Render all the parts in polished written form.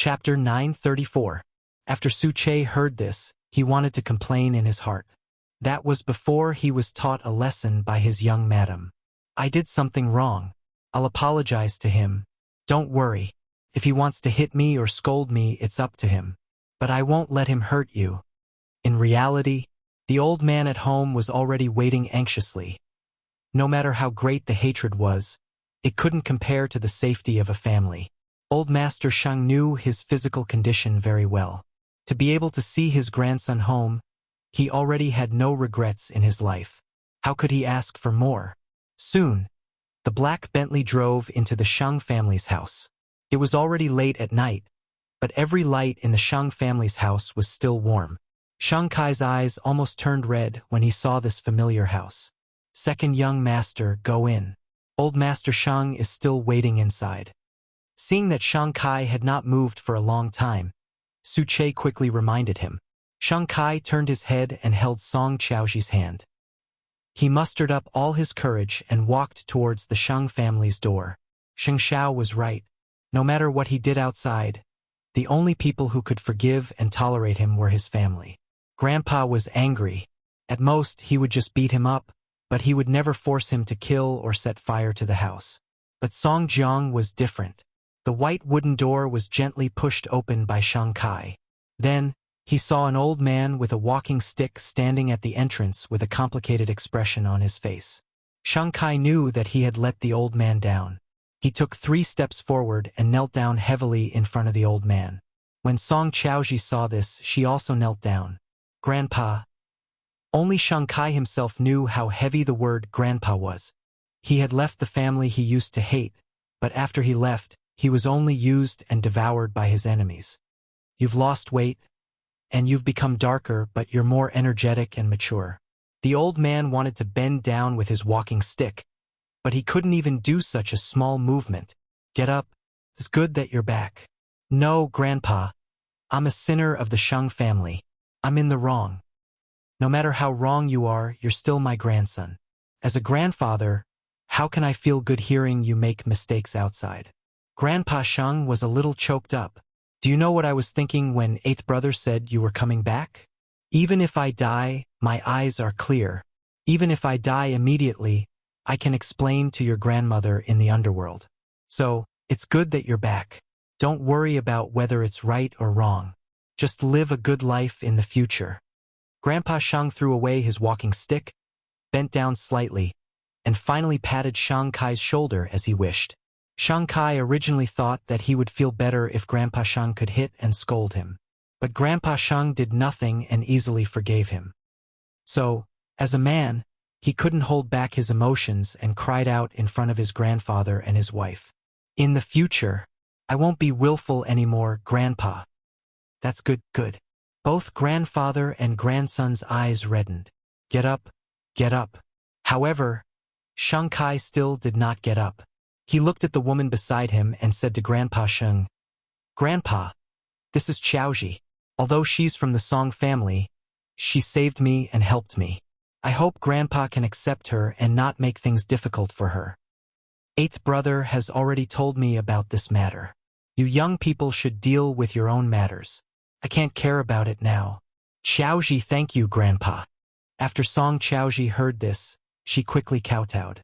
Chapter 934. After Su Che heard this, he wanted to complain in his heart. That was before he was taught a lesson by his young madam. I did something wrong. I'll apologize to him. Don't worry. If he wants to hit me or scold me, it's up to him. But I won't let him hurt you. In reality, the old man at home was already waiting anxiously. No matter how great the hatred was, it couldn't compare to the safety of a family. Old Master Sheng knew his physical condition very well. To be able to see his grandson home, he already had no regrets in his life. How could he ask for more? Soon, the black Bentley drove into the Sheng family's house. It was already late at night, but every light in the Sheng family's house was still warm. Sheng Kai's eyes almost turned red when he saw this familiar house. Second young master, go in. Old Master Sheng is still waiting inside. Seeing that Sheng Kai had not moved for a long time, Su Che quickly reminded him. Sheng Kai turned his head and held Song Qiaoxi's hand. He mustered up all his courage and walked towards the Sheng family's door. Sheng Xiao was right. No matter what he did outside, the only people who could forgive and tolerate him were his family. Grandpa was angry. At most, he would just beat him up, but he would never force him to kill or set fire to the house. But Song Jiang was different. The white wooden door was gently pushed open by Sheng Kai. Then, he saw an old man with a walking stick standing at the entrance with a complicated expression on his face. Sheng Kai knew that he had let the old man down. He took 3 steps forward and knelt down heavily in front of the old man. When Song Qiaoxi saw this, she also knelt down. Grandpa. Only Sheng Kai himself knew how heavy the word grandpa was. He had left the family he used to hate, but after he left, he was only used and devoured by his enemies. You've lost weight, and you've become darker, but you're more energetic and mature. The old man wanted to bend down with his walking stick, but he couldn't even do such a small movement. Get up. It's good that you're back. No, Grandpa. I'm a sinner of the Sheng family. I'm in the wrong. No matter how wrong you are, you're still my grandson. As a grandfather, how can I feel good hearing you make mistakes outside? Grandpa Sheng was a little choked up. Do you know what I was thinking when 8th brother said you were coming back? Even if I die, my eyes are clear. Even if I die immediately, I can explain to your grandmother in the underworld. So, it's good that you're back. Don't worry about whether it's right or wrong. Just live a good life in the future. Grandpa Sheng threw away his walking stick, bent down slightly, and finally patted Sheng Kai's shoulder as he wished. Sheng Kai originally thought that he would feel better if Grandpa Sheng could hit and scold him. But Grandpa Sheng did nothing and easily forgave him. So, as a man, he couldn't hold back his emotions and cried out in front of his grandfather and his wife. In the future, I won't be willful anymore, Grandpa. That's good, good. Both grandfather and grandson's eyes reddened. Get up, get up. However, Sheng Kai still did not get up. He looked at the woman beside him and said to Grandpa Sheng, Grandpa, this is Qiaoxi. Although she's from the Song family, she saved me and helped me. I hope Grandpa can accept her and not make things difficult for her. 8th brother has already told me about this matter. You young people should deal with your own matters. I can't care about it now. Qiaoxi, thank you, Grandpa. After Song Qiaoxi heard this, she quickly kowtowed.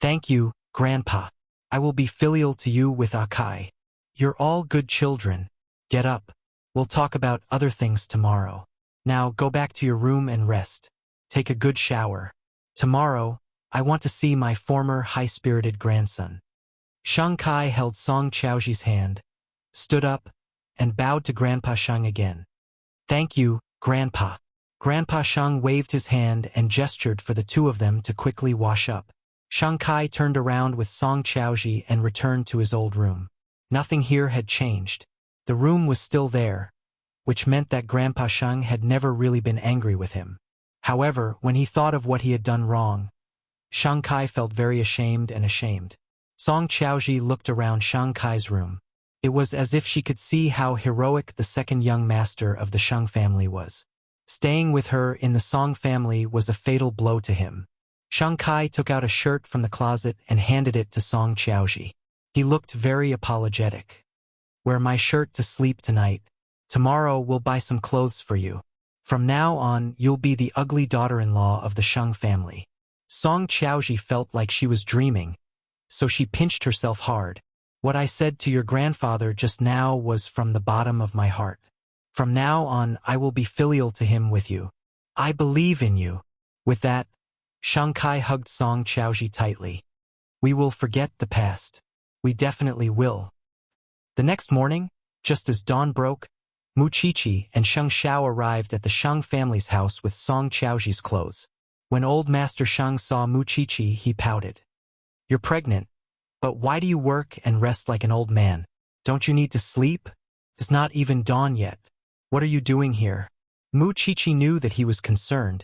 Thank you, Grandpa. I will be filial to you with Akai. You're all good children. Get up. We'll talk about other things tomorrow. Now go back to your room and rest. Take a good shower. Tomorrow, I want to see my former high-spirited grandson. Sheng Kai held Song Qiaoxi's hand, stood up, and bowed to Grandpa Sheng again. Thank you, Grandpa. Grandpa Sheng waved his hand and gestured for the two of them to quickly wash up. Sheng Kai turned around with Song Qiaoxi and returned to his old room. Nothing here had changed. The room was still there, which meant that Grandpa Sheng had never really been angry with him. However, when he thought of what he had done wrong, Sheng Kai felt very ashamed and ashamed. Song Qiaoxi looked around Sheng Kai's room. It was as if she could see how heroic the second young master of the Sheng family was. Staying with her in the Song family was a fatal blow to him. Sheng Kai took out a shirt from the closet and handed it to Song Qiaoxi. He looked very apologetic. Wear my shirt to sleep tonight. Tomorrow we'll buy some clothes for you. From now on, you'll be the ugly daughter-in-law of the Sheng family. Song Qiaoji felt like she was dreaming, so she pinched herself hard. What I said to your grandfather just now was from the bottom of my heart. From now on, I will be filial to him with you. I believe in you. With that, Shang Kai hugged Song Qiaoji tightly. We will forget the past. We definitely will. The next morning, just as dawn broke, Mu Qiqi and Sheng Xiao arrived at the Sheng family's house with Song Qiaoji's clothes. When old Master Sheng saw Mu Qiqi, he pouted. You're pregnant, but why do you work and rest like an old man? Don't you need to sleep? It's not even dawn yet. What are you doing here? Mu Qiqi knew that he was concerned,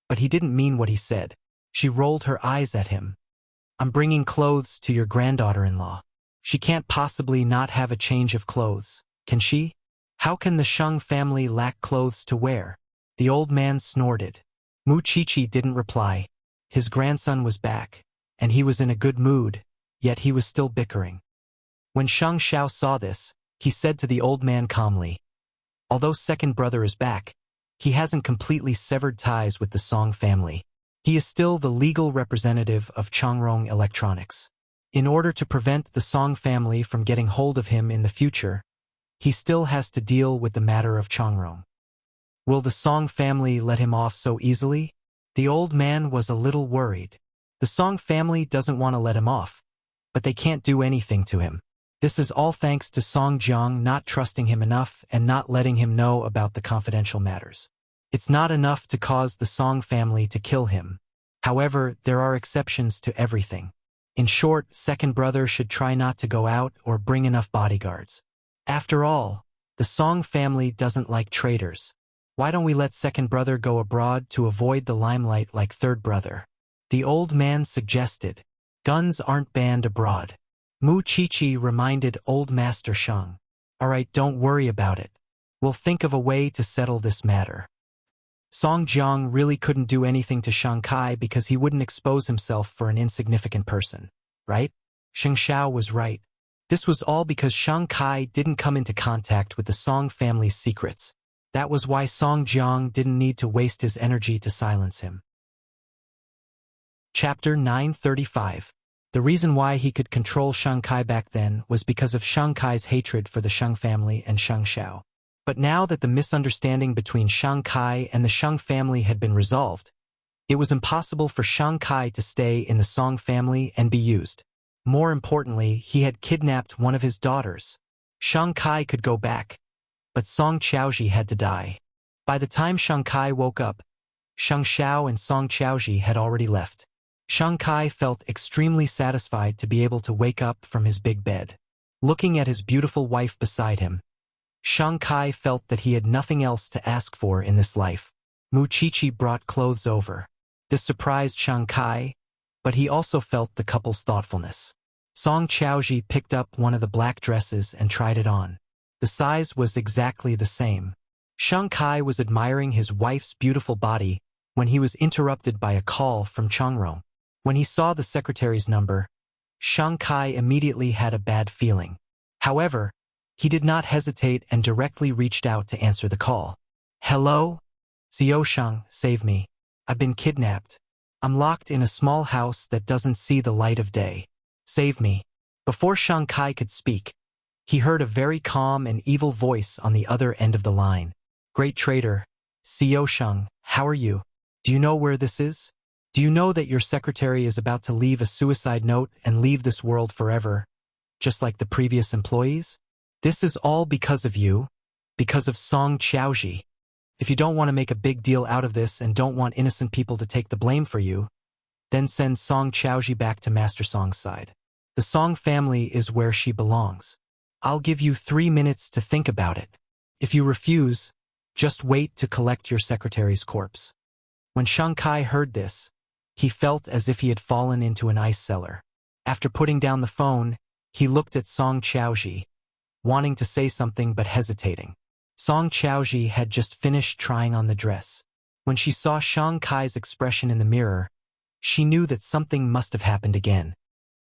but he didn't mean what he said. She rolled her eyes at him. I'm bringing clothes to your granddaughter-in-law. She can't possibly not have a change of clothes, can she? How can the Sheng family lack clothes to wear? The old man snorted. Mu Qiqi didn't reply. His grandson was back, and he was in a good mood, yet he was still bickering. When Sheng Xiao saw this, he said to the old man calmly, although second brother is back, he hasn't completely severed ties with the Song family. He is still the legal representative of Changrong Electronics. In order to prevent the Song family from getting hold of him in the future, he still has to deal with the matter of Changrong. Will the Song family let him off so easily? The old man was a little worried. The Song family doesn't want to let him off, but they can't do anything to him. This is all thanks to Song Jiang not trusting him enough and not letting him know about the confidential matters. It's not enough to cause the Song family to kill him. However, there are exceptions to everything. In short, second brother should try not to go out or bring enough bodyguards. After all, the Song family doesn't like traitors. Why don't we let second brother go abroad to avoid the limelight like third brother? The old man suggested. Guns aren't banned abroad. Mu Qiqi reminded old Master Sheng. All right, don't worry about it. We'll think of a way to settle this matter. Song Jiang really couldn't do anything to Shang Kai because he wouldn't expose himself for an insignificant person, right? Sheng Xiao was right. This was all because Shang Kai didn't come into contact with the Song family's secrets. That was why Song Jiang didn't need to waste his energy to silence him. Chapter 935. The reason why he could control Shang Kai back then was because of Shang Kai's hatred for the Sheng family and Sheng Xiao. But now that the misunderstanding between Shang Kai and the Sheng family had been resolved, it was impossible for Shang Kai to stay in the Song family and be used. More importantly, he had kidnapped one of his daughters. Shang Kai could go back, but Song Qiaoji had to die. By the time Shang Kai woke up, Sheng Xiao and Song Qiaoji had already left. Shang Kai felt extremely satisfied to be able to wake up from his big bed. Looking at his beautiful wife beside him, Shang Kai felt that he had nothing else to ask for in this life. Mu Qiqi brought clothes over. This surprised Shang Kai, but he also felt the couple's thoughtfulness. Song Qiaoji picked up one of the black dresses and tried it on. The size was exactly the same. Shang Kai was admiring his wife's beautiful body when he was interrupted by a call from Changrong. When he saw the secretary's number, Shang Kai immediately had a bad feeling. However, he did not hesitate and directly reached out to answer the call. Hello? Xiaoshang, save me. I've been kidnapped. I'm locked in a small house that doesn't see the light of day. Save me. Before Shang Kai could speak, he heard a very calm and evil voice on the other end of the line. Great traitor, Xiaoshang, how are you? Do you know where this is? Do you know that your secretary is about to leave a suicide note and leave this world forever, just like the previous employees? This is all because of you, because of Song Qiaoji. If you don't want to make a big deal out of this and don't want innocent people to take the blame for you, then send Song Qiaoji back to Master Song's side. The Song family is where she belongs. I'll give you 3 minutes to think about it. If you refuse, just wait to collect your secretary's corpse. When Shang Kai heard this, he felt as if he had fallen into an ice cellar. After putting down the phone, he looked at Song Qiaoji, wanting to say something but hesitating. Song Qiaoji had just finished trying on the dress. When she saw Shang Kai's expression in the mirror, she knew that something must have happened again.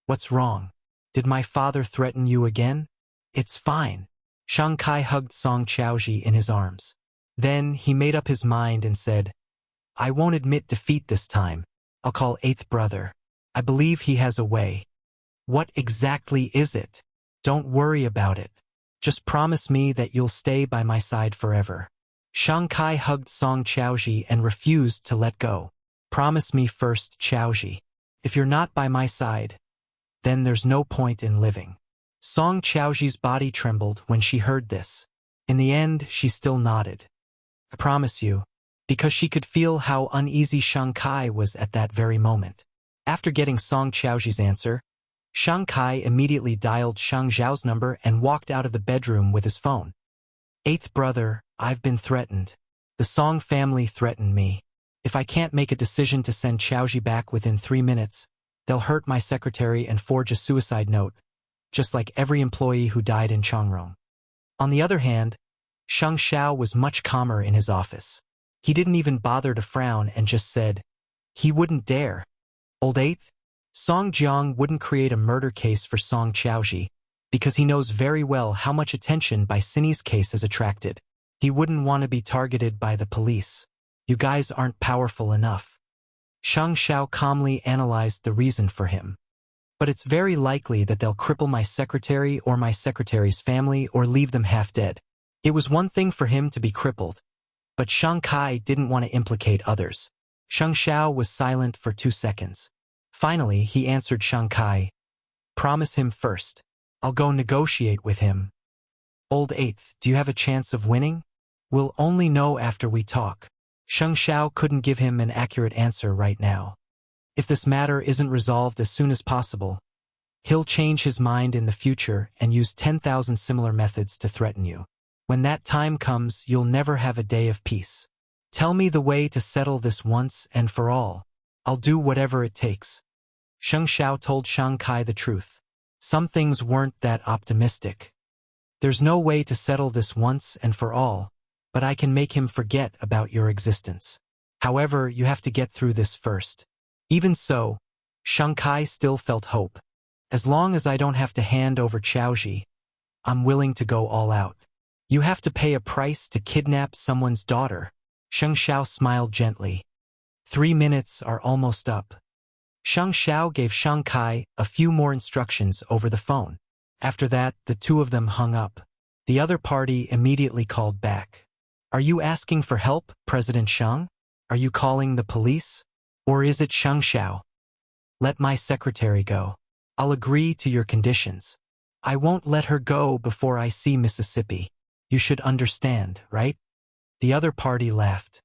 What's wrong? Did my father threaten you again? It's fine. Shang Kai hugged Song Qiaoji in his arms. Then he made up his mind and said, I won't admit defeat this time. I'll call eighth brother. I believe he has a way. What exactly is it? Don't worry about it. Just promise me that you'll stay by my side forever. Shang Kai hugged Song Qiaoji and refused to let go. Promise me first, Qiaoji. If you're not by my side, then there's no point in living. Song Qiaoji's body trembled when she heard this. In the end, she still nodded. I promise you, because she could feel how uneasy Shang Kai was at that very moment. After getting Song Qiaoji's answer, Shang Kai immediately dialed Shang Zhao's number and walked out of the bedroom with his phone. Eighth brother, I've been threatened. The Song family threatened me. If I can't make a decision to send Qiaoji back within 3 minutes, they'll hurt my secretary and forge a suicide note, just like every employee who died in Changrong. On the other hand, Shang Xiao was much calmer in his office. He didn't even bother to frown and just said, he wouldn't dare. Old eighth, Song Jiang wouldn't create a murder case for Song Qiaoji because he knows very well how much attention Bai Sini's case has attracted. He wouldn't want to be targeted by the police. You guys aren't powerful enough. Shang Xiao calmly analyzed the reason for him. But it's very likely that they'll cripple my secretary or my secretary's family or leave them half dead. It was one thing for him to be crippled, but Shang Kai didn't want to implicate others. Shang Xiao was silent for 2 seconds. Finally, he answered Shang Kai. Promise him first. I'll go negotiate with him. Old eighth, do you have a chance of winning? We'll only know after we talk. Shang Xiao couldn't give him an accurate answer right now. If this matter isn't resolved as soon as possible, he'll change his mind in the future and use 10,000 similar methods to threaten you. When that time comes, you'll never have a day of peace. Tell me the way to settle this once and for all. I'll do whatever it takes. Shang Xiao told Shang Kai the truth. Some things weren't that optimistic. There's no way to settle this once and for all, but I can make him forget about your existence. However, you have to get through this first. Even so, Shang Kai still felt hope. As long as I don't have to hand over Qiaoji, I'm willing to go all out. You have to pay a price to kidnap someone's daughter. Shang Xiao smiled gently. 3 minutes are almost up. Shang Xiao gave Shang Kai a few more instructions over the phone. After that, the two of them hung up. The other party immediately called back. Are you asking for help, President Shang? Are you calling the police? Or is it Shang Xiao? Let my secretary go. I'll agree to your conditions. I won't let her go before I see Mississippi. You should understand, right? The other party laughed.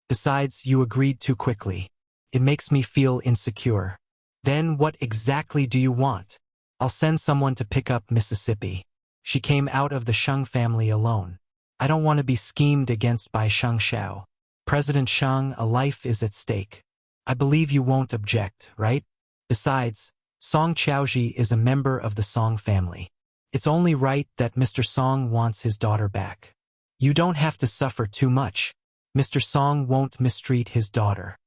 Besides, you agreed too quickly. It makes me feel insecure. Then what exactly do you want? I'll send someone to pick up Mississippi. She came out of the Shang family alone. I don't want to be schemed against by Shang Xiao. President Shang, a life is at stake. I believe you won't object, right? Besides, Song Qiaoji is a member of the Song family. It's only right that Mr. Song wants his daughter back. You don't have to suffer too much. Mr. Song won't mistreat his daughter.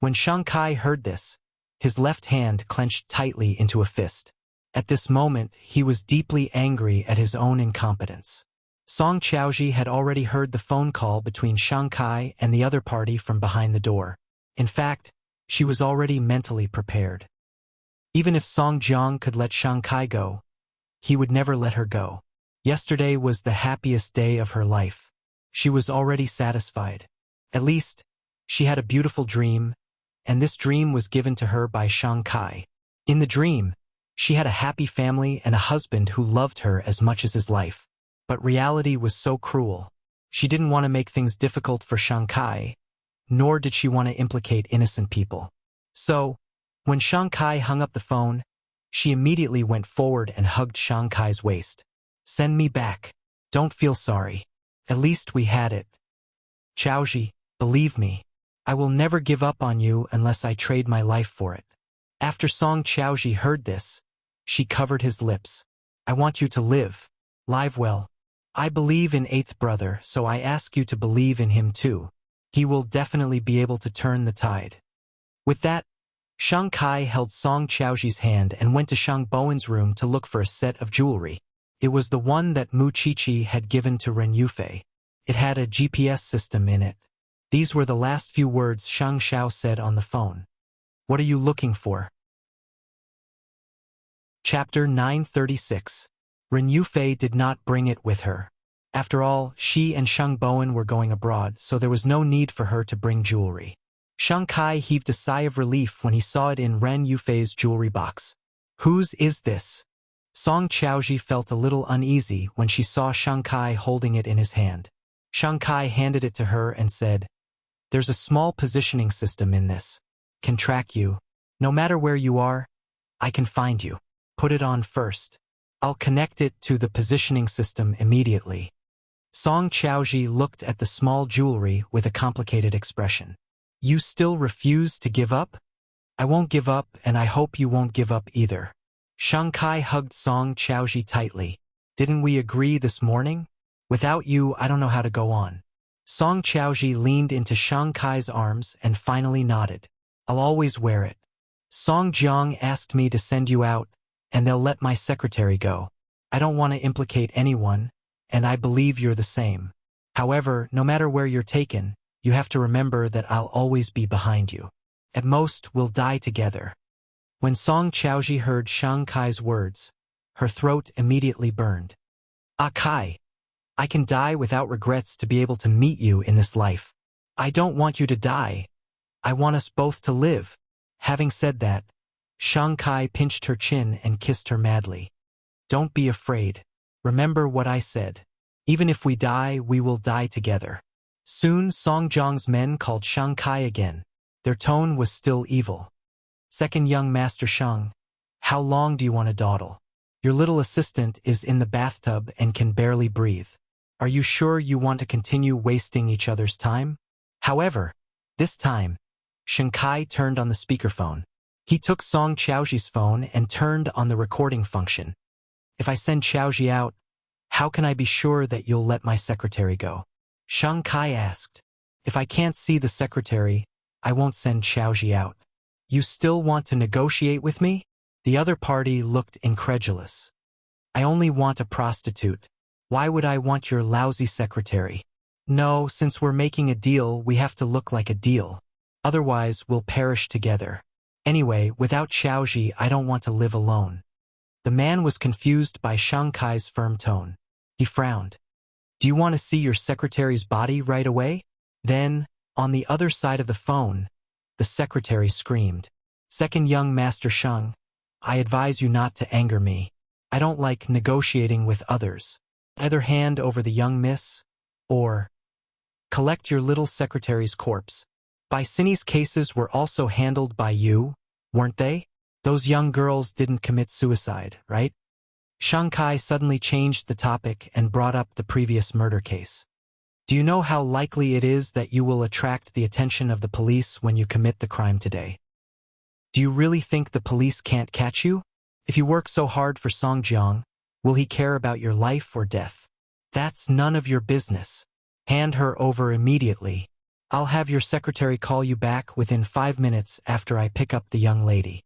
When Shang Kai heard this, his left hand clenched tightly into a fist. At this moment, he was deeply angry at his own incompetence. Song Qiaoji had already heard the phone call between Shang Kai and the other party from behind the door. In fact, she was already mentally prepared. Even if Song Jiang could let Shang Kai go, he would never let her go. Yesterday was the happiest day of her life. She was already satisfied. At least, she had a beautiful dream, and this dream was given to her by Shang Kai. In the dream, she had a happy family and a husband who loved her as much as his life. But reality was so cruel. She didn't want to make things difficult for Shang Kai, nor did she want to implicate innocent people. So, when Shang Kai hung up the phone, she immediately went forward and hugged Shang Kai's waist. Send me back. Don't feel sorry. At least we had it. Qiaoji, believe me, I will never give up on you unless I trade my life for it. After Song Qiaoji heard this, she covered his lips. I want you to live. Live well. I believe in eighth brother, so I ask you to believe in him too. He will definitely be able to turn the tide. With that, Shang Kai held Song Qiaoji's hand and went to Shang Bowen's room to look for a set of jewelry. It was the one that Mu Chichi had given to Ren Yufei. It had a GPS system in it. These were the last few words Shang Xiao said on the phone. What are you looking for? Chapter 936. Ren Yufei did not bring it with her. After all, she and Shang Bowen were going abroad, so there was no need for her to bring jewelry. Shang Kai heaved a sigh of relief when he saw it in Ren Yufei's jewelry box. Whose is this? Song Qiaoji felt a little uneasy when she saw Shang Kai holding it in his hand. Shang Kai handed it to her and said, "There's a small positioning system in this. Can track you. No matter where you are, I can find you. Put it on first. I'll connect it to the positioning system immediately." Song Qiaoji looked at the small jewelry with a complicated expression. You still refuse to give up? I won't give up, and I hope you won't give up either. Shang Kai hugged Song Qiaoji tightly. Didn't we agree this morning? Without you, I don't know how to go on. Song Qiaoji leaned into Shang Kai's arms and finally nodded. I'll always wear it. Song Jiang asked me to send you out, and they'll let my secretary go. I don't want to implicate anyone, and I believe you're the same. However, no matter where you're taken, you have to remember that I'll always be behind you. At most, we'll die together. When Song Qiaoji heard Shang Kai's words, her throat immediately burned. Ah Kai, I can die without regrets to be able to meet you in this life. I don't want you to die. I want us both to live. Having said that, Shang Kai pinched her chin and kissed her madly. Don't be afraid. Remember what I said. Even if we die, we will die together. Soon Song Jiang's men called Shang Kai again. Their tone was still evil. Second young Master Shang, how long do you want to dawdle? Your little assistant is in the bathtub and can barely breathe. Are you sure you want to continue wasting each other's time? However, this time, Shang Kai turned on the speakerphone. He took Song Qiaoji's phone and turned on the recording function. If I send Qiaoji out, how can I be sure that you'll let my secretary go? Shang Kai asked. If I can't see the secretary, I won't send Qiaoji out. You still want to negotiate with me? The other party looked incredulous. I only want a prostitute. Why would I want your lousy secretary? No, since we're making a deal, we have to look like a deal. Otherwise, we'll perish together. Anyway, without Qiaoji, I don't want to live alone. The man was confused by Shang Kai's firm tone. He frowned. Do you want to see your secretary's body right away? Then, on the other side of the phone, the secretary screamed. Second young Master Shang, I advise you not to anger me. I don't like negotiating with others. Either hand over the young miss, or collect your little secretary's corpse. Bicini's cases were also handled by you, weren't they? Those young girls didn't commit suicide, right? Shang Kai suddenly changed the topic and brought up the previous murder case. Do you know how likely it is that you will attract the attention of the police when you commit the crime today? Do you really think the police can't catch you? If you work so hard for Song Jiang, will he care about your life or death? That's none of your business. Hand her over immediately. I'll have your secretary call you back within 5 minutes after I pick up the young lady.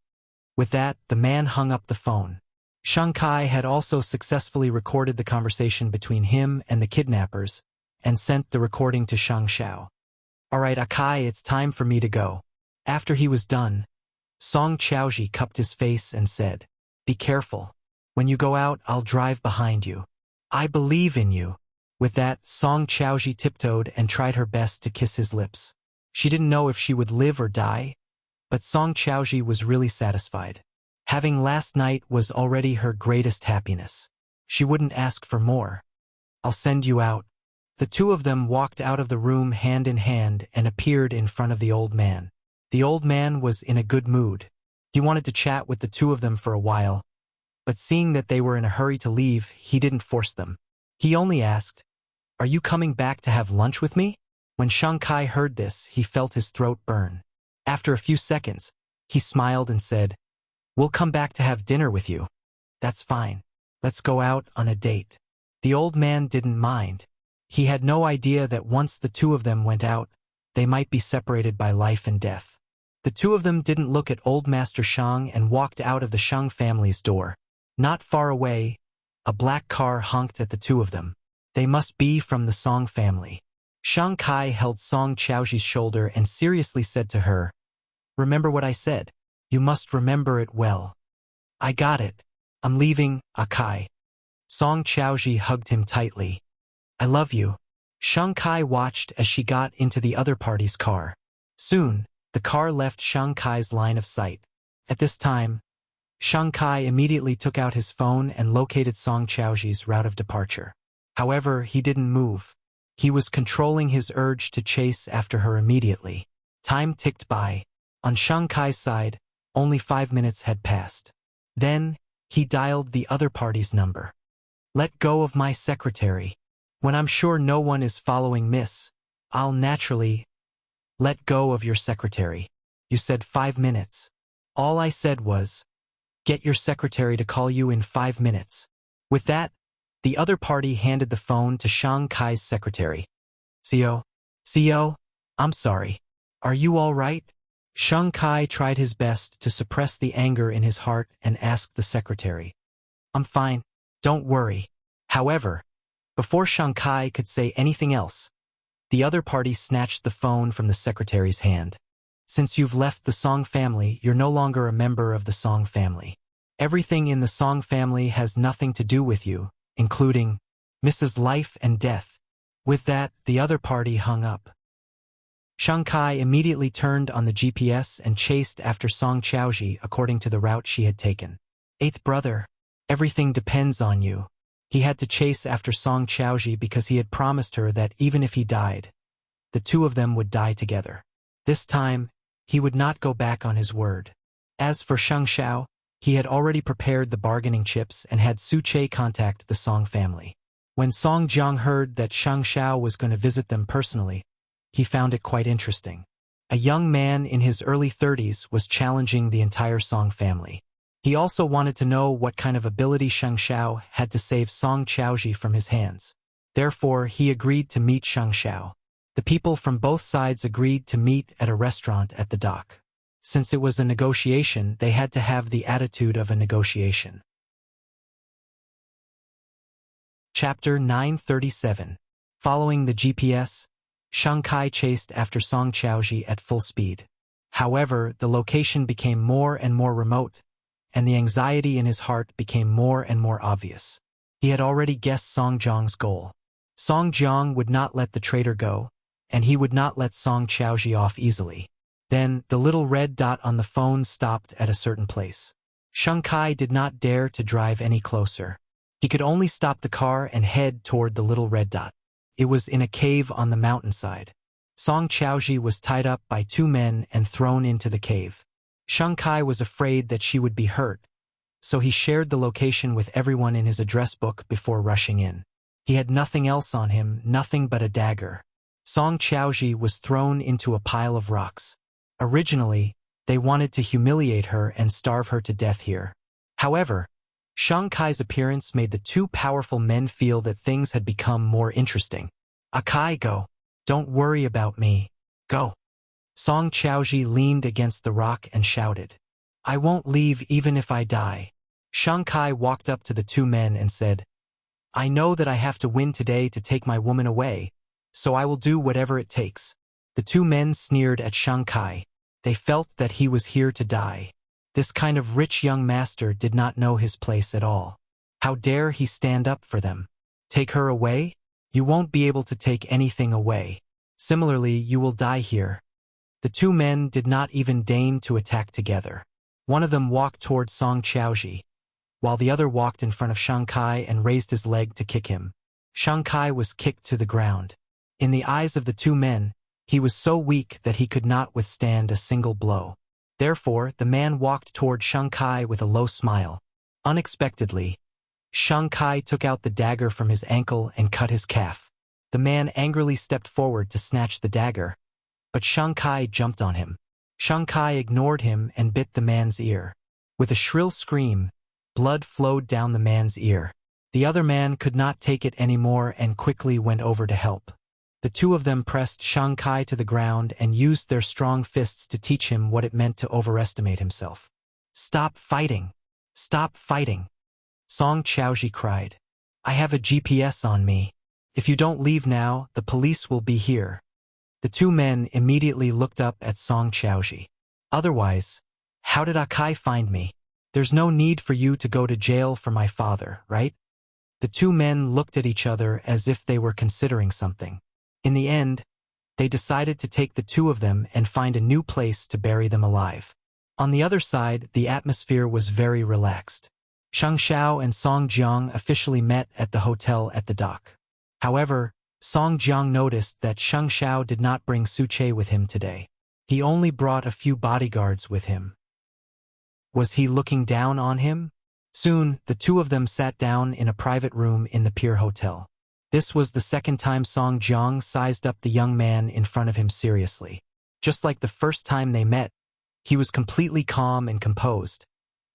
With that, the man hung up the phone. Shang Kai had also successfully recorded the conversation between him and the kidnappers and sent the recording to Shang Xiao. All right, Akai, it's time for me to go. After he was done, Song Qiaoji cupped his face and said, Be careful. When you go out, I'll drive behind you. I believe in you. With that, Song Qiaoji tiptoed and tried her best to kiss his lips. She didn't know if she would live or die, but Song Qiaoji was really satisfied. Having last night was already her greatest happiness. She wouldn't ask for more. I'll send you out. The two of them walked out of the room hand in hand and appeared in front of the old man. The old man was in a good mood. He wanted to chat with the two of them for a while, but seeing that they were in a hurry to leave, he didn't force them. He only asked, Are you coming back to have lunch with me? When Shang Kai heard this, he felt his throat burn. After a few seconds, he smiled and said, We'll come back to have dinner with you. That's fine. Let's go out on a date. The old man didn't mind. He had no idea that once the two of them went out, they might be separated by life and death. The two of them didn't look at old Master Shang and walked out of the Shang family's door. Not far away, A black car honked at the two of them. They must be from the Song family. Shang Kai held Song Qiaoji's shoulder and seriously said to her, "Remember what I said. You must remember it well." "I got it. I'm leaving, Akai." Song Qiaoji hugged him tightly. "I love you." Shang Kai watched as she got into the other party's car. Soon, the car left Shang Kai's line of sight. At this time, Shang Kai immediately took out his phone and located Song Qiaoji's route of departure. However, he didn't move. He was controlling his urge to chase after her immediately. Time ticked by. On Shang Kai's side, only 5 minutes had passed. Then, he dialed the other party's number. "Let go of my secretary. When I'm sure no one is following Miss, I'll naturally let go of your secretary. You said 5 minutes. All I said was, get your secretary to call you in 5 minutes. With that, the other party handed the phone to Shang Kai's secretary. CO, I'm sorry. Are you all right?" Shang Kai tried his best to suppress the anger in his heart and asked the secretary. "I'm fine. Don't worry." However, before Shang Kai could say anything else, the other party snatched the phone from the secretary's hand. "Since you've left the Song family, you're no longer a member of the Song family. Everything in the Song family has nothing to do with you, including Mrs. Life and Death." With that, the other party hung up. Shang Kai immediately turned on the GPS and chased after Song Qiaoji according to the route she had taken. "Eighth brother, everything depends on you." He had to chase after Song Qiaoji because he had promised her that even if he died, the two of them would die together. This time, he would not go back on his word. As for Shang Xiao, he had already prepared the bargaining chips and had Su Che contact the Song family. When Song Jiang heard that Shang Xiao was going to visit them personally, he found it quite interesting. A young man in his early 30s was challenging the entire Song family. He also wanted to know what kind of ability Shang Xiao had to save Song Qiaoji from his hands. Therefore, he agreed to meet Shang Xiao. The people from both sides agreed to meet at a restaurant at the dock. Since it was a negotiation, they had to have the attitude of a negotiation. Chapter 937. Following the GPS, Shang Kai chased after Song Qiaoji at full speed. However, the location became more and more remote, and the anxiety in his heart became more and more obvious. He had already guessed Song Jiang's goal. Song Jiang would not let the traitor go, and he would not let Song Qiaoji off easily. Then, the little red dot on the phone stopped at a certain place. Shang Kai did not dare to drive any closer. He could only stop the car and head toward the little red dot. It was in a cave on the mountainside. Song Qiaoji was tied up by 2 men and thrown into the cave. Shang Kai was afraid that she would be hurt, so he shared the location with everyone in his address book before rushing in. He had nothing else on him, nothing but a dagger. Song Qiaoji was thrown into a pile of rocks. Originally, they wanted to humiliate her and starve her to death here. However, Shang Kai's appearance made the 2 powerful men feel that things had become more interesting. "Akai, go. Don't worry about me. Go." Song Qiaoji leaned against the rock and shouted, "I won't leave even if I die." Shang Kai walked up to the 2 men and said, "I know that I have to win today to take my woman away, so I will do whatever it takes." The 2 men sneered at Shang Kai. They felt that he was here to die. This kind of rich young master did not know his place at all. How dare he stand up for them? "Take her away? You won't be able to take anything away. Similarly, you will die here." The 2 men did not even deign to attack together. One of them walked toward Song Qiaoji, while the other walked in front of Shang Kai and raised his leg to kick him. Shang Kai was kicked to the ground. In the eyes of the 2 men, he was so weak that he could not withstand a single blow. Therefore, the man walked toward Shang Kai with a low smile. Unexpectedly, Shang Kai took out the dagger from his ankle and cut his calf. The man angrily stepped forward to snatch the dagger, but Shang Kai jumped on him. Shang Kai ignored him and bit the man's ear. With a shrill scream, blood flowed down the man's ear. The other man could not take it anymore and quickly went over to help. The 2 of them pressed Shang Kai to the ground and used their strong fists to teach him what it meant to overestimate himself. "Stop fighting! Stop fighting!" Song Qiaoji cried. I have a GPS on me. If you don't leave now, the police will be here. The two men immediately looked up at Song Qiaoji. Otherwise, how did Akai find me? There's no need for you to go to jail for my father, right? The two men looked at each other as if they were considering something. In the end, they decided to take the two of them and find a new place to bury them alive. On the other side, the atmosphere was very relaxed. Shang Xiao and Song Jiang officially met at the hotel at the dock. However, Song Jiang noticed that Shang Xiao did not bring Su Che with him today. He only brought a few bodyguards with him. Was he looking down on him? Soon, the two of them sat down in a private room in the Pier Hotel. This was the second time Song Jiang sized up the young man in front of him seriously. Just like the first time they met, he was completely calm and composed,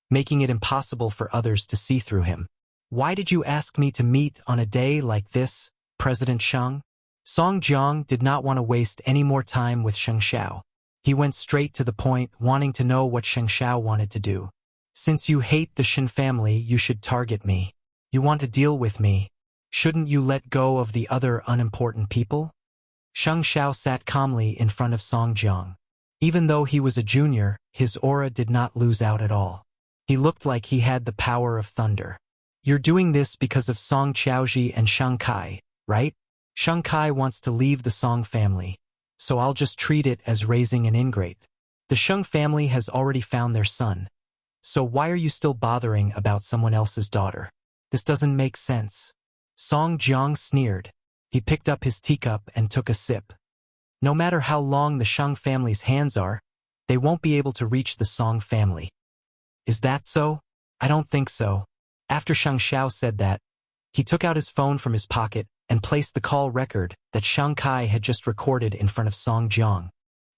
making it impossible for others to see through him. Why did you ask me to meet on a day like this, President Shang? Song Jiang did not want to waste any more time with Shang Xiao. He went straight to the point, wanting to know what Shang Xiao wanted to do. Since you hate the Shen family, you should target me. You want to deal with me. Shouldn't you let go of the other unimportant people? Shang Xiao sat calmly in front of Song Jiang. Even though he was a junior, his aura did not lose out at all. He looked like he had the power of thunder. You're doing this because of Song Qiaoji and Shang Kai, right? Shang Kai wants to leave the Song family, so I'll just treat it as raising an ingrate. The Shang family has already found their son. So why are you still bothering about someone else's daughter? This doesn't make sense. Song Jiang sneered. He picked up his teacup and took a sip. No matter how long the Shang family's hands are, they won't be able to reach the Song family. Is that so? I don't think so. After Shang Xiao said that, he took out his phone from his pocket and placed the call record that Shang Kai had just recorded in front of Song Jiang.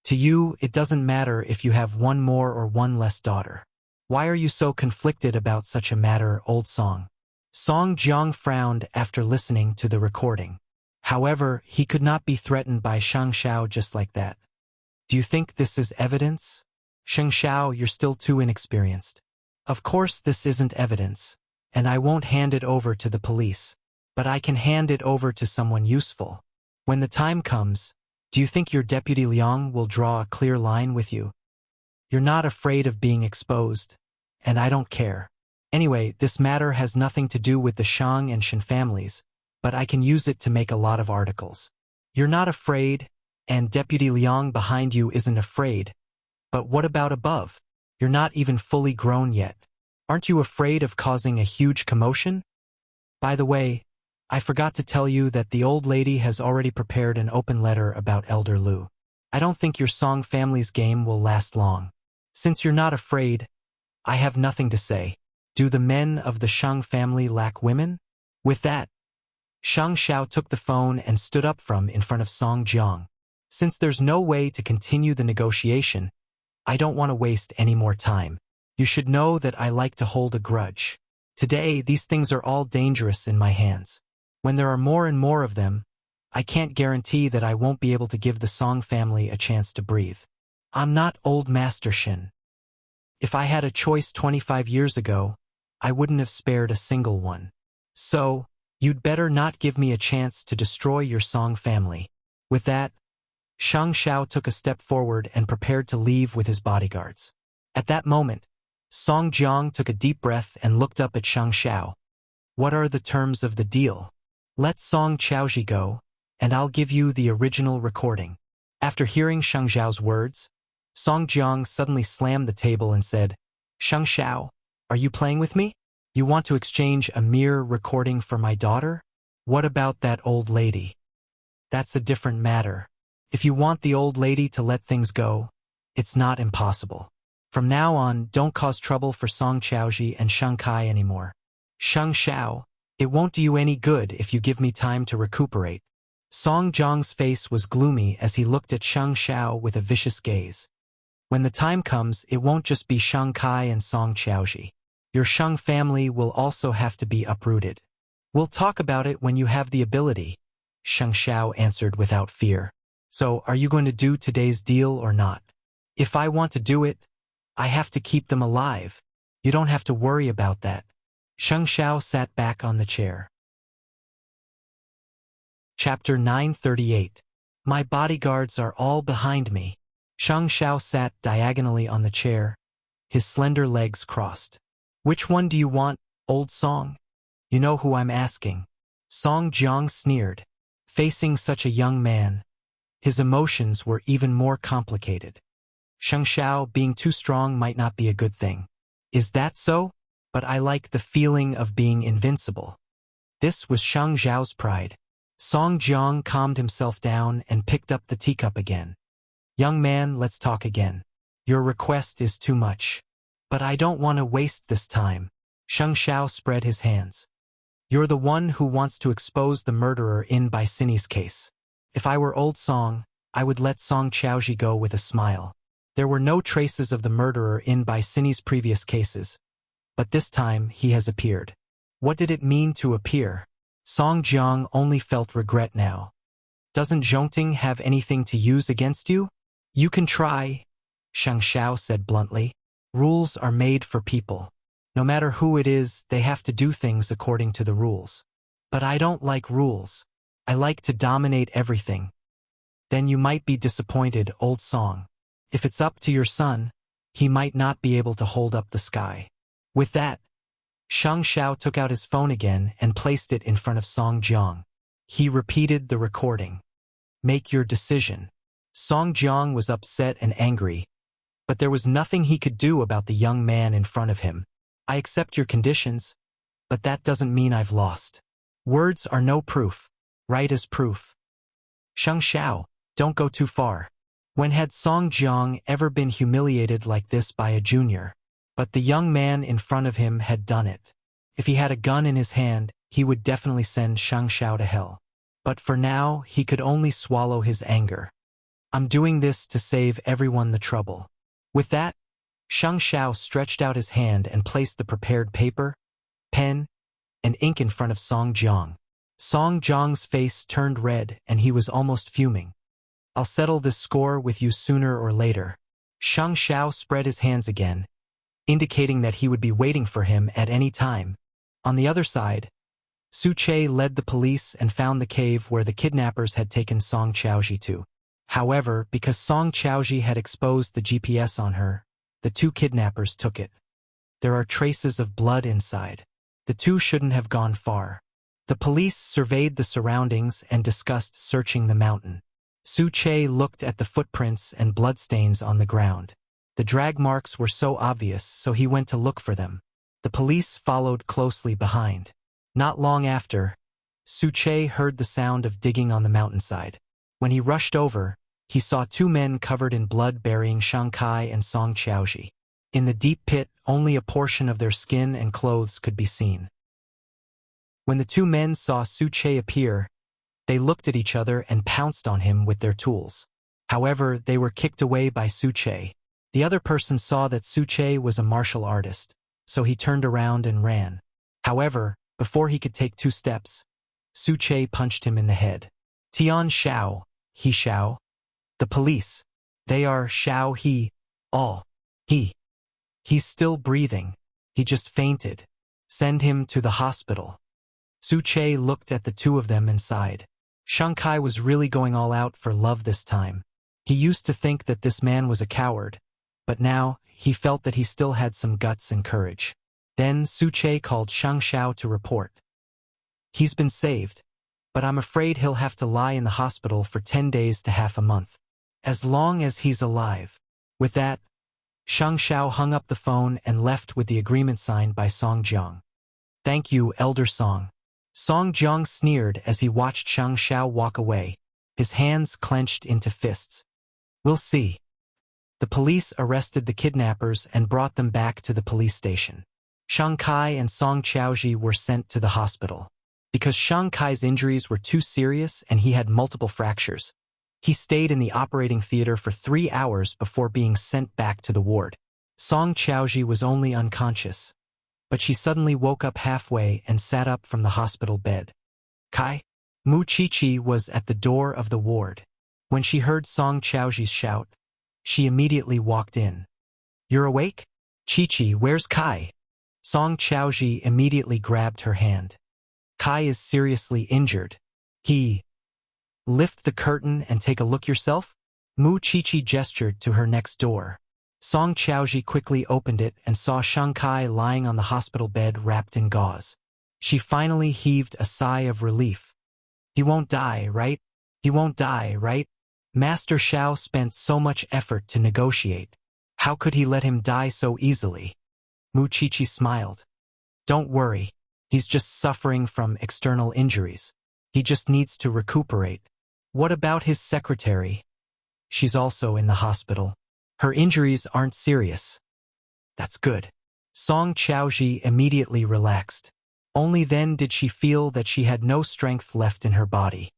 To you, it doesn't matter if you have one more or one less daughter. Why are you so conflicted about such a matter, old Song? Song Jiang frowned after listening to the recording. However, he could not be threatened by Shang Xiao just like that. Do you think this is evidence? Shang Xiao, you're still too inexperienced. Of course this isn't evidence, and I won't hand it over to the police, but I can hand it over to someone useful. When the time comes, do you think your Deputy Liang will draw a clear line with you? You're not afraid of being exposed, and I don't care. Anyway, this matter has nothing to do with the Shang and Shen families, but I can use it to make a lot of articles. You're not afraid, and Deputy Liang behind you isn't afraid. But what about above? You're not even fully grown yet. Aren't you afraid of causing a huge commotion? By the way, I forgot to tell you that the old lady has already prepared an open letter about Elder Lu. I don't think your Song family's game will last long. Since you're not afraid, I have nothing to say. Do the men of the Shang family lack women? With that, Shang Xiao took the phone and stood up from in front of Song Jiang. Since there's no way to continue the negotiation, I don't want to waste any more time. You should know that I like to hold a grudge. Today, these things are all dangerous in my hands. When there are more and more of them, I can't guarantee that I won't be able to give the Song family a chance to breathe. I'm not old Master Shen. If I had a choice 25 years ago, I wouldn't have spared a single one. So, you'd better not give me a chance to destroy your Song family. With that, Shang Xiao took a step forward and prepared to leave with his bodyguards. At that moment, Song Jiang took a deep breath and looked up at Shang Xiao. What are the terms of the deal? Let Song Qiaoji go, and I'll give you the original recording. After hearing Shang Xiao's words, Song Jiang suddenly slammed the table and said, Shang Xiao, are you playing with me? You want to exchange a mere recording for my daughter? What about that old lady? That's a different matter. If you want the old lady to let things go, it's not impossible. From now on, don't cause trouble for Song Qiaoji and Shang Kai anymore. Shang Xiao, it won't do you any good if you give me time to recuperate. Song Jiang's face was gloomy as he looked at Shang Xiao with a vicious gaze. When the time comes, it won't just be Shang Kai and Song Qiaoji. Your Shang family will also have to be uprooted. We'll talk about it when you have the ability, Shang Xiao answered without fear. So, are you going to do today's deal or not? If I want to do it, I have to keep them alive. You don't have to worry about that. Sheng Xiao sat back on the chair. Chapter 938. My bodyguards are all behind me. Sheng Xiao sat diagonally on the chair, his slender legs crossed. Which one do you want, old Song? You know who I'm asking. Song Jiang sneered. Facing such a young man, his emotions were even more complicated. Sheng Xiao being too strong might not be a good thing. Is that so? But I like the feeling of being invincible. This was Sheng Xiao's pride. Song Jiang calmed himself down and picked up the teacup again. Young man, let's talk again. Your request is too much. But I don't want to waste this time. Sheng Xiao spread his hands. You're the one who wants to expose the murderer in Bai Sini's case. If I were old Song, I would let Song Qiaoji go with a smile. There were no traces of the murderer in Bai Sini's previous cases. But this time he has appeared. What did it mean to appear? Song Jiang only felt regret now. Doesn't Zhongting have anything to use against you? You can try, Sheng Xiao said bluntly. Rules are made for people. No matter who it is, they have to do things according to the rules. But I don't like rules. I like to dominate everything. Then you might be disappointed, old Song. If it's up to your son, he might not be able to hold up the sky. With that, Sheng Xiao took out his phone again and placed it in front of Song Jiang. He repeated the recording. Make your decision. Song Jiang was upset and angry, but there was nothing he could do about the young man in front of him. I accept your conditions, but that doesn't mean I've lost. Words are no proof. Right is proof. Sheng Xiao, don't go too far. When had Song Jiang ever been humiliated like this by a junior? But the young man in front of him had done it. If he had a gun in his hand, he would definitely send Sheng Xiao to hell. But for now, he could only swallow his anger. I'm doing this to save everyone the trouble. With that, Sheng Xiao stretched out his hand and placed the prepared paper, pen, and ink in front of Song Jiang. Song Jiang's face turned red and he was almost fuming. I'll settle this score with you sooner or later. Sheng Xiao spread his hands again, indicating that he would be waiting for him at any time. On the other side, Su Che led the police and found the cave where the kidnappers had taken Song Qiaoji to. However, because Song Qiaoji had exposed the GPS on her, the two kidnappers took it. There are traces of blood inside. The two shouldn't have gone far. The police surveyed the surroundings and discussed searching the mountain. Su Che looked at the footprints and bloodstains on the ground. The drag marks were so obvious, so he went to look for them. The police followed closely behind. Not long after, Su Che heard the sound of digging on the mountainside. When he rushed over, he saw two men covered in blood burying Shang Kai and Song Qiaoji. In the deep pit, only a portion of their skin and clothes could be seen. When the two men saw Su Che appear, they looked at each other and pounced on him with their tools. However, they were kicked away by Su Che. The other person saw that Su Che was a martial artist, so he turned around and ran. However, before he could take 2 steps, Su Che punched him in the head. Tian Xiao, He Xiao. The police. They are Xiao He, all. He's still breathing. He just fainted. Send him to the hospital. Su Che looked at the two of them and sighed. Shang Kai was really going all out for love this time. He used to think that this man was a coward, but now he felt that he still had some guts and courage. Then Su Che called Shang Xiao to report. He's been saved, but I'm afraid he'll have to lie in the hospital for 10 days to half a month. As long as he's alive. With that, Shang Xiao hung up the phone and left with the agreement signed by Song Jiang. Thank you, Elder Song. Song Jiang sneered as he watched Shang Xiao walk away, his hands clenched into fists. We'll see. The police arrested the kidnappers and brought them back to the police station. Shang Kai and Song Qiaoji were sent to the hospital. Because Shang Kai's injuries were too serious and he had multiple fractures, he stayed in the operating theater for 3 hours before being sent back to the ward. Song Qiaoji was only unconscious, but she suddenly woke up halfway and sat up from the hospital bed. Kai? Mu Chi was at the door of the ward. When she heard Song Qiaoji's shout, she immediately walked in. You're awake? Chi, where's Kai? Song Qiaoji immediately grabbed her hand. Kai is seriously injured. He. Lift the curtain and take a look yourself? Mu Qiqi gestured to her next door. Song Qiaoji quickly opened it and saw Shang Kai lying on the hospital bed wrapped in gauze. She finally heaved a sigh of relief. He won't die, right? He won't die, right? Master Xiao spent so much effort to negotiate. How could he let him die so easily? Mu Qiqi smiled. Don't worry. He's just suffering from external injuries. He just needs to recuperate. What about his secretary? She's also in the hospital. Her injuries aren't serious. That's good. Song Qiaoji immediately relaxed. Only then did she feel that she had no strength left in her body.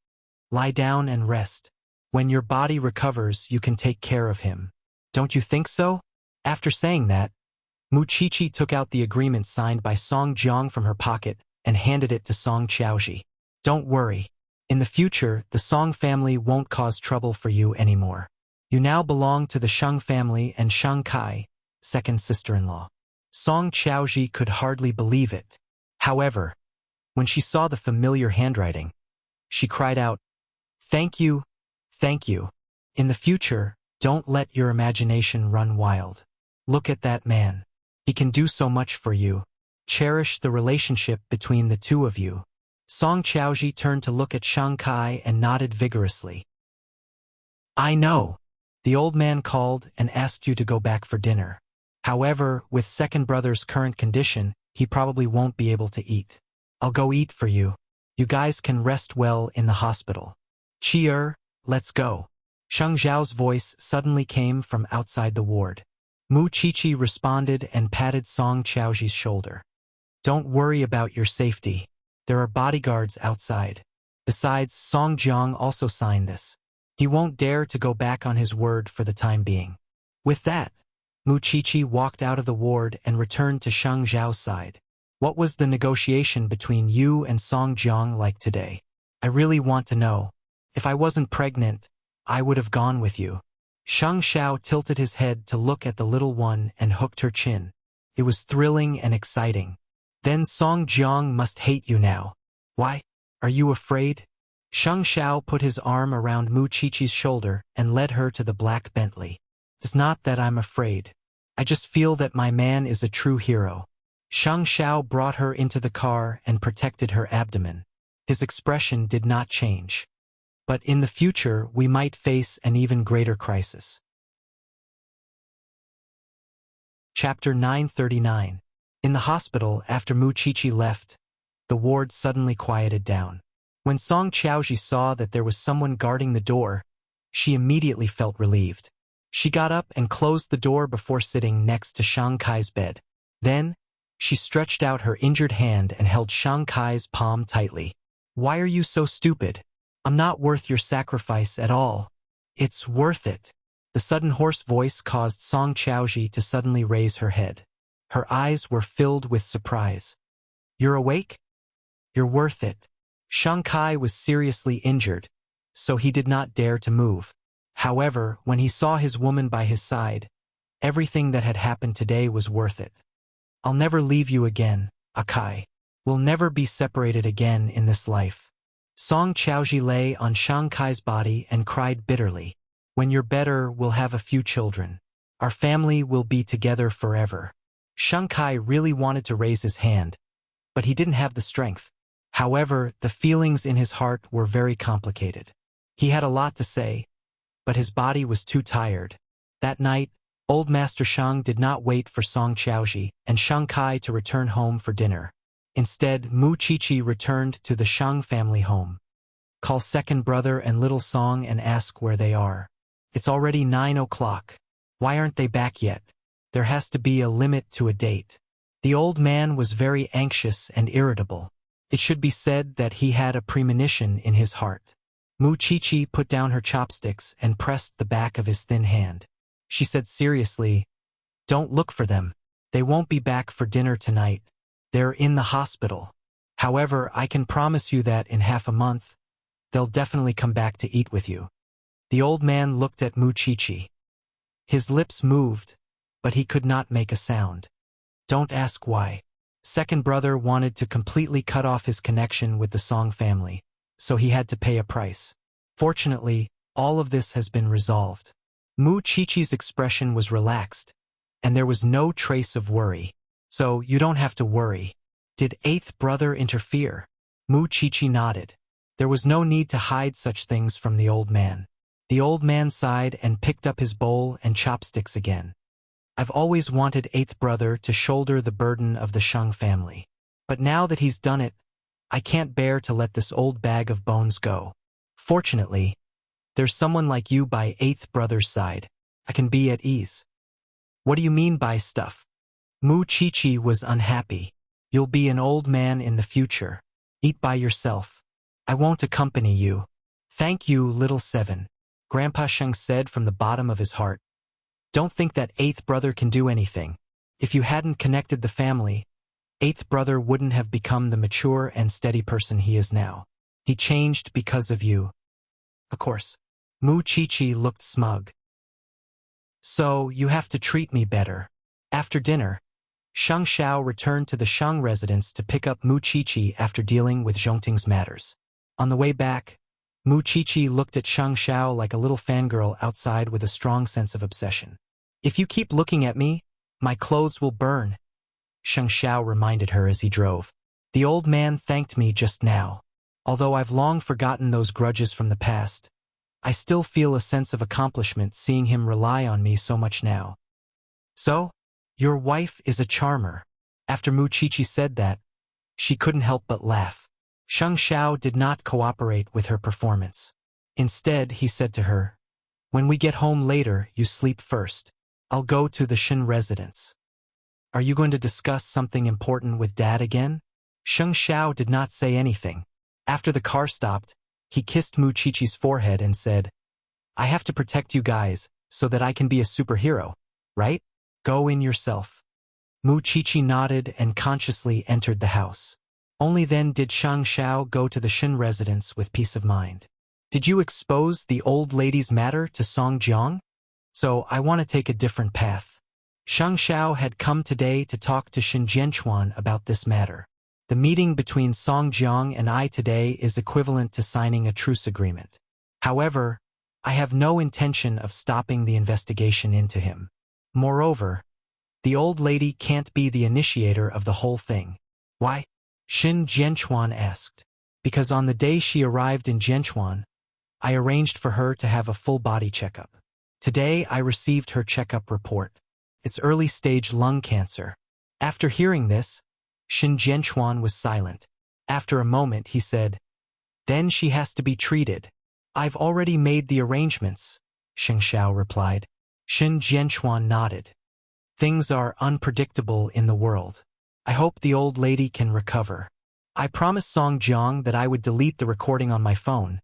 Lie down and rest. When your body recovers, you can take care of him. Don't you think so? After saying that, Mu Qiqi took out the agreement signed by Song Jiang from her pocket and handed it to Song Qiaoji. Don't worry. In the future, the Song family won't cause trouble for you anymore. You now belong to the Sheng family and Shang Kai, second sister-in-law. Song Qiaoji could hardly believe it. However, when she saw the familiar handwriting, she cried out, "Thank you, thank you. In the future, don't let your imagination run wild. Look at that man. He can do so much for you. Cherish the relationship between the two of you." Song Qiaoji turned to look at Shang Kai and nodded vigorously. "I know. The old man called and asked you to go back for dinner. However, with second brother's current condition, he probably won't be able to eat. I'll go eat for you. You guys can rest well in the hospital. Qi, let's go." Sheng Zhao's voice suddenly came from outside the ward. Mu Qiqi responded and patted Song Qiaoji's shoulder. "Don't worry about your safety. There are bodyguards outside. Besides, Song Jiang also signed this. He won't dare to go back on his word for the time being." With that, Mu Qiqi walked out of the ward and returned to Sheng Zhao's side. "What was the negotiation between you and Song Jiang like today? I really want to know. If I wasn't pregnant, I would have gone with you." Sheng Zhao tilted his head to look at the little one and hooked her chin. It was thrilling and exciting. "Then Song Jiang must hate you now. Why? Are you afraid?" Sheng Zhao put his arm around Mu Qiqi's shoulder and led her to the black Bentley. "It's not that I'm afraid. I just feel that my man is a true hero." Sheng Zhao brought her into the car and protected her abdomen. His expression did not change. "But in the future, we might face an even greater crisis." Chapter 939. In the hospital, after Mu Qiqi left, the ward suddenly quieted down. When Song Qiaoji saw that there was someone guarding the door, she immediately felt relieved. She got up and closed the door before sitting next to Shang Kai's bed. Then, she stretched out her injured hand and held Shang Kai's palm tightly. "Why are you so stupid? I'm not worth your sacrifice at all." "It's worth it." The sudden hoarse voice caused Song Qiaoji to suddenly raise her head. Her eyes were filled with surprise. "You're awake? You're worth it." Shang Kai was seriously injured, so he did not dare to move. However, when he saw his woman by his side, everything that had happened today was worth it. "I'll never leave you again, Akai. We'll never be separated again in this life." Song Qiaoji lay on Shang Kai's body and cried bitterly. "When you're better, we'll have a few children. Our family will be together forever." Shang Kai really wanted to raise his hand, but he didn't have the strength. However, the feelings in his heart were very complicated. He had a lot to say, but his body was too tired. That night, old Master Shang did not wait for Song Qiaoji and Shang Kai to return home for dinner. Instead, Mu Qiqi returned to the Shang family home. "Call second brother and little Song and ask where they are. It's already 9 o'clock. Why aren't they back yet? There has to be a limit to a date." The old man was very anxious and irritable. It should be said that he had a premonition in his heart. Mu Qiqi put down her chopsticks and pressed the back of his thin hand. She said seriously, "Don't look for them. They won't be back for dinner tonight. They're in the hospital. However, I can promise you that in half a month, they'll definitely come back to eat with you." The old man looked at Mu Qiqi. His lips moved, but he could not make a sound. "Don't ask why. Second brother wanted to completely cut off his connection with the Song family, so he had to pay a price. Fortunately, all of this has been resolved. Mu Chichi's expression was relaxed, and there was no trace of worry. So you don't have to worry. Did eighth brother interfere? Mu Chichi nodded. There was no need to hide such things from the old man. The old man sighed and picked up his bowl and chopsticks again. I've always wanted eighth brother to shoulder the burden of the Shang family. But now that he's done it, I can't bear to let this old bag of bones go. Fortunately, there's someone like you by eighth brother's side. I can be at ease. What do you mean by stuff? Mu Chichi was unhappy. You'll be an old man in the future. Eat by yourself. I won't accompany you. Thank you, little seven, Grandpa Sheng said from the bottom of his heart. Don't think that eighth brother can do anything. If you hadn't connected the family, eighth brother wouldn't have become the mature and steady person he is now. He changed because of you. Of course. Mu Chichi looked smug. So, you have to treat me better. After dinner, Shang Xiao returned to the Shang residence to pick up Mu Chichi after dealing with Zhongting's matters. On the way back, Mu Chichi looked at Shang Xiao like a little fangirl outside with a strong sense of obsession. If you keep looking at me, my clothes will burn, Shang Xiao reminded her as he drove. The old man thanked me just now. Although I've long forgotten those grudges from the past, I still feel a sense of accomplishment seeing him rely on me so much now. So, your wife is a charmer. After Mu Chichi said that, she couldn't help but laugh. Shang Xiao did not cooperate with her performance. Instead, he said to her, when we get home later, you sleep first. I'll go to the Shen residence. Are you going to discuss something important with Dad again? Shang Xiao did not say anything. After the car stopped, he kissed Mu Chichi's forehead and said, I have to protect you guys so that I can be a superhero, right? Go in yourself. Mu Chichi nodded and consciously entered the house. Only then did Shang Xiao go to the Shen residence with peace of mind. Did you expose the old lady's matter to Song Jiang? So I want to take a different path. Shang Xiao had come today to talk to Shen Jianchuan about this matter. The meeting between Song Jiang and I today is equivalent to signing a truce agreement. However, I have no intention of stopping the investigation into him. Moreover, the old lady can't be the initiator of the whole thing. Why? Shen Jianchuan asked. Because on the day she arrived in Jianchuan, I arranged for her to have a full-body checkup. Today I received her checkup report. It's early-stage lung cancer. After hearing this, Shen Jianchuan was silent. After a moment he said, Then she has to be treated. I've already made the arrangements, Sheng Xiao replied. Shen Jianchuan nodded. Things are unpredictable in the world. I hope the old lady can recover. I promised Song Jiang that I would delete the recording on my phone,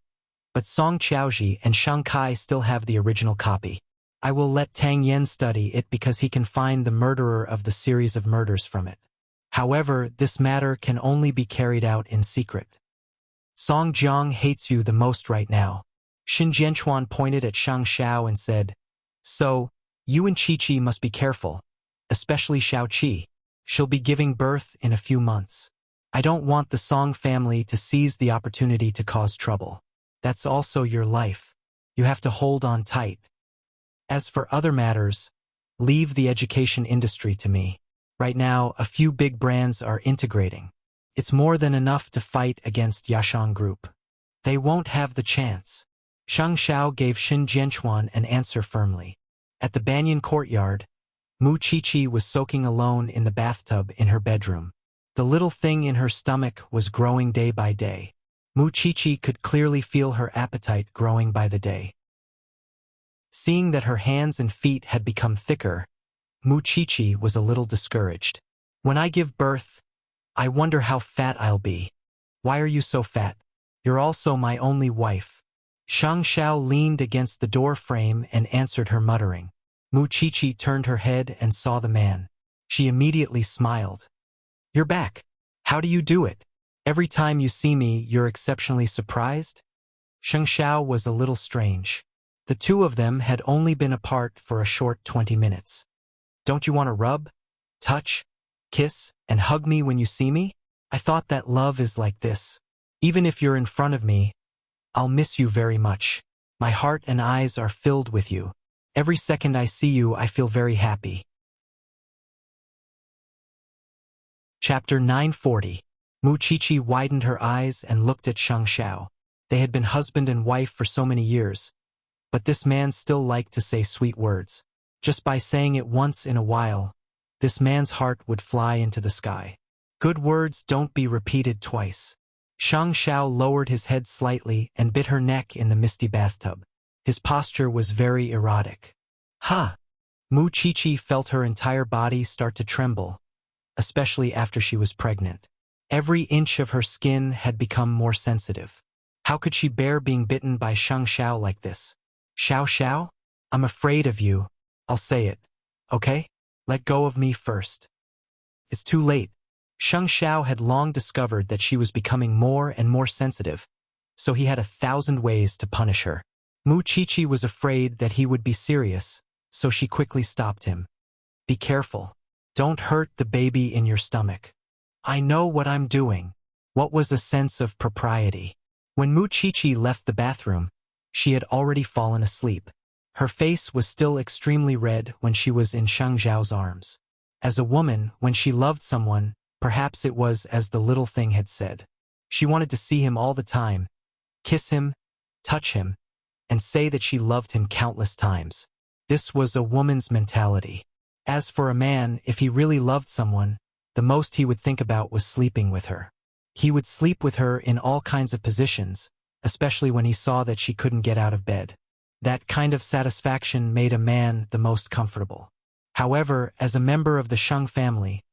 but Song Qiaoji and Shang Kai still have the original copy. I will let Tang Yen study it because he can find the murderer of the series of murders from it. However, this matter can only be carried out in secret. Song Jiang hates you the most right now. Shen Jianchuan pointed at Shang Xiao and said, So, you and Chi-Chi must be careful, especially Xiao-Qi. She'll be giving birth in a few months. I don't want the Song family to seize the opportunity to cause trouble. That's also your life. You have to hold on tight. As for other matters, leave the education industry to me. Right now, a few big brands are integrating. It's more than enough to fight against Yashang Group. They won't have the chance. Shang Xiao gave Shen Jianchuan an answer firmly. At the Banyan courtyard, Mu Chichi was soaking alone in the bathtub in her bedroom. The little thing in her stomach was growing day by day. Mu Chichi could clearly feel her appetite growing by the day. Seeing that her hands and feet had become thicker, Mu Chichi was a little discouraged. When I give birth, I wonder how fat I'll be. Why are you so fat? You're also my only wife. Shang Xiao leaned against the door frame and answered her muttering. Mu Chichi turned her head and saw the man. She immediately smiled. You're back. How do you do it? Every time you see me, you're exceptionally surprised? Shang Xiao was a little strange. The two of them had only been apart for a short 20 minutes. Don't you want to rub? Touch? kiss, and hug me when you see me? I thought that love is like this. Even if you're in front of me, I'll miss you very much. My heart and eyes are filled with you. Every second I see you, I feel very happy. Chapter 940. Mu Qiqi widened her eyes and looked at Shang Xiao. They had been husband and wife for so many years, but this man still liked to say sweet words. Just by saying it once in a while, this man's heart would fly into the sky. Good words don't be repeated twice. Shang Xiao lowered his head slightly and bit her neck in the misty bathtub. His posture was very erotic. Ha! Mu Qiqi felt her entire body start to tremble, especially after she was pregnant. Every inch of her skin had become more sensitive. How could she bear being bitten by Shang Xiao like this? Xiao Xiao? I'm afraid of you. I'll say it. Okay? Let go of me first. It's too late. Shang Xiao had long discovered that she was becoming more and more sensitive, so he had 1,000 ways to punish her. Mu Qiqi was afraid that he would be serious, so she quickly stopped him. Be careful. Don't hurt the baby in your stomach. I know what I'm doing. What was a sense of propriety? When Mu Qiqi left the bathroom, she had already fallen asleep. Her face was still extremely red when she was in Shang Xiao's arms. As a woman, when she loved someone, perhaps it was as the little thing had said. She wanted to see him all the time, kiss him, touch him, and say that she loved him countless times. This was a woman's mentality. As for a man, if he really loved someone, the most he would think about was sleeping with her. He would sleep with her in all kinds of positions, especially when he saw that she couldn't get out of bed. That kind of satisfaction made a man the most comfortable. However, as a member of the Shang family,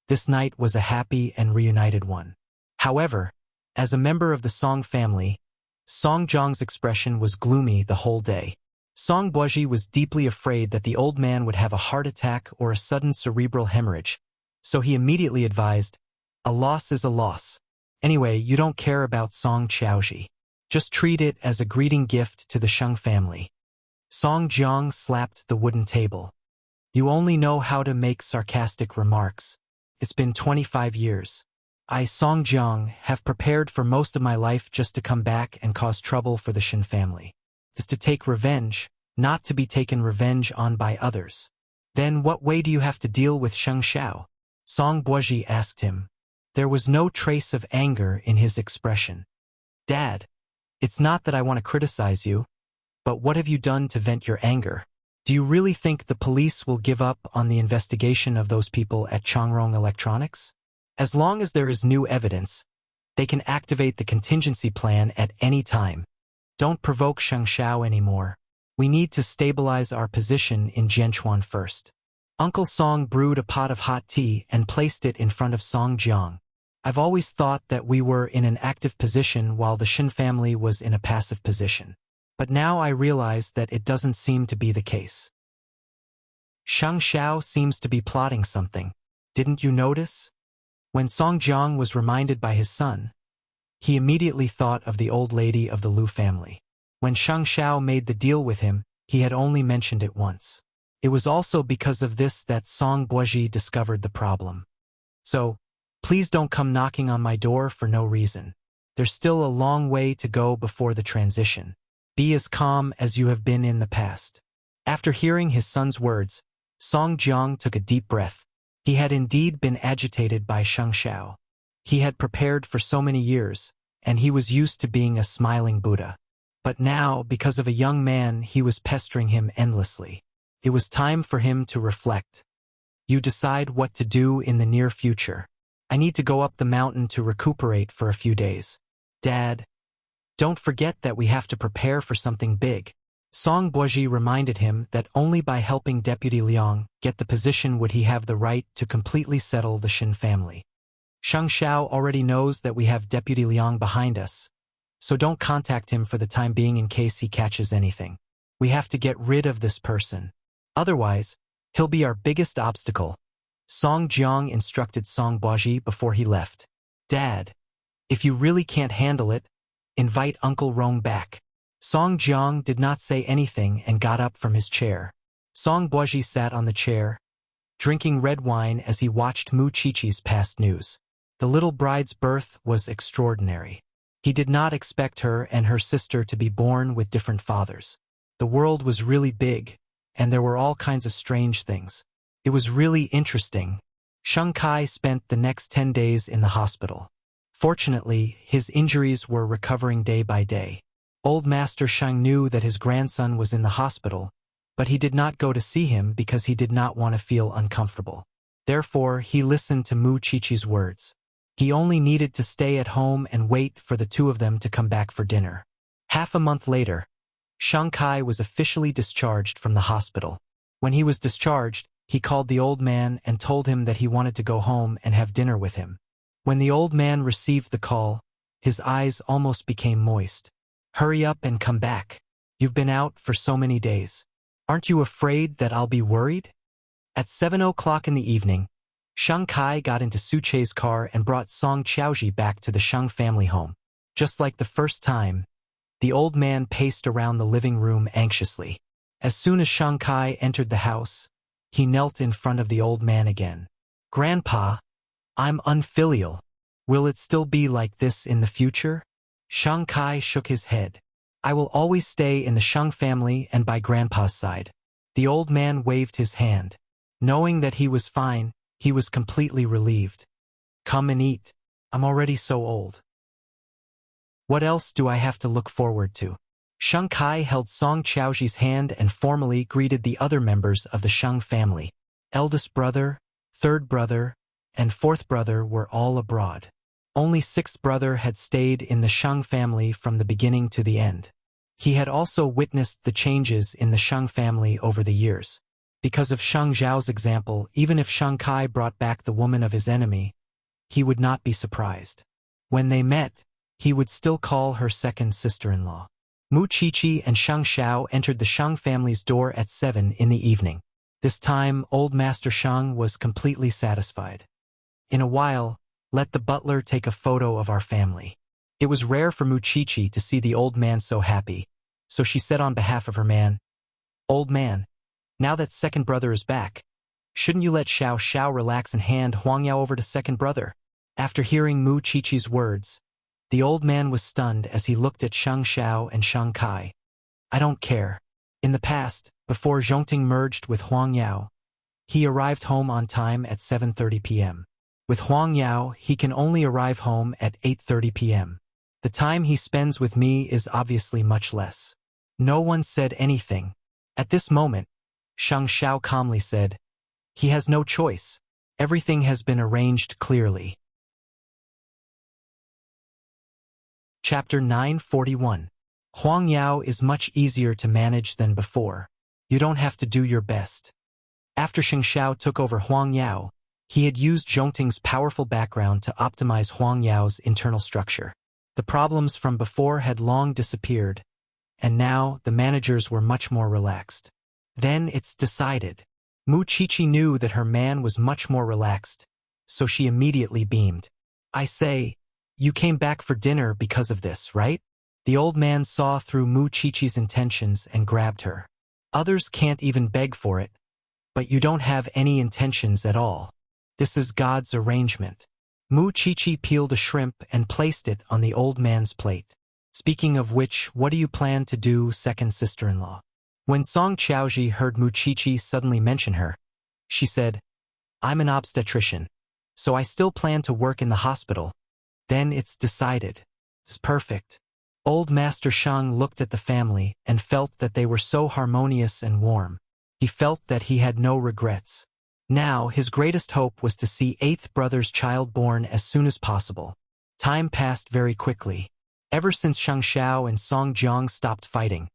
this night was a happy and reunited one. However, as a member of the Song family, Song Jiang's expression was gloomy the whole day. Song Buozhi was deeply afraid that the old man would have a heart attack or a sudden cerebral hemorrhage, so he immediately advised, a loss is a loss. Anyway, you don't care about Song Qiaoji. Just treat it as a greeting gift to the Shang family. Song Jiang slapped the wooden table. You only know how to make sarcastic remarks. It's been 25 years. I, Song Jiang, have prepared for most of my life just to come back and cause trouble for the Shin family. It's to take revenge, not to be taken revenge on by others. Then what way do you have to deal with Shang Xiao? Song Buozhi asked him. There was no trace of anger in his expression. Dad, it's not that I want to criticize you, but what have you done to vent your anger? Do you really think the police will give up on the investigation of those people at Changrong Electronics? As long as there is new evidence, they can activate the contingency plan at any time. Don't provoke Shang Xiao anymore. We need to stabilize our position in Jianchuan first. Uncle Song brewed a pot of hot tea and placed it in front of Song Jiang. I've always thought that we were in an active position while the Shin family was in a passive position. But now I realize that it doesn't seem to be the case. Shang Xiao seems to be plotting something. Didn't you notice? When Song Jiang was reminded by his son, he immediately thought of the old lady of the Lu family. When Shang Xiao made the deal with him, he had only mentioned it once. It was also because of this that Song Buozhi discovered the problem. So, please don't come knocking on my door for no reason. There's still a long way to go before the transition. Be as calm as you have been in the past. After hearing his son's words, Song Jiang took a deep breath. He had indeed been agitated by Shang Xiao. He had prepared for so many years, and he was used to being a smiling Buddha. But now, because of a young man, he was pestering him endlessly. It was time for him to reflect. You decide what to do in the near future. I need to go up the mountain to recuperate for a few days. Dad, don't forget that we have to prepare for something big. Song Buozhi reminded him that only by helping Deputy Liang get the position would he have the right to completely settle the Shin family. Shang Xiao already knows that we have Deputy Liang behind us, so don't contact him for the time being in case he catches anything. We have to get rid of this person. Otherwise, he'll be our biggest obstacle. Song Jiang instructed Song Buozhi before he left. Dad, if you really can't handle it, invite Uncle Rong back. Song Jiang did not say anything and got up from his chair. Song Buozhi sat on the chair, drinking red wine as he watched Mu Chichi's past news. The little bride's birth was extraordinary. He did not expect her and her sister to be born with different fathers. The world was really big, and there were all kinds of strange things. It was really interesting. Shang Kai spent the next 10 days in the hospital. Fortunately, his injuries were recovering day by day. Old Master Shang knew that his grandson was in the hospital, but he did not go to see him because he did not want to feel uncomfortable. Therefore, he listened to Mu Chichi's words. He only needed to stay at home and wait for the two of them to come back for dinner. Half a month later, Shang Kai was officially discharged from the hospital. When he was discharged, he called the old man and told him that he wanted to go home and have dinner with him. When the old man received the call, his eyes almost became moist. "Hurry up and come back. You've been out for so many days. Aren't you afraid that I'll be worried?" At 7 o'clock in the evening, Shang Kai got into Su Che's car and brought Song Qiaoji back to the Shang family home. Just like the first time, the old man paced around the living room anxiously. As soon as Shang Kai entered the house, he knelt in front of the old man again. "Grandpa, I'm unfilial. Will it still be like this in the future?" Shang Kai shook his head. "I will always stay in the Shang family and by Grandpa's side." The old man waved his hand. Knowing that he was fine, he was completely relieved. "Come and eat. I'm already so old. What else do I have to look forward to?" Shang Kai held Song Qiaoji's hand and formally greeted the other members of the Shang family. Eldest brother, third brother, and fourth brother were all abroad. Only sixth brother had stayed in the Shang family from the beginning to the end. He had also witnessed the changes in the Shang family over the years. Because of Shang Zhao's example, even if Shang Kai brought back the woman of his enemy, he would not be surprised. When they met, he would still call her second sister-in-law. Mu Chichi and Shang Xiao entered the Shang family's door at 7 in the evening. This time, old Master Shang was completely satisfied. "In a while, let the butler take a photo of our family." It was rare for Mu Chichi to see the old man so happy, so she said on behalf of her man, "Old man, now that second brother is back, shouldn't you let Xiao Xiao relax and hand Huang Yao over to second brother?" After hearing Mu Chichi's words, the old man was stunned as he looked at Shang Xiao and Shang Kai. "I don't care. In the past, before Zhongting merged with Huang Yao, he arrived home on time at 7:30 p.m. With Huang Yao, he can only arrive home at 8:30 p.m. The time he spends with me is obviously much less." No one said anything. At this moment, Shang Xiao calmly said, "He has no choice. Everything has been arranged clearly." Chapter 941. Huang Yao is much easier to manage than before. You don't have to do your best. After Shang Xiao took over Huang Yao, he had used Zhongting's powerful background to optimize Huang Yao's internal structure. The problems from before had long disappeared, and now the managers were much more relaxed. Then it's decided. Mu Chichi knew that her man was much more relaxed, so she immediately beamed. "I say, you came back for dinner because of this, right?" The old man saw through Mu Chichi's intentions and grabbed her. "Others can't even beg for it, but you don't have any intentions at all. This is God's arrangement." Mu Chichi peeled a shrimp and placed it on the old man's plate. "Speaking of which, what do you plan to do, second sister-in-law?" When Song Qiaoji heard Mu Chichi suddenly mention her, she said, "I'm an obstetrician, so I still plan to work in the hospital." "Then it's decided. It's perfect." Old Master Shang looked at the family and felt that they were so harmonious and warm. He felt that he had no regrets. Now, his greatest hope was to see eighth brother's child born as soon as possible. Time passed very quickly. Ever since Shang Xiao and Song Jiang stopped fighting,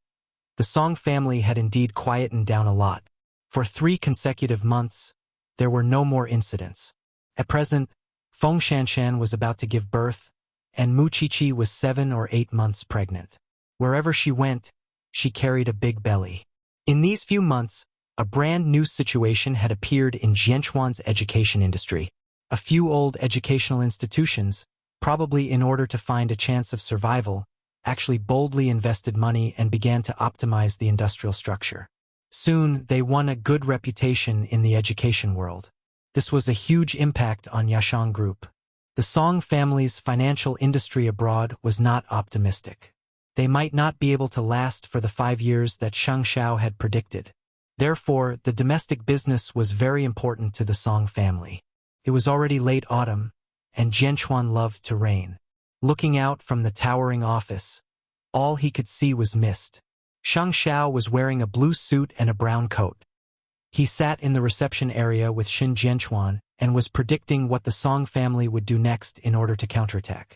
the Song family had indeed quietened down a lot. For 3 consecutive months, there were no more incidents. At present, Feng Shanshan was about to give birth, and Mu Chichi was 7 or 8 months pregnant. Wherever she went, she carried a big belly. In these few months, a brand new situation had appeared in Jianchuan's education industry. A few old educational institutions, probably in order to find a chance of survival, actually boldly invested money and began to optimize the industrial structure. Soon, they won a good reputation in the education world. This was a huge impact on Yashang Group. The Song family's financial industry abroad was not optimistic. They might not be able to last for the 5 years that Shang Xiao had predicted. Therefore, the domestic business was very important to the Song family. It was already late autumn, and Jianchuan loved to rain. Looking out from the towering office, all he could see was mist. Shang Xiao was wearing a blue suit and a brown coat. He sat in the reception area with Xin Jianchuan and was predicting what the Song family would do next in order to counterattack.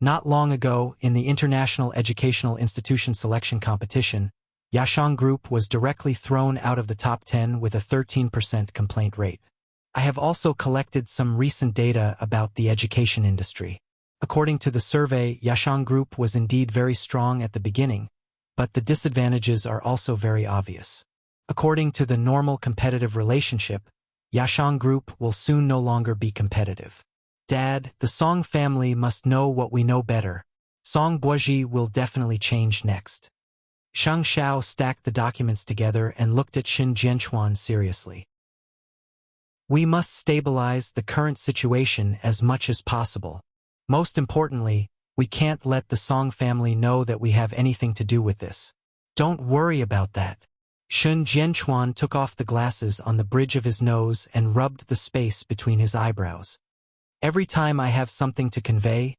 Not long ago, in the International Educational Institution Selection Competition, Yashang Group was directly thrown out of the top 10 with a 13% complaint rate. I have also collected some recent data about the education industry. According to the survey, Yashang Group was indeed very strong at the beginning, but the disadvantages are also very obvious. According to the normal competitive relationship, Yashang Group will soon no longer be competitive. Dad, the Song family must know what we know better. Song Boiji will definitely change next. Shang Xiao stacked the documents together and looked at Xin Jianchuan seriously. We must stabilize the current situation as much as possible. Most importantly, we can't let the Song family know that we have anything to do with this. Don't worry about that. Xin Jianchuan took off the glasses on the bridge of his nose and rubbed the space between his eyebrows. Every time I have something to convey,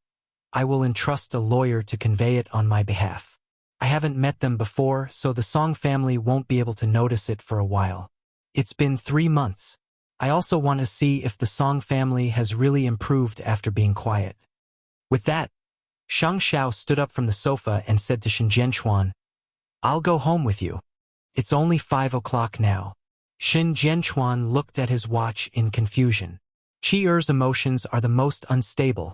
I will entrust a lawyer to convey it on my behalf. I haven't met them before, so the Song family won't be able to notice it for a while. It's been 3 months. I also want to see if the Song family has really improved after being quiet. With that, Shang Xiao stood up from the sofa and said to Xin Jianchuan, I'll go home with you. It's only 5 o'clock now. Xin Jianchuan looked at his watch in confusion. Qi-er's emotions are the most unstable.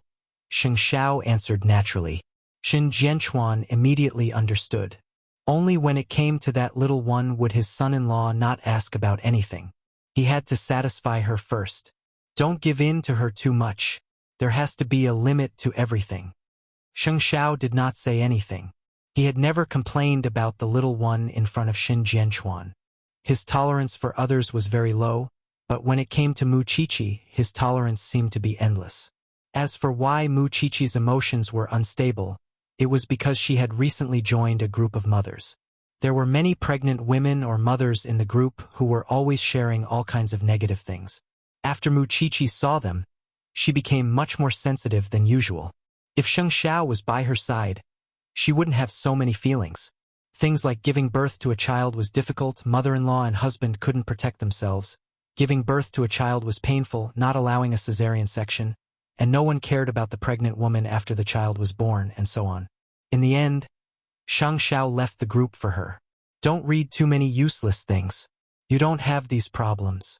Shang Xiao answered naturally. Xin Jianchuan immediately understood. Only when it came to that little one would his son-in-law not ask about anything. He had to satisfy her first. Don't give in to her too much. There has to be a limit to everything. Shang Xiao did not say anything. He had never complained about the little one in front of Xin Jianchuan. His tolerance for others was very low, but when it came to Mu Qiqi, his tolerance seemed to be endless. As for why Mu Qiqi's emotions were unstable, it was because she had recently joined a group of mothers. There were many pregnant women or mothers in the group who were always sharing all kinds of negative things. After Mu Qiqi saw them, she became much more sensitive than usual. If Shang Xiao was by her side, she wouldn't have so many feelings. Things like giving birth to a child was difficult, mother-in-law and husband couldn't protect themselves. Giving birth to a child was painful, not allowing a cesarean section, and no one cared about the pregnant woman after the child was born, and so on. In the end, Shang Xiao left the group for her. Don't read too many useless things. You don't have these problems.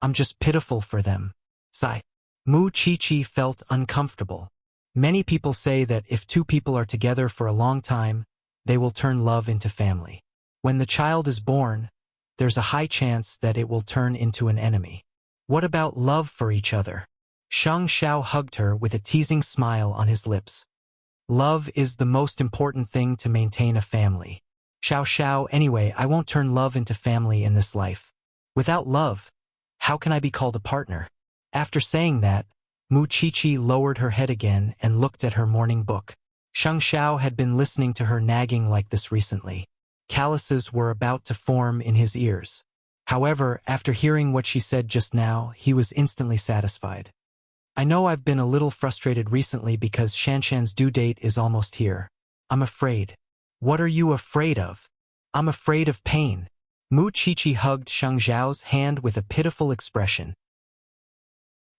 I'm just pitiful for them. Sigh. Mu Qiqi felt uncomfortable. Many people say that if 2 people are together for a long time, they will turn love into family. When the child is born, there's a high chance that it will turn into an enemy. What about love for each other? Shang Xiao hugged her with a teasing smile on his lips. Love is the most important thing to maintain a family. Xiao Xiao, anyway, I won't turn love into family in this life. Without love, how can I be called a partner? After saying that, Mu Qiqi lowered her head again and looked at her morning book. Shang Xiao had been listening to her nagging like this recently. Calluses were about to form in his ears. However, after hearing what she said just now, he was instantly satisfied. I know I've been a little frustrated recently because Shanshan's due date is almost here. I'm afraid. What are you afraid of? I'm afraid of pain. Mu Qiqi hugged Shang Xiao's hand with a pitiful expression.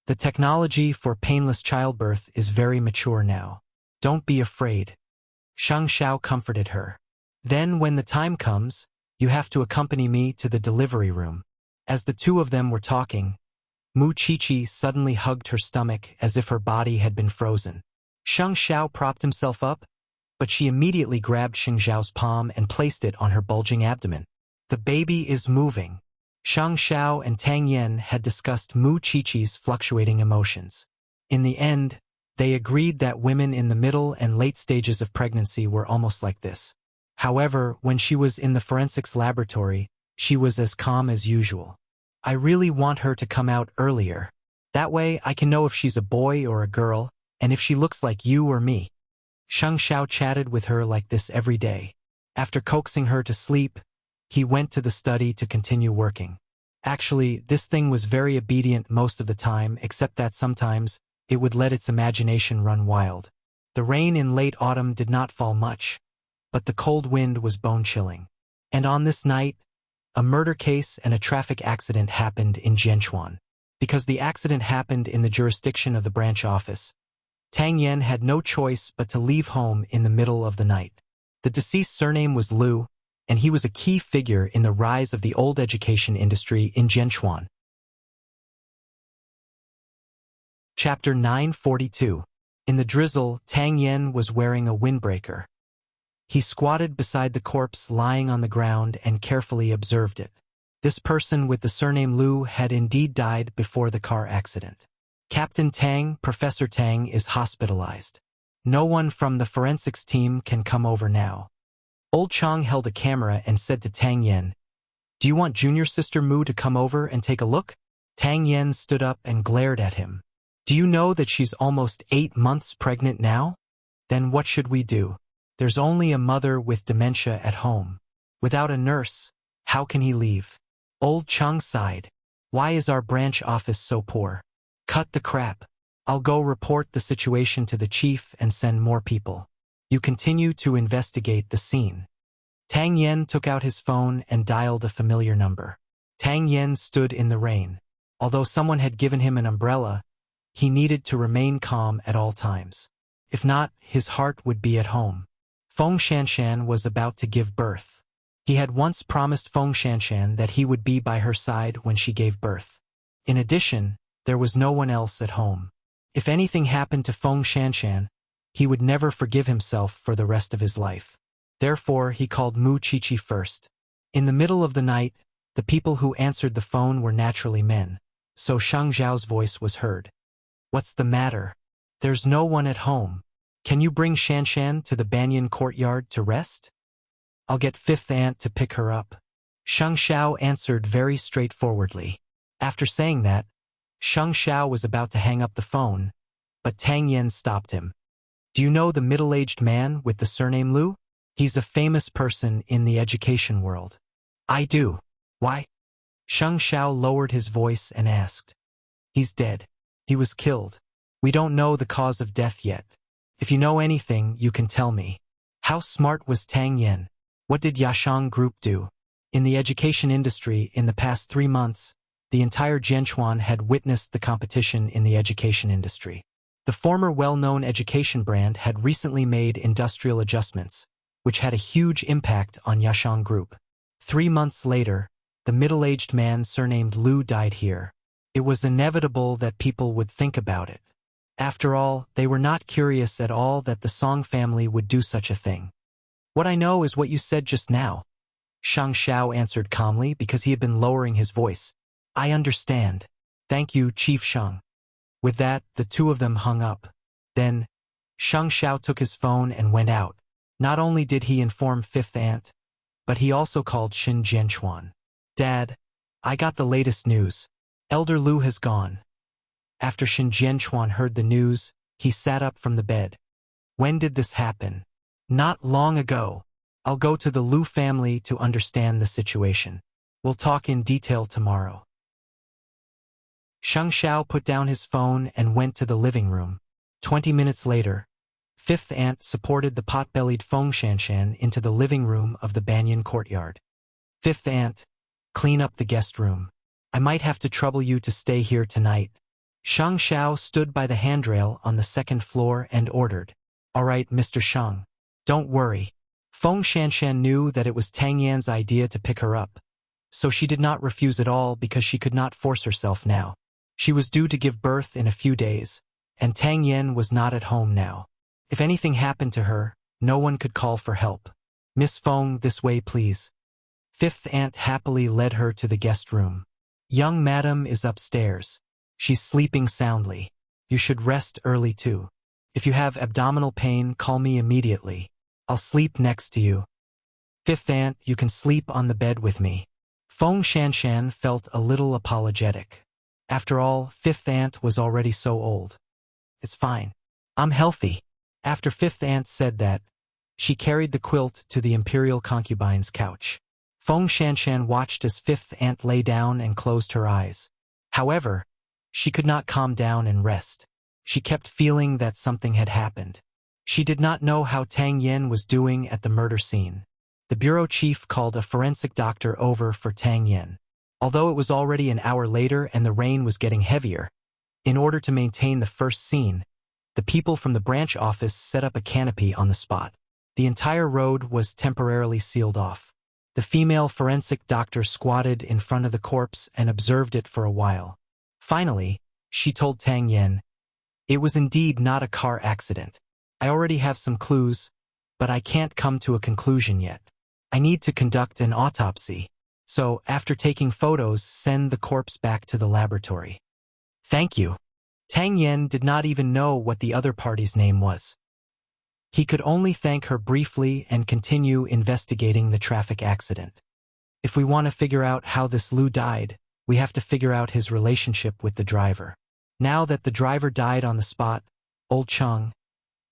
The technology for painless childbirth is very mature now. Don't be afraid. Shang Xiao comforted her. Then when the time comes, you have to accompany me to the delivery room. As the 2 of them were talking, Mu Qiqi suddenly hugged her stomach as if her body had been frozen. Shang Xiao propped himself up, but she immediately grabbed Shang Xiao's palm and placed it on her bulging abdomen. The baby is moving. Shang Xiao and Tang Yan had discussed Mu Qiqi's fluctuating emotions. In the end, they agreed that women in the middle and late stages of pregnancy were almost like this. However, when she was in the forensics laboratory, She was as calm as usual. I really want her to come out earlier. That way I can know if she's a boy or a girl, and if she looks like you or me. Shang Xiao chatted with her like this every day. After coaxing her to sleep, he went to the study to continue working. Actually, this thing was very obedient most of the time, except that sometimes it would let its imagination run wild. The rain in late autumn did not fall much, but the cold wind was bone-chilling. And on this night, a murder case and a traffic accident happened in Jianchuan. Because the accident happened in the jurisdiction of the branch office, Tang Yan had no choice but to leave home in the middle of the night. The deceased's surname was Liu, and he was a key figure in the rise of the old education industry in Jianchuan. Chapter 942. In the drizzle, Tang Yan was wearing a windbreaker. He squatted beside the corpse lying on the ground and carefully observed it. This person with the surname Liu had indeed died before the car accident. Captain Tang, Professor Tang, is hospitalized. No one from the forensics team can come over now. Old Chang held a camera and said to Tang Yan, "Do you want junior sister Mu to come over and take a look?" Tang Yan stood up and glared at him. "Do you know that she's almost 8 months pregnant now? Then what should we do? There's only a mother with dementia at home. Without a nurse, how can he leave?" Old Chang sighed. "Why is our branch office so poor? Cut the crap. I'll go report the situation to the chief and send more people. You continue to investigate the scene." Tang Yan took out his phone and dialed a familiar number. Tang Yan stood in the rain. Although someone had given him an umbrella, he needed to remain calm at all times. If not, his heart would be at home. Feng Shanshan was about to give birth. He had once promised Feng Shanshan that he would be by her side when she gave birth. In addition, there was no one else at home. If anything happened to Feng Shanshan, he would never forgive himself for the rest of his life. Therefore, he called Mu Qiqi first. In the middle of the night, the people who answered the phone were naturally men, so Shang Zhao's voice was heard. "What's the matter? There's no one at home. Can you bring Shanshan to the banyan courtyard to rest? I'll get fifth aunt to pick her up." Shang Xiao answered very straightforwardly. After saying that, Shang Xiao was about to hang up the phone, but Tang Yan stopped him. "Do you know the middle-aged man with the surname Liu? He's a famous person in the education world." "I do. Why?" Shang Xiao lowered his voice and asked. "He's dead. He was killed. We don't know the cause of death yet. If you know anything, you can tell me." How smart was Tang Yan? What did Yashang Group do? In the education industry, in the past 3 months, the entire Jianchuan had witnessed the competition in the education industry. The former well-known education brand had recently made industrial adjustments, which had a huge impact on Yashang Group. 3 months later, the middle-aged man surnamed Liu died here. It was inevitable that people would think about it. After all, they were not curious at all that the Song family would do such a thing. "What I know is what you said just now," Shang Xiao answered calmly because he had been lowering his voice. "I understand. Thank you, Chief Shang." With that, the two of them hung up. Then, Shang Xiao took his phone and went out. Not only did he inform fifth aunt, but he also called Xin Jianchuan. "Dad, I got the latest news. Elder Liu has gone." After Xin Jianchuan heard the news, he sat up from the bed. "When did this happen?" "Not long ago. I'll go to the Liu family to understand the situation. We'll talk in detail tomorrow." Shang Xiao put down his phone and went to the living room. 20 minutes later, fifth aunt supported the pot-bellied Feng Shanshan into the living room of the banyan courtyard. "Fifth aunt, clean up the guest room. I might have to trouble you to stay here tonight." Shang Xiao stood by the handrail on the second floor and ordered. "All right, Mr. Shang. Don't worry." Feng Shanshan knew that it was Tang Yan's idea to pick her up, so she did not refuse at all because she could not force herself now. She was due to give birth in a few days, and Tang Yan was not at home now. If anything happened to her, no one could call for help. "Miss Feng, this way please." Fifth aunt happily led her to the guest room. "Young madam is upstairs. She's sleeping soundly. You should rest early too. If you have abdominal pain, call me immediately. I'll sleep next to you." "Fifth aunt, you can sleep on the bed with me." Feng Shanshan felt a little apologetic. After all, Fifth Aunt was already so old. It's fine. I'm healthy. After Fifth Aunt said that, she carried the quilt to the imperial concubine's couch. Feng Shanshan watched as Fifth Aunt lay down and closed her eyes. However, she could not calm down and rest. She kept feeling that something had happened. She did not know how Tang Yen was doing at the murder scene. The bureau chief called a forensic doctor over for Tang Yen. Although it was already an hour later and the rain was getting heavier, in order to maintain the first scene, the people from the branch office set up a canopy on the spot. The entire road was temporarily sealed off. The female forensic doctor squatted in front of the corpse and observed it for a while. Finally, she told Tang Yen, "It was indeed not a car accident. I already have some clues, but I can't come to a conclusion yet. I need to conduct an autopsy. So, after taking photos, send the corpse back to the laboratory." "Thank you." Tang Yen did not even know what the other party's name was. He could only thank her briefly and continue investigating the traffic accident. If we want to figure out how this Lu died, we have to figure out his relationship with the driver. Now that the driver died on the spot, Old Chung,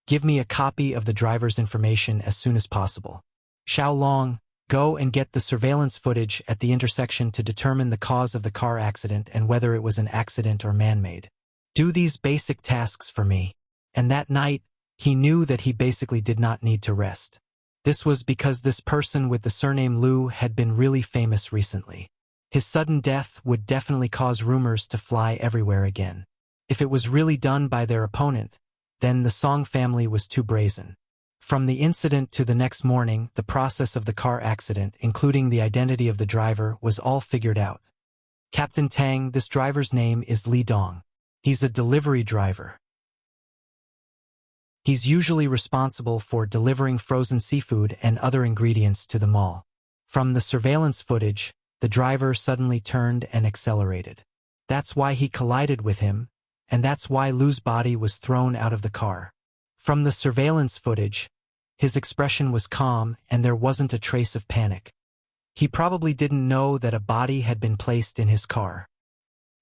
give me a copy of the driver's information as soon as possible. Xiao Long, go and get the surveillance footage at the intersection to determine the cause of the car accident and whether it was an accident or man-made. Do these basic tasks for me. And that night, he knew that he basically did not need to rest. This was because this person with the surname Lu had been really famous recently. His sudden death would definitely cause rumors to fly everywhere again. If it was really done by their opponent, then the Song family was too brazen. From the incident to the next morning, the process of the car accident, including the identity of the driver, was all figured out. Captain Tang, this driver's name is Li Dong. He's a delivery driver. He's usually responsible for delivering frozen seafood and other ingredients to the mall. From the surveillance footage, the driver suddenly turned and accelerated. That's why he collided with him, and that's why Lu's body was thrown out of the car. From the surveillance footage, his expression was calm and there wasn't a trace of panic. He probably didn't know that a body had been placed in his car.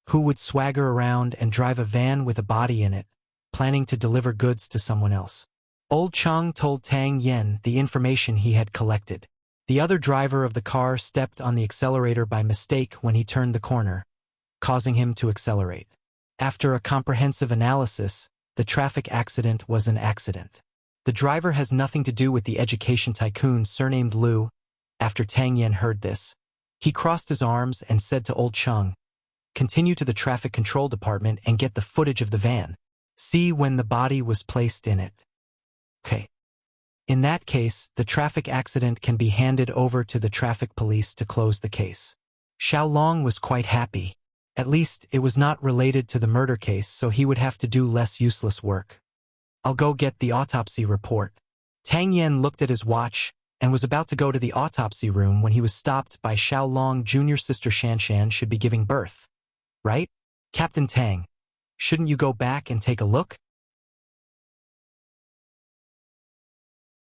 Who would swagger around and drive a van with a body in it, planning to deliver goods to someone else? Old Chung told Tang Yen the information he had collected. The other driver of the car stepped on the accelerator by mistake when he turned the corner, causing him to accelerate. After a comprehensive analysis, the traffic accident was an accident. The driver has nothing to do with the education tycoon surnamed Lu. After Tang Yen heard this, he crossed his arms and said to Old Chung, "Continue to the traffic control department and get the footage of the van. See when the body was placed in it." Okay. In that case, the traffic accident can be handed over to the traffic police to close the case. Xiao Long was quite happy. At least it was not related to the murder case, so he would have to do less useless work. "I'll go get the autopsy report." Tang Yen looked at his watch and was about to go to the autopsy room when he was stopped by Xiao Long. Junior sister Shanshan should be giving birth. Right? Captain Tang, shouldn't you go back and take a look?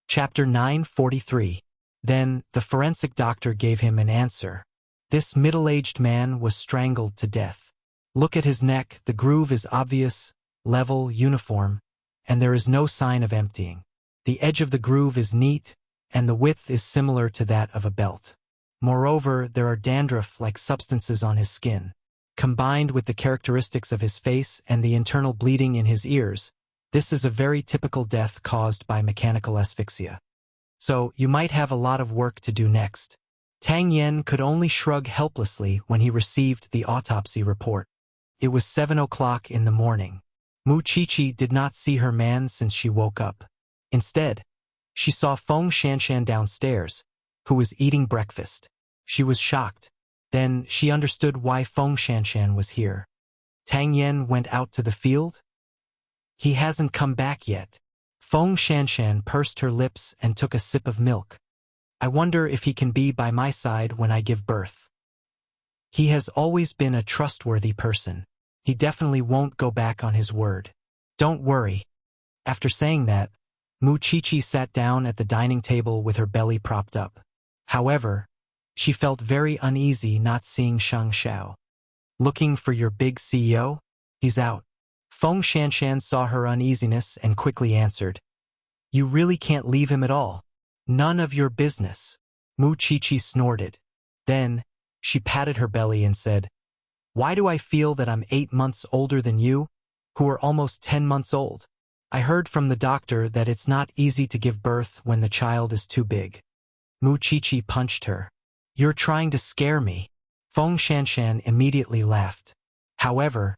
Chapter 943. Then, the forensic doctor gave him an answer. This middle-aged man was strangled to death. Look at his neck, the groove is obvious, level, uniform, and there is no sign of emptying. The edge of the groove is neat, and the width is similar to that of a belt. Moreover, there are dandruff-like substances on his skin. Combined with the characteristics of his face and the internal bleeding in his ears, this is a very typical death caused by mechanical asphyxia. So, you might have a lot of work to do next. Tang Yen could only shrug helplessly when he received the autopsy report. It was 7 o'clock in the morning. Mu Qiqi did not see her man since she woke up. Instead, she saw Feng Shanshan downstairs, who was eating breakfast. She was shocked. Then she understood why Feng Shanshan was here. Tang Yen went out to the field? He hasn't come back yet. Feng Shanshan pursed her lips and took a sip of milk. I wonder if he can be by my side when I give birth. He has always been a trustworthy person. He definitely won't go back on his word. Don't worry. After saying that, Mu Qiqi sat down at the dining table with her belly propped up. However, She felt very uneasy not seeing Shang Xiao. Looking for your big CEO? He's out. Feng Shanshan saw her uneasiness and quickly answered. You really can't leave him at all. None of your business. Mu Chichi snorted. Then, she patted her belly and said, Why do I feel that I'm 8 months older than you, who are almost 10 months old? I heard from the doctor that it's not easy to give birth when the child is too big. Mu Chichi punched her. You're trying to scare me. Feng Shanshan immediately laughed. However,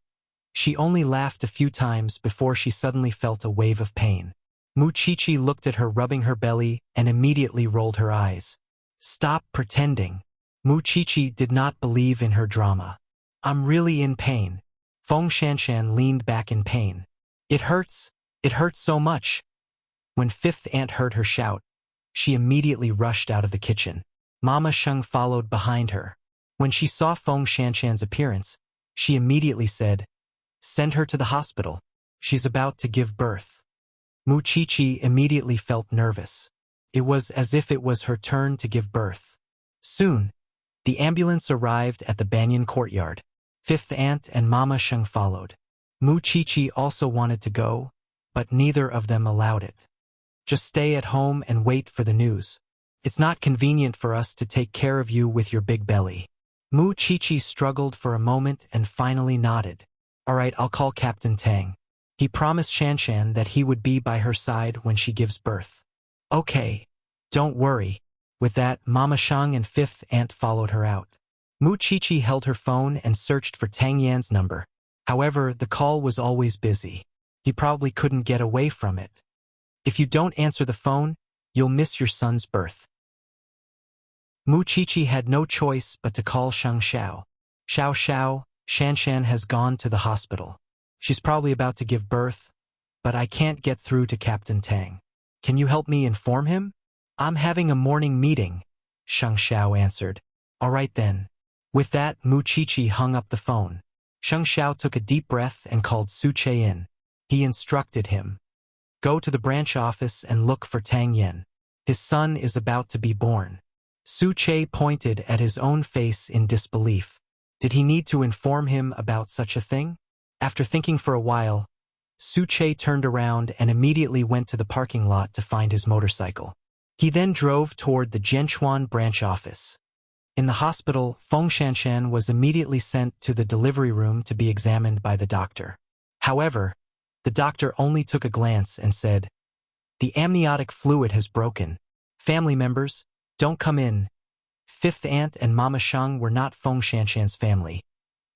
she only laughed a few times before she suddenly felt a wave of pain. Mu Chichi looked at her rubbing her belly and immediately rolled her eyes. Stop pretending. Mu Chichi did not believe in her drama. I'm really in pain. Feng Shanshan leaned back in pain. It hurts so much. When fifth aunt heard her shout, she immediately rushed out of the kitchen. Mama Sheng followed behind her. When she saw Feng Shanshan's appearance, she immediately said, Send her to the hospital. She's about to give birth. Mu Chichi immediately felt nervous. It was as if it was her turn to give birth. Soon, the ambulance arrived at the Banyan courtyard. Fifth aunt and Mama Sheng followed. Mu Chichi also wanted to go, but neither of them allowed it. Just stay at home and wait for the news. It's not convenient for us to take care of you with your big belly. Mu Chichi struggled for a moment and finally nodded. All right, I'll call Captain Tang. He promised Shanshan that he would be by her side when she gives birth. Okay, don't worry. With that, Mama Shang and fifth aunt followed her out. Mu Chichi held her phone and searched for Tang Yan's number. However, the call was always busy. He probably couldn't get away from it. If you don't answer the phone, you'll miss your son's birth. Mu Chichi had no choice but to call Shang Xiao. Xiao Xiao, Shanshan has gone to the hospital. She's probably about to give birth, but I can't get through to Captain Tang. Can you help me inform him? I'm having a morning meeting, Shang Xiao answered. All right then. With that, Mu Chichi hung up the phone. Shang Xiao took a deep breath and called Su Che in. He instructed him. Go to the branch office and look for Tang Yen. His son is about to be born. Su Che pointed at his own face in disbelief. Did he need to inform him about such a thing? After thinking for a while, Su Che turned around and immediately went to the parking lot to find his motorcycle. He then drove toward the Jianchuan branch office. In the hospital, Feng Shanshan was immediately sent to the delivery room to be examined by the doctor. However, the doctor only took a glance and said, The amniotic fluid has broken. Family members, don't come in. Fifth aunt and Mama Shang were not Feng Shanshan's family.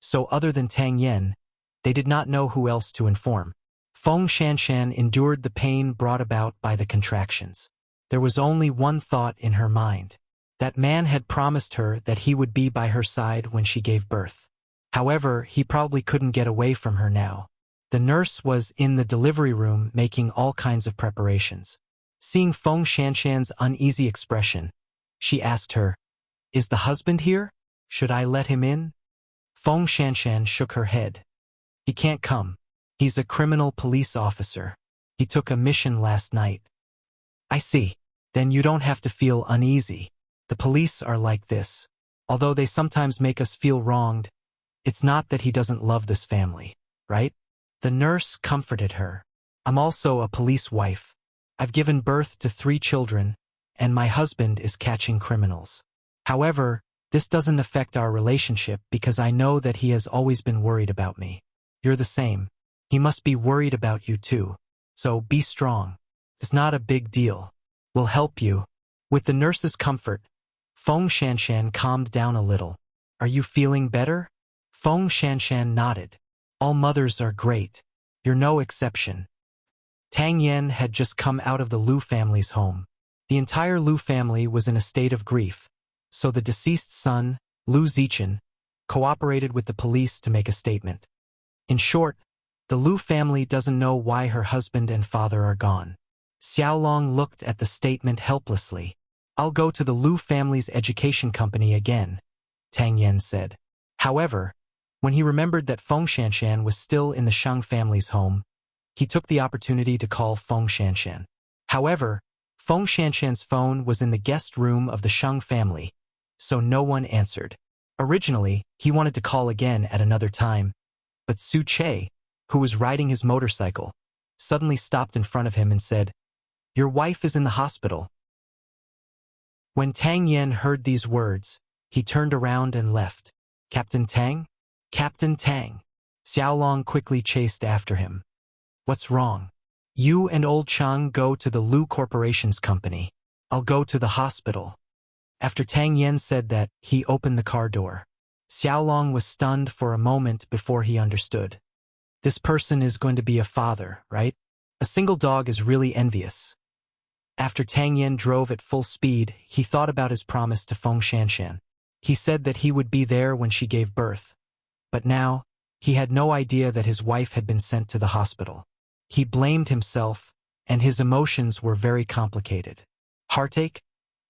So other than Tang Yen, they did not know who else to inform. Feng Shanshan endured the pain brought about by the contractions. There was only one thought in her mind. That man had promised her that he would be by her side when she gave birth. However, he probably couldn't get away from her now. The nurse was in the delivery room making all kinds of preparations. Seeing Feng Shanshan's uneasy expression, she asked her, Is the husband here? Should I let him in? Feng Shanshan shook her head. He can't come. He's a criminal police officer. He took a mission last night. I see. Then you don't have to feel uneasy. The police are like this. Although they sometimes make us feel wronged, it's not that he doesn't love this family, right? The nurse comforted her. I'm also a police wife. I've given birth to 3 children, and my husband is catching criminals. However, this doesn't affect our relationship because I know that he has always been worried about me. You're the same. He must be worried about you too. So be strong. It's not a big deal. We'll help you. With the nurse's comfort, Feng Shanshan calmed down a little. Are you feeling better? Feng Shanshan nodded. All mothers are great. You're no exception. Tang Yen had just come out of the Lu family's home. The entire Lu family was in a state of grief, so the deceased son, Lu Zichen, cooperated with the police to make a statement. In short, the Lu family doesn't know why her husband and father are gone. Xiaolong looked at the statement helplessly. I'll go to the Lu family's education company again, Tang Yen said. However, when he remembered that Feng Shanshan was still in the Shang family's home, he took the opportunity to call Feng Shanshan. However, Feng Shanshan's phone was in the guest room of the Shang family, so no one answered. Originally, he wanted to call again at another time, but Su Che, who was riding his motorcycle, suddenly stopped in front of him and said, "Your wife is in the hospital." When Tang Yen heard these words, he turned around and left. "Captain Tang? Captain Tang!" Xiaolong quickly chased after him. "What's wrong?" "You and old Chang go to the Lu Corporation's company. I'll go to the hospital." After Tang Yen said that, he opened the car door. Xiaolong was stunned for a moment before he understood. This person is going to be a father, right? A single dog is really envious. After Tang Yen drove at full speed, he thought about his promise to Feng Shanshan. He said that he would be there when she gave birth. But now, he had no idea that his wife had been sent to the hospital. He blamed himself, and his emotions were very complicated. Heartache,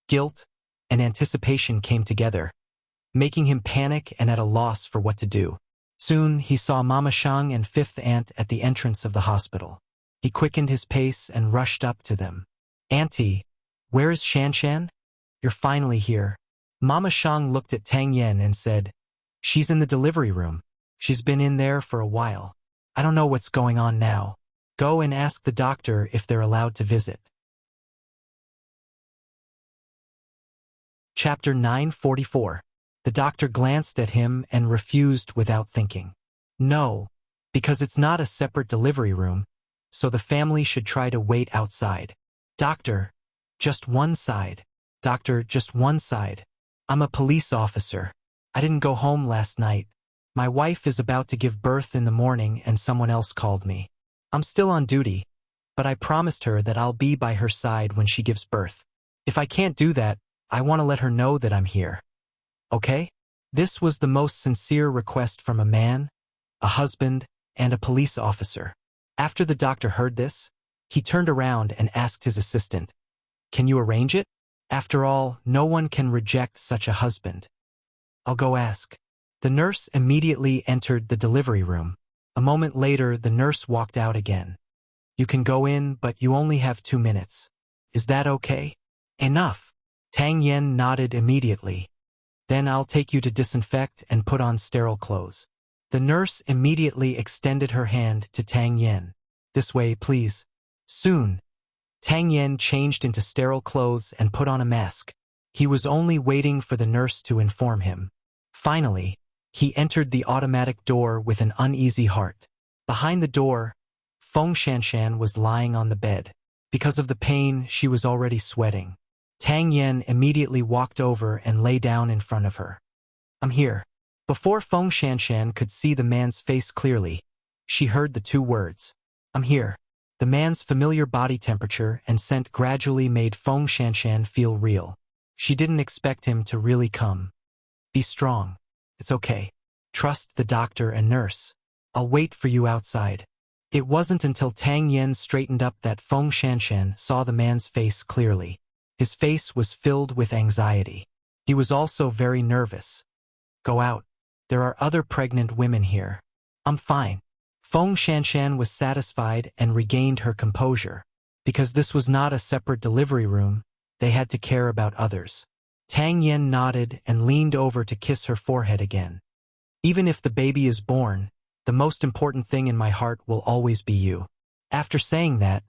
guilt, and anticipation came together, making him panic and at a loss for what to do. Soon, he saw Mama Shang and fifth aunt at the entrance of the hospital. He quickened his pace and rushed up to them. "Auntie, where is Shanshan? You're finally here." Mama Shang looked at Tang Yen and said, "She's in the delivery room. She's been in there for a while. I don't know what's going on now. Go and ask the doctor if they're allowed to visit." Chapter 944. The doctor glanced at him and refused without thinking. "No, because it's not a separate delivery room, so the family should try to wait outside." "Doctor, just one side. Doctor, just one side. I'm a police officer. I didn't go home last night. My wife is about to give birth in the morning and someone else called me. I'm still on duty, but I promised her that I'll be by her side when she gives birth. If I can't do that, I want to let her know that I'm here. Okay?" This was the most sincere request from a man, a husband, and a police officer. After the doctor heard this, he turned around and asked his assistant, "Can you arrange it? After all, no one can reject such a husband." "I'll go ask." The nurse immediately entered the delivery room. A moment later, the nurse walked out again. "You can go in, but you only have 2 minutes. Is that okay?" "Enough." Tang Yen nodded immediately. "Then I'll take you to disinfect and put on sterile clothes." The nurse immediately extended her hand to Tang Yen. "This way, please." Soon, Tang Yen changed into sterile clothes and put on a mask. He was only waiting for the nurse to inform him. Finally, he entered the automatic door with an uneasy heart. Behind the door, Feng Shanshan was lying on the bed. Because of the pain, she was already sweating. Tang Yen immediately walked over and lay down in front of her. "I'm here." Before Feng Shanshan could see the man's face clearly, she heard the 2 words, "I'm here." The man's familiar body temperature and scent gradually made Feng Shanshan feel real. She didn't expect him to really come. "Be strong. It's okay. Trust the doctor and nurse. I'll wait for you outside." It wasn't until Tang Yen straightened up that Feng Shanshan saw the man's face clearly. His face was filled with anxiety. He was also very nervous. "Go out. There are other pregnant women here." "I'm fine." Feng Shanshan was satisfied and regained her composure. Because this was not a separate delivery room, they had to care about others. Tang Yen nodded and leaned over to kiss her forehead again. "Even if the baby is born, the most important thing in my heart will always be you." After saying that,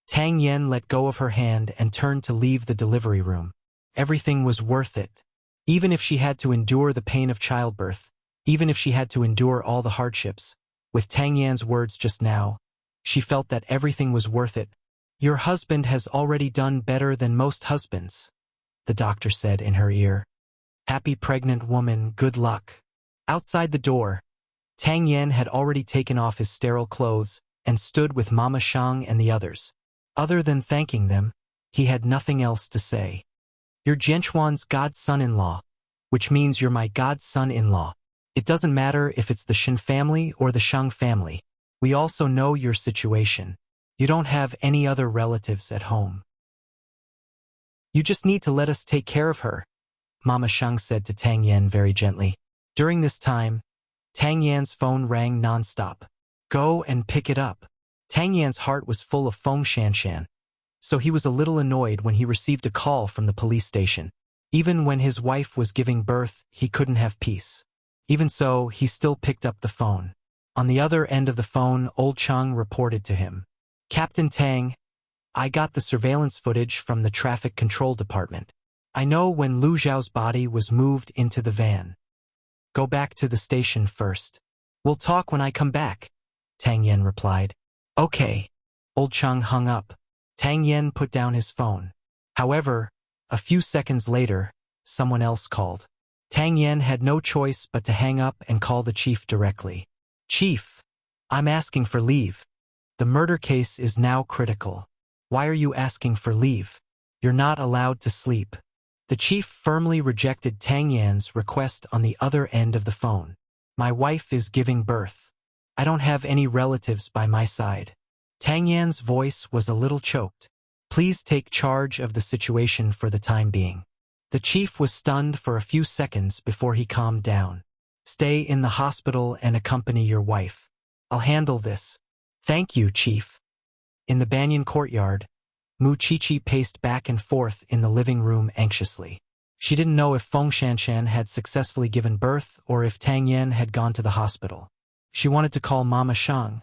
Tang Yen let go of her hand and turned to leave the delivery room. Everything was worth it. Even if she had to endure the pain of childbirth, even if she had to endure all the hardships, with Tang Yan's words just now, she felt that everything was worth it. "Your husband has already done better than most husbands," the doctor said in her ear. "Happy pregnant woman, good luck." Outside the door, Tang Yen had already taken off his sterile clothes and stood with Mama Shang and the others. Other than thanking them, he had nothing else to say. "You're Jianchuan's godson-in-law, which means you're my godson-in-law. It doesn't matter if it's the Shen family or the Shang family. We also know your situation. You don't have any other relatives at home. You just need to let us take care of her," Mama Shang said to Tang Yen very gently. During this time, Tang Yan's phone rang nonstop. "Go and pick it up." Tang Yan's heart was full of Feng Shanshan, so he was a little annoyed when he received a call from the police station. Even when his wife was giving birth, he couldn't have peace. Even so, he still picked up the phone. On the other end of the phone, old Chang reported to him. Captain Tang, I got the surveillance footage from the traffic control department. I know when Lu Zhao's body was moved into the van. Go back to the station first. We'll talk when I come back, Tang Yen replied. Okay. Old Chang hung up. Tang Yen put down his phone. However, a few seconds later, someone else called. Tang Yen had no choice but to hang up and call the chief directly. Chief, I'm asking for leave. The murder case is now critical. Why are you asking for leave? You're not allowed to sleep. The chief firmly rejected Tang Yan's request on the other end of the phone. My wife is giving birth. I don't have any relatives by my side. Tang Yan's voice was a little choked. Please take charge of the situation for the time being. The chief was stunned for a few seconds before he calmed down. Stay in the hospital and accompany your wife. I'll handle this. Thank you, chief. In the banyan courtyard, Mu Chichi paced back and forth in the living room anxiously. She didn't know if Feng Shanshan had successfully given birth or if Tang Yen had gone to the hospital. She wanted to call Mama Shang,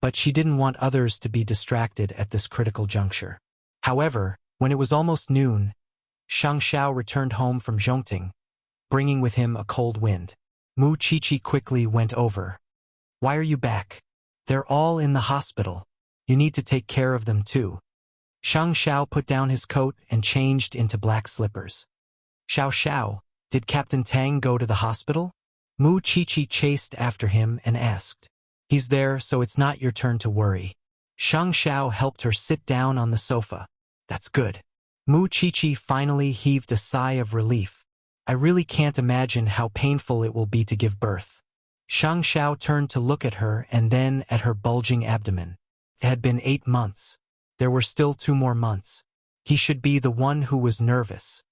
but she didn't want others to be distracted at this critical juncture. However, when it was almost noon, Shang Xiao returned home from Zhongting, bringing with him a cold wind. Mu Chichi quickly went over. Why are you back? They're all in the hospital. You need to take care of them too. Shang Xiao put down his coat and changed into black slippers. Xiao Xiao, did Captain Tang go to the hospital? Mu Chichi chased after him and asked. He's there, so it's not your turn to worry. Shang Xiao helped her sit down on the sofa. That's good. Mu Chichi finally heaved a sigh of relief. I really can't imagine how painful it will be to give birth. Shang Xiao turned to look at her and then at her bulging abdomen. It had been 8 months. There were still 2 more months. He should be the one who was nervous.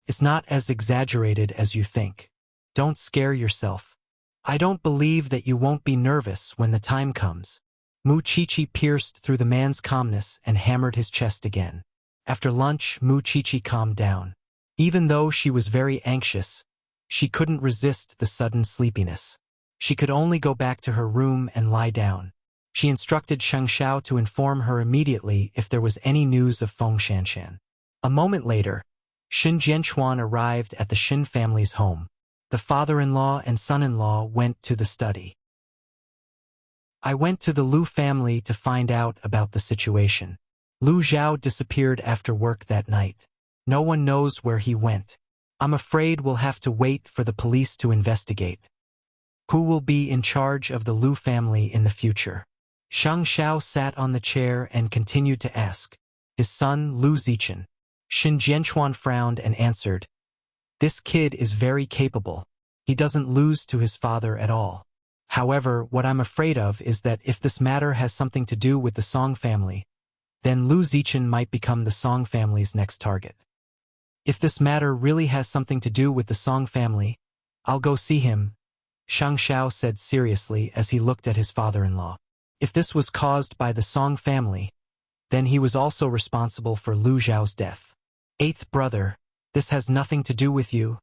It's not as exaggerated as you think. Don't scare yourself. I don't believe that you won't be nervous when the time comes. Mu Chichi pierced through the man's calmness and hammered his chest again. After lunch, Mu Chichi calmed down. Even though she was very anxious, she couldn't resist the sudden sleepiness. She could only go back to her room and lie down. She instructed Shang Xiao to inform her immediately if there was any news of Feng Shanshan. A moment later, Xin Jianchuan arrived at the Xin family's home. The father-in-law and son-in-law went to the study. I went to the Lu family to find out about the situation. Lu Zhao disappeared after work that night. No one knows where he went. I'm afraid we'll have to wait for the police to investigate. Who will be in charge of the Lu family in the future? Shang Xiao sat on the chair and continued to ask. His son, Lu Zichen. Xin Jianchuan frowned and answered. This kid is very capable. He doesn't lose to his father at all. However, what I'm afraid of is that if this matter has something to do with the Song family, then Lu Zichen might become the Song family's next target. If this matter really has something to do with the Song family, I'll go see him, Shang Xiao said seriously as he looked at his father-in-law. If this was caused by the Song family, then he was also responsible for Lu Zhao's death. 8th brother, this has nothing to do with you.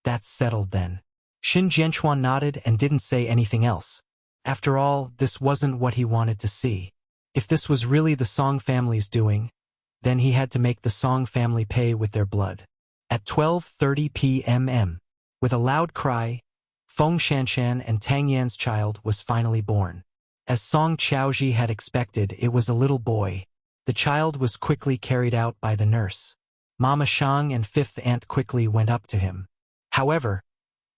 That's settled then. Xin Jianchuan nodded and didn't say anything else. After all, this wasn't what he wanted to see. If this was really the Song family's doing, then he had to make the Song family pay with their blood. At 12:30 p.m., with a loud cry, Feng Shanshan and Tang Yan's child was finally born. As Song Qiaozhi had expected, it was a little boy. The child was quickly carried out by the nurse. Mama Shang and 5th aunt quickly went up to him. However,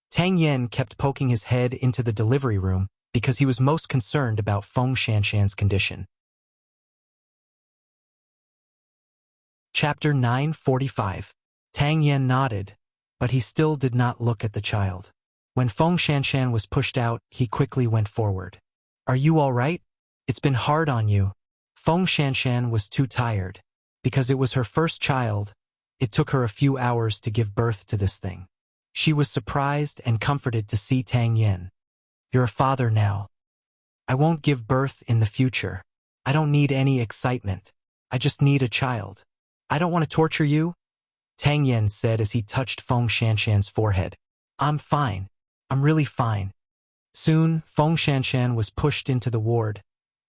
Tang Yen kept poking his head into the delivery room because he was most concerned about Feng Shanshan's condition. Chapter 9:45. Tang Yen nodded, but he still did not look at the child. When Feng Shanshan was pushed out, he quickly went forward. Are you all right? It's been hard on you. Feng Shanshan was too tired. Because it was her first child, it took her a few hours to give birth to this thing. She was surprised and comforted to see Tang Yen. You're a father now. I won't give birth in the future. I don't need any excitement. I just need a child. I don't want to torture you. Tang Yen said as he touched Feng Shanshan's forehead. I'm fine. I'm really fine. Soon, Feng Shanshan was pushed into the ward,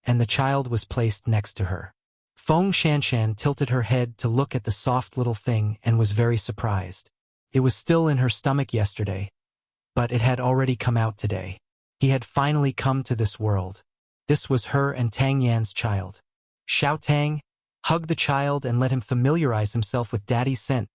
and the child was placed next to her. Feng Shanshan tilted her head to look at the soft little thing and was very surprised. It was still in her stomach yesterday, but it had already come out today. He had finally come to this world. This was her and Tang Yan's child. Xiao Tang, hug the child and let him familiarize himself with Daddy's scent.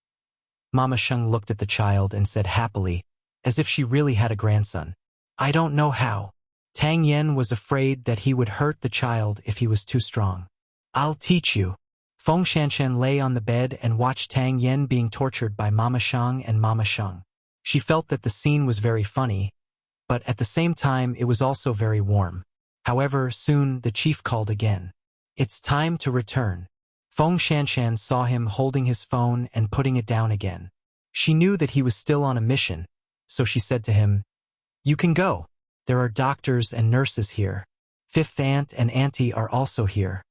Mama Sheng looked at the child and said happily, as if she really had a grandson. I don't know how. Tang Yen was afraid that he would hurt the child if he was too strong. I'll teach you. Feng Shanshan lay on the bed and watched Tang Yen being tortured by Mama Sheng and Mama Sheng. She felt that the scene was very funny, but at the same time it was also very warm. However, soon the chief called again. It's time to return. Feng Shanshan saw him holding his phone and putting it down again. She knew that he was still on a mission, so she said to him, You can go. There are doctors and nurses here. Fifth aunt and auntie are also here.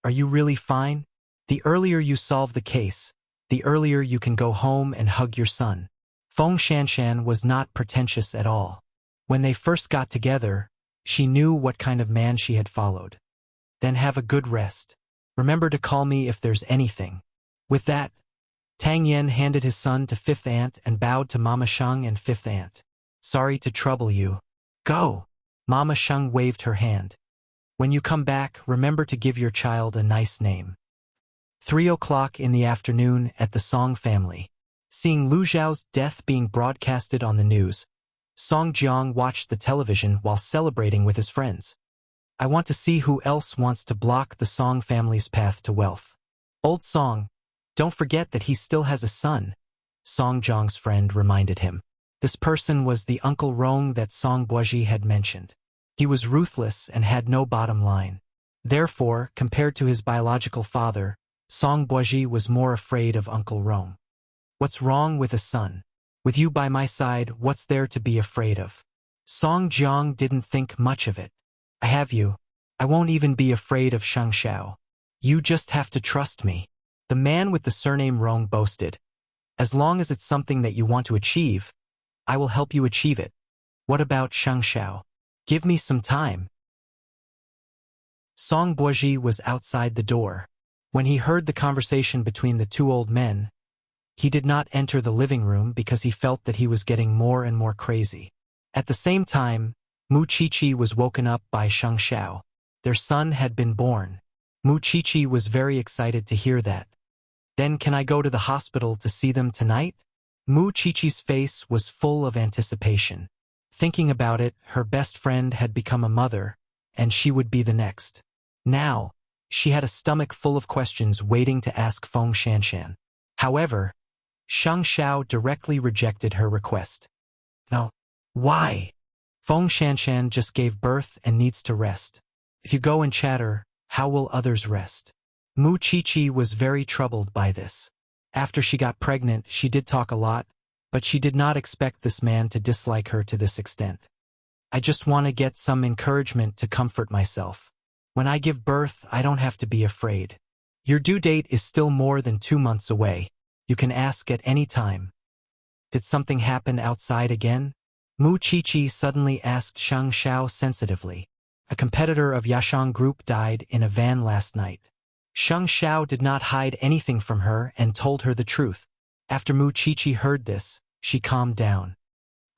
Are you really fine? The earlier you solve the case, the earlier you can go home and hug your son. Feng Shanshan was not pretentious at all. When they first got together, she knew what kind of man she had followed. Then have a good rest. Remember to call me if there's anything. With that, Tang Yen handed his son to Fifth Aunt and bowed to Mama Sheng and Fifth Aunt. Sorry to trouble you. Go. Mama Sheng waved her hand. When you come back, remember to give your child a nice name. 3:00 in the afternoon at the Song family. Seeing Lu Zhao's death being broadcasted on the news, Song Jiang watched the television while celebrating with his friends. I want to see who else wants to block the Song family's path to wealth. Old Song, don't forget that he still has a son, Song Jiang's friend reminded him. This person was the Uncle Rong that Song Buozhi had mentioned. He was ruthless and had no bottom line. Therefore, compared to his biological father, Song Buozhi was more afraid of Uncle Rong. What's wrong with a son? With you by my side, what's there to be afraid of? Song Jiang didn't think much of it. I have you. I won't even be afraid of Shang Xiao. You just have to trust me. The man with the surname Rong boasted. As long as it's something that you want to achieve, I will help you achieve it. What about Shang Xiao? Give me some time. Song Buozhi was outside the door. When he heard the conversation between the two old men, he did not enter the living room because he felt that he was getting more and more crazy. At the same time, Mu Qiqi was woken up by Shang Xiao. Their son had been born. Mu Qiqi was very excited to hear that. Then can I go to the hospital to see them tonight? Mu Qiqi's face was full of anticipation. Thinking about it, her best friend had become a mother, and she would be the next. Now, she had a stomach full of questions waiting to ask Feng Shanshan. However, Shang Xiao directly rejected her request. No. Why? Feng Shanshan just gave birth and needs to rest. If you go and chatter, how will others rest? Mu Qiqi was very troubled by this. After she got pregnant, she did talk a lot, but she did not expect this man to dislike her to this extent. I just want to get some encouragement to comfort myself. When I give birth, I don't have to be afraid. Your due date is still more than 2 months away. You can ask at any time. Did something happen outside again? Mu Qiqi suddenly asked Shang Xiao sensitively. A competitor of Yashang Group died in a van last night. Shang Xiao did not hide anything from her and told her the truth. After Mu Qiqi heard this, she calmed down.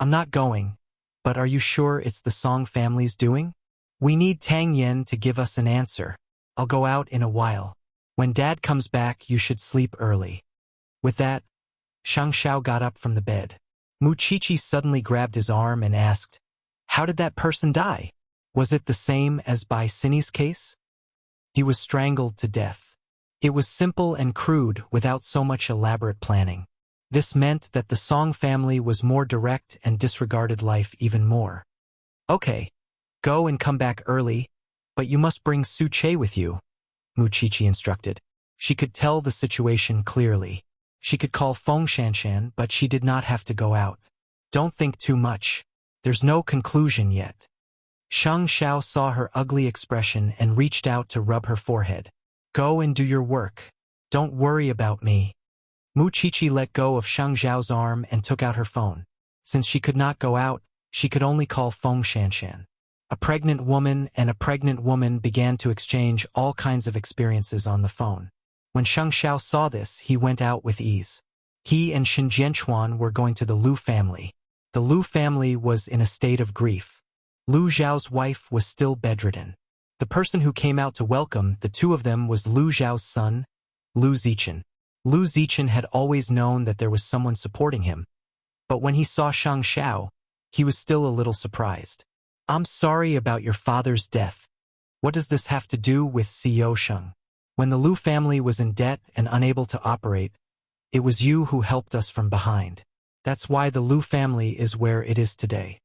I'm not going, but are you sure it's the Song family's doing? We need Tang Yen to give us an answer. I'll go out in a while. When Dad comes back, you should sleep early. With that, Shang Xiao got up from the bed. Mu Qiqi suddenly grabbed his arm and asked, How did that person die? Was it the same as by Cindy's case? He was strangled to death. It was simple and crude without so much elaborate planning. This meant that the Song family was more direct and disregarded life even more. Okay, go and come back early, but you must bring Su Che with you, Mu Qiqi instructed. She could tell the situation clearly. She could call Feng Shanshan, but she did not have to go out. Don't think too much. There's no conclusion yet. Shang Xiao saw her ugly expression and reached out to rub her forehead. Go and do your work. Don't worry about me. Mu Qiqi let go of Shang Xiao's arm and took out her phone. Since she could not go out, she could only call Feng Shanshan. A pregnant woman began to exchange all kinds of experiences on the phone. When Shang Xiao saw this, he went out with ease. He and Xin Jianchuan were going to the Lu family. The Lu family was in a state of grief. Lu Zhao's wife was still bedridden. The person who came out to welcome the two of them was Lu Zhao's son, Lu Zichen. Lu Zichen had always known that there was someone supporting him, but when he saw Shang Xiao, he was still a little surprised. "I'm sorry about your father's death. What does this have to do with Xiao Sheng? When the Lu family was in debt and unable to operate, it was you who helped us from behind. That's why the Lu family is where it is today.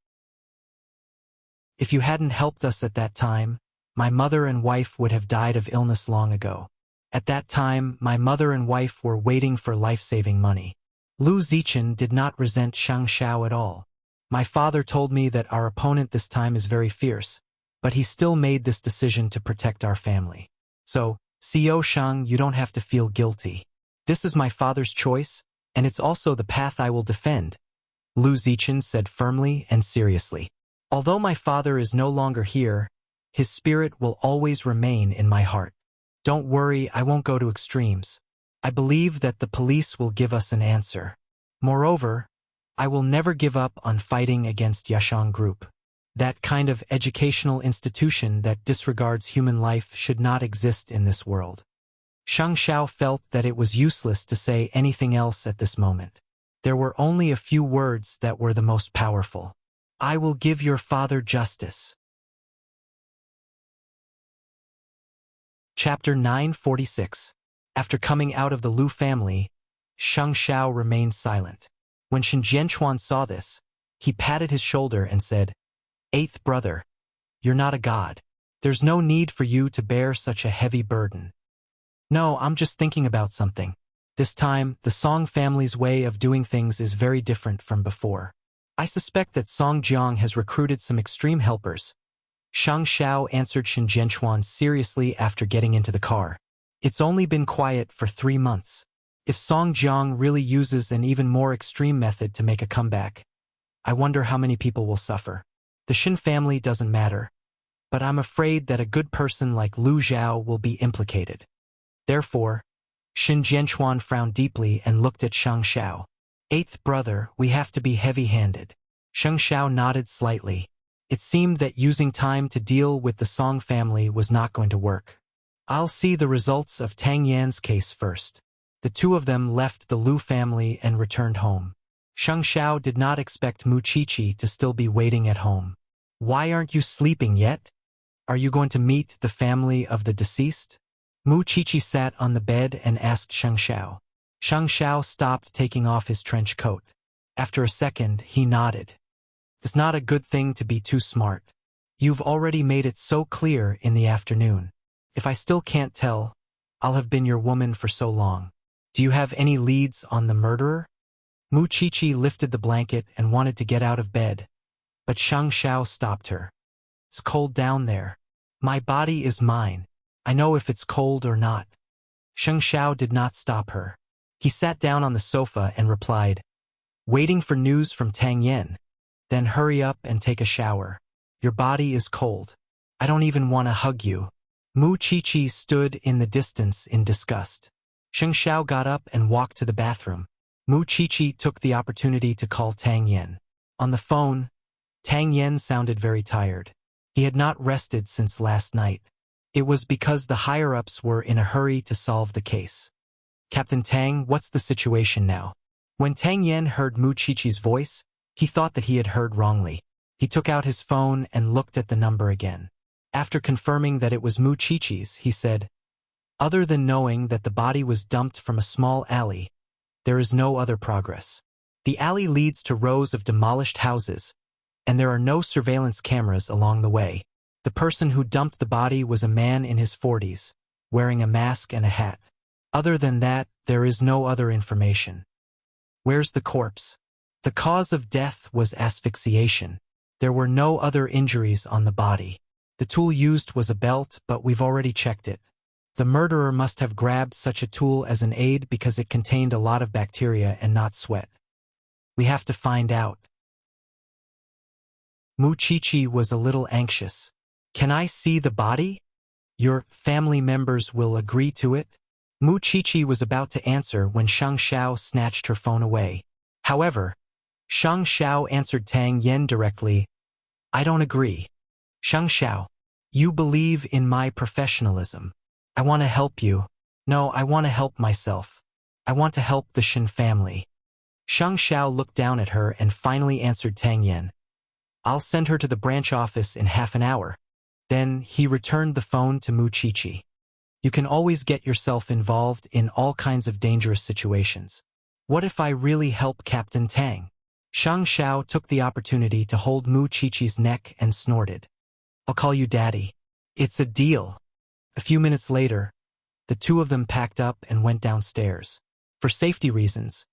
If you hadn't helped us at that time, my mother and wife would have died of illness long ago. At that time, my mother and wife were waiting for life-saving money." Lu Zichen did not resent Shang Xiao at all. "My father told me that our opponent this time is very fierce, but he still made this decision to protect our family. So, Xiao Shang, you don't have to feel guilty. This is my father's choice, and it's also the path I will defend," Lu Zichen said firmly and seriously. "Although my father is no longer here, his spirit will always remain in my heart. Don't worry, I won't go to extremes. I believe that the police will give us an answer. Moreover, I will never give up on fighting against Yashang Group. That kind of educational institution that disregards human life should not exist in this world." Shang Xiao felt that it was useless to say anything else at this moment. There were only a few words that were the most powerful. "I will give your father justice." Chapter 946. After coming out of the Lu family, Shang Xiao remained silent. When Xin Jianchuan saw this, he patted his shoulder and said, "Eighth brother, you're not a god. There's no need for you to bear such a heavy burden." "No, I'm just thinking about something. This time, the Song family's way of doing things is very different from before. I suspect that Song Jiang has recruited some extreme helpers." Shang Xiao answered Xin Jianchuan seriously after getting into the car. "It's only been quiet for 3 months. If Song Jiang really uses an even more extreme method to make a comeback, I wonder how many people will suffer. The Xin family doesn't matter, but I'm afraid that a good person like Lu Zhao will be implicated." Therefore, Xin Jianchuan frowned deeply and looked at Shang Xiao. "Eighth brother, we have to be heavy-handed." Shang Xiao nodded slightly. It seemed that using time to deal with the Song family was not going to work. "I'll see the results of Tang Yan's case first." The two of them left the Lu family and returned home. Shang Xiao did not expect Mu Qiqi to still be waiting at home. "Why aren't you sleeping yet? Are you going to meet the family of the deceased?" Mu Qiqi sat on the bed and asked Shang Xiao. Shang Xiao stopped taking off his trench coat. After a second, he nodded. "It's not a good thing to be too smart. You've already made it so clear in the afternoon. If I still can't tell, I'll have been your woman for so long. Do you have any leads on the murderer?" Mu Qiqi lifted the blanket and wanted to get out of bed, but Shang Xiao stopped her. "It's cold down there. My body is mine. I know if it's cold or not." Shang Xiao did not stop her. He sat down on the sofa and replied, "Waiting for news from Tang Yan. Then hurry up and take a shower. Your body is cold. I don't even want to hug you." Mu Qiqi stood in the distance in disgust. Shang Xiao got up and walked to the bathroom. Mu Qiqi took the opportunity to call Tang Yan. On the phone, Tang Yan sounded very tired. He had not rested since last night. It was because the higher-ups were in a hurry to solve the case. "Captain Tang, what's the situation now?" When Tang Yan heard Mu Qiqi's voice, he thought that he had heard wrongly. He took out his phone and looked at the number again. After confirming that it was Mu Qiqi's, he said, "Other than knowing that the body was dumped from a small alley, there is no other progress. The alley leads to rows of demolished houses, and there are no surveillance cameras along the way. The person who dumped the body was a man in his 40s, wearing a mask and a hat. Other than that, there is no other information." "Where's the corpse?" "The cause of death was asphyxiation. There were no other injuries on the body. The tool used was a belt, but we've already checked it. The murderer must have grabbed such a tool as an aid because it contained a lot of bacteria and not sweat. We have to find out. Muchichi was a little anxious. Can I see the body? Your family members will agree to it? Muchichi was about to answer when Shang Xiao snatched her phone away. However, Shang Xiao answered Tang Yen directly. I don't agree. Shang Xiao, you believe in my professionalism. I want to help you. No, I want to help myself. I want to help the Shen family. Shang Xiao looked down at her and finally answered Tang Yen. I'll send her to the branch office in half an hour. Then he returned the phone to Muchichi. You can always get yourself involved in all kinds of dangerous situations. What if I really help Captain Tang? Shang Xiao took the opportunity to hold Muchichi's neck and snorted. I'll call you Daddy. It's a deal. A few minutes later, the two of them packed up and went downstairs. For safety reasons,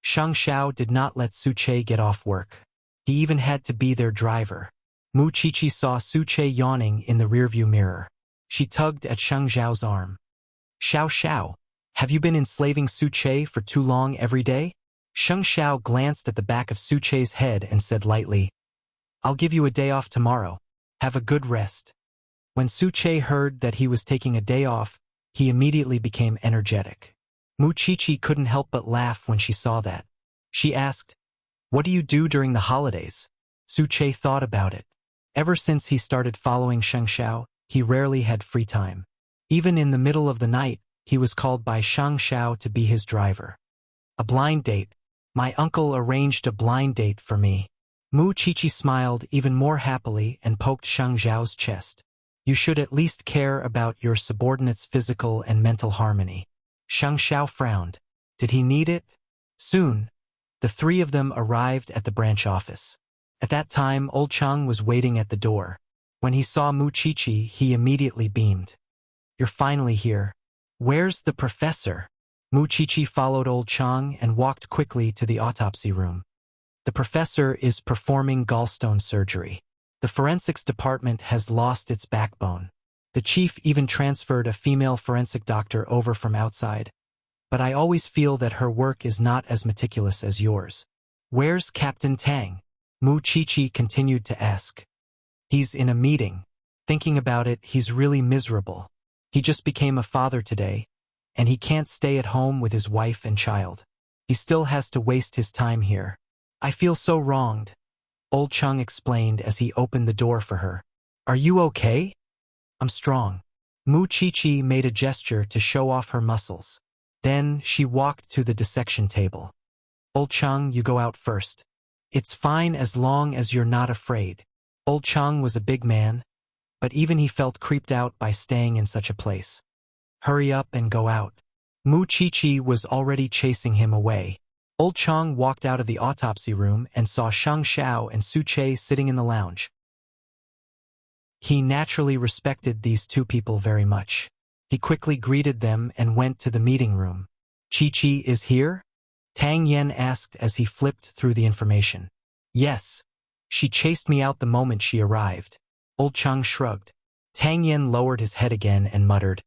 Shang Xiao did not let Su Che get off work. He even had to be their driver. Muchichi saw Su Che yawning in the rearview mirror. She tugged at Shang Xiao's arm. Xiao Xiao, have you been enslaving Su Che for too long every day? Shang Xiao glanced at the back of Su Che's head and said lightly, I'll give you a day off tomorrow. Have a good rest. When Su Che heard that he was taking a day off, he immediately became energetic. Muchichi couldn't help but laugh when she saw that. She asked, What do you do during the holidays? Su Che thought about it. Ever since he started following Shang Xiao, he rarely had free time. Even in the middle of the night, he was called by Shang Xiao to be his driver. A blind date. My uncle arranged a blind date for me. Muchichi smiled even more happily and poked Shang Xiao's chest. You should at least care about your subordinate's physical and mental harmony. Shang Xiao frowned. Did he need it? Soon, the three of them arrived at the branch office. At that time, old Chang was waiting at the door. When he saw Muchichi, he immediately beamed. You're finally here. Where's the professor? Muchichi followed old Chang and walked quickly to the autopsy room. The professor is performing gallstone surgery. The forensics department has lost its backbone. The chief even transferred a female forensic doctor over from outside. But I always feel that her work is not as meticulous as yours. Where's Captain Tang? Muchichi continued to ask. He's in a meeting. Thinking about it, he's really miserable. He just became a father today, and he can't stay at home with his wife and child. He still has to waste his time here. I feel so wronged, old Chung explained as he opened the door for her. Are you okay? I'm strong. Muchichi made a gesture to show off her muscles. Then she walked to the dissection table. Old Chung, you go out first. It's fine as long as you're not afraid. Old Chung was a big man, but even he felt creeped out by staying in such a place. Hurry up and go out. Muchichi was already chasing him away. Old Chung walked out of the autopsy room and saw Shang Xiao and Su Che sitting in the lounge. He naturally respected these two people very much. He quickly greeted them and went to the meeting room. Chi-Chi is here? Tang Yen asked as he flipped through the information. Yes. She chased me out the moment she arrived. Old Chung shrugged. Tang Yen lowered his head again and muttered,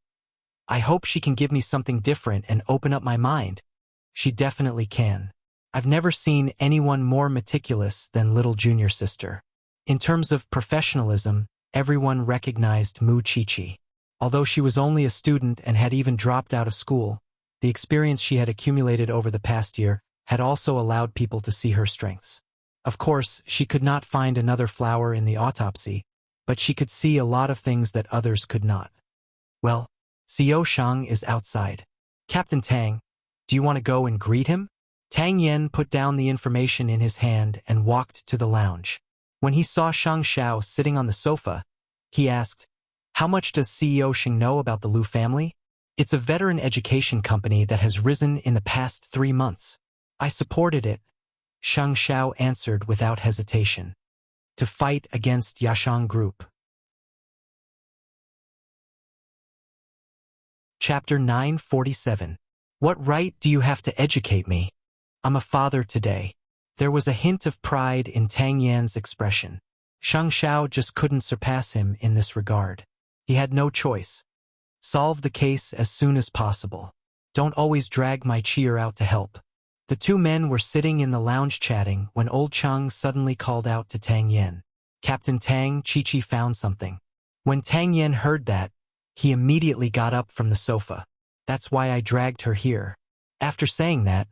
I hope she can give me something different and open up my mind. She definitely can. I've never seen anyone more meticulous than little junior sister. In terms of professionalism, everyone recognized Muchichi. Although she was only a student and had even dropped out of school, the experience she had accumulated over the past year had also allowed people to see her strengths. Of course, she could not find another flower in the autopsy, but she could see a lot of things that others could not. Well, Xiao Shang is outside. Captain Tang, do you want to go and greet him? Tang Yen put down the information in his hand and walked to the lounge. When he saw Shang Xiao sitting on the sofa, he asked, How much does CEO Shang know about the Liu family? It's a veteran education company that has risen in the past 3 months. I supported it, Shang Xiao answered without hesitation. To fight against Yashang Group. Chapter 947. What right do you have to educate me? I'm a father today. There was a hint of pride in Tang Yan's expression. Shang Xiao just couldn't surpass him in this regard. He had no choice. Solve the case as soon as possible. Don't always drag my cheer out to help. The two men were sitting in the lounge chatting when old Chang suddenly called out to Tang Yen. Captain Tang, Chi-Chi found something. When Tang Yen heard that, he immediately got up from the sofa. That's why I dragged her here. After saying that,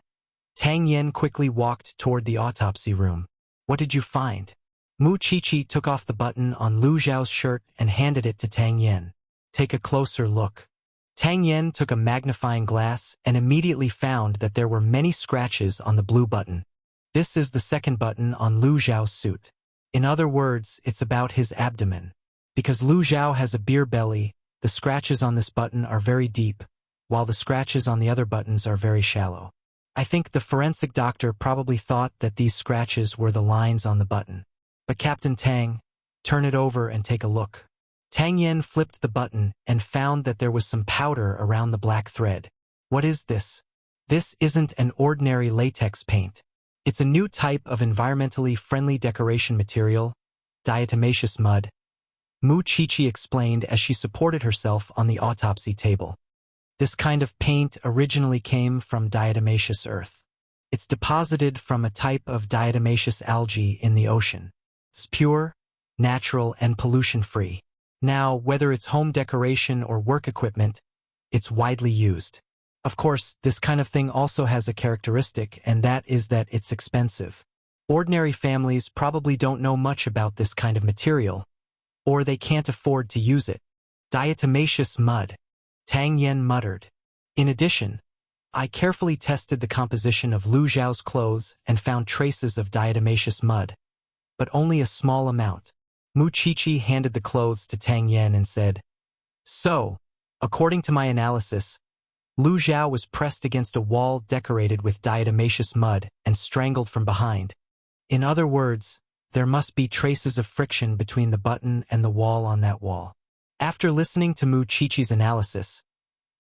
Tang Yen quickly walked toward the autopsy room. What did you find? Mu Chi-Chi took off the button on Lu Zhao's shirt and handed it to Tang Yen. Take a closer look. Tang Yen took a magnifying glass and immediately found that there were many scratches on the blue button. This is the second button on Lu Zhao's suit. In other words, it's about his abdomen. Because Lu Zhao has a beer belly, the scratches on this button are very deep, while the scratches on the other buttons are very shallow. I think the forensic doctor probably thought that these scratches were the lines on the button. But Captain Tang, turn it over and take a look. Tang Yen flipped the button and found that there was some powder around the black thread. What is this? This isn't an ordinary latex paint. It's a new type of environmentally friendly decoration material, diatomaceous mud. Mu Chi-Chi explained as she supported herself on the autopsy table. This kind of paint originally came from diatomaceous earth. It's deposited from a type of diatomaceous algae in the ocean. It's pure, natural, and pollution-free. Now, whether it's home decoration or work equipment, it's widely used. Of course, this kind of thing also has a characteristic, and that is that it's expensive. Ordinary families probably don't know much about this kind of material, or they can't afford to use it. Diatomaceous mud, Tang Yen muttered. In addition, I carefully tested the composition of Lu Zhao's clothes and found traces of diatomaceous mud, but only a small amount. Mu Chi-Chi handed the clothes to Tang Yen and said, So, according to my analysis, Lu Zhao was pressed against a wall decorated with diatomaceous mud and strangled from behind. In other words, there must be traces of friction between the button and the wall on that wall. After listening to Mu Chi-Chi's analysis,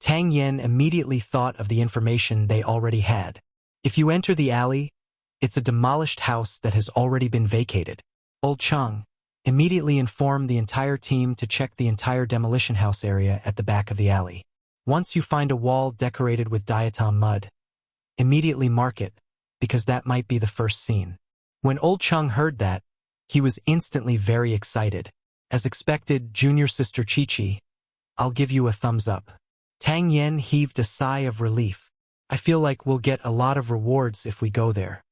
Tang Yen immediately thought of the information they already had. If you enter the alley, it's a demolished house that has already been vacated. Old Chang immediately informed the entire team to check the entire demolition house area at the back of the alley. Once you find a wall decorated with diatom mud, immediately mark it, because that might be the first scene. When Old Chang heard that, he was instantly very excited. As expected, junior sister Chi-Chi, I'll give you a thumbs up. Tang Yen heaved a sigh of relief. I feel like we'll get a lot of rewards if we go there.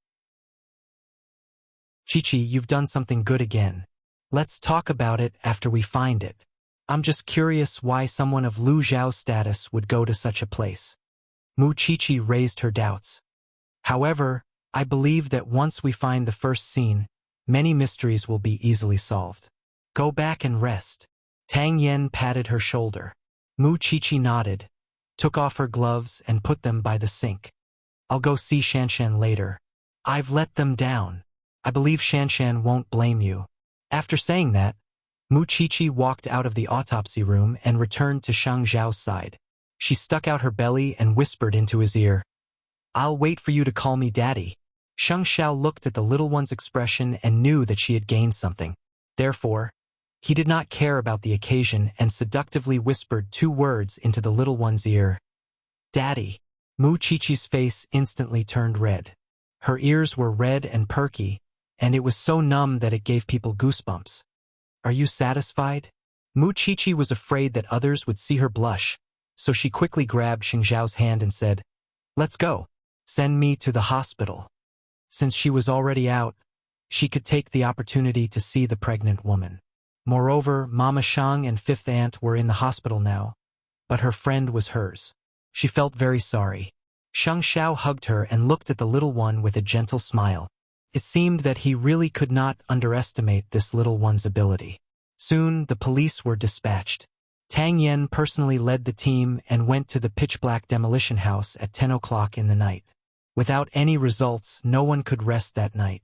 Chi-Chi, you've done something good again. Let's talk about it after we find it. I'm just curious why someone of Lu Zhao's status would go to such a place. Mu Chi-Chi raised her doubts. However, I believe that once we find the first scene, many mysteries will be easily solved. Go back and rest. Tang Yen patted her shoulder. Mu Chi-Chi nodded, took off her gloves and put them by the sink. I'll go see Shanshan later. I've let them down. I believe Shanshan won't blame you. After saying that, Mu Chi-Chi walked out of the autopsy room and returned to Shang Zhao's side. She stuck out her belly and whispered into his ear, I'll wait for you to call me Daddy. Shang Zhao looked at the little one's expression and knew that she had gained something. Therefore, he did not care about the occasion and seductively whispered 2 words into the little one's ear. Daddy. Mu Chi-Chi's face instantly turned red. Her ears were red and perky, and it was so numb that it gave people goosebumps. Are you satisfied? Mu Chi-Chi was afraid that others would see her blush, so she quickly grabbed Xing Zhao's hand and said, Let's go. Send me to the hospital. Since she was already out, she could take the opportunity to see the pregnant woman. Moreover, Mama Shang and fifth aunt were in the hospital now, but her friend was hers. She felt very sorry. Shang Xiao hugged her and looked at the little one with a gentle smile. It seemed that he really could not underestimate this little one's ability. Soon, the police were dispatched. Tang Yen personally led the team and went to the pitch-black demolition house at 10 o'clock in the night. Without any results, no one could rest that night.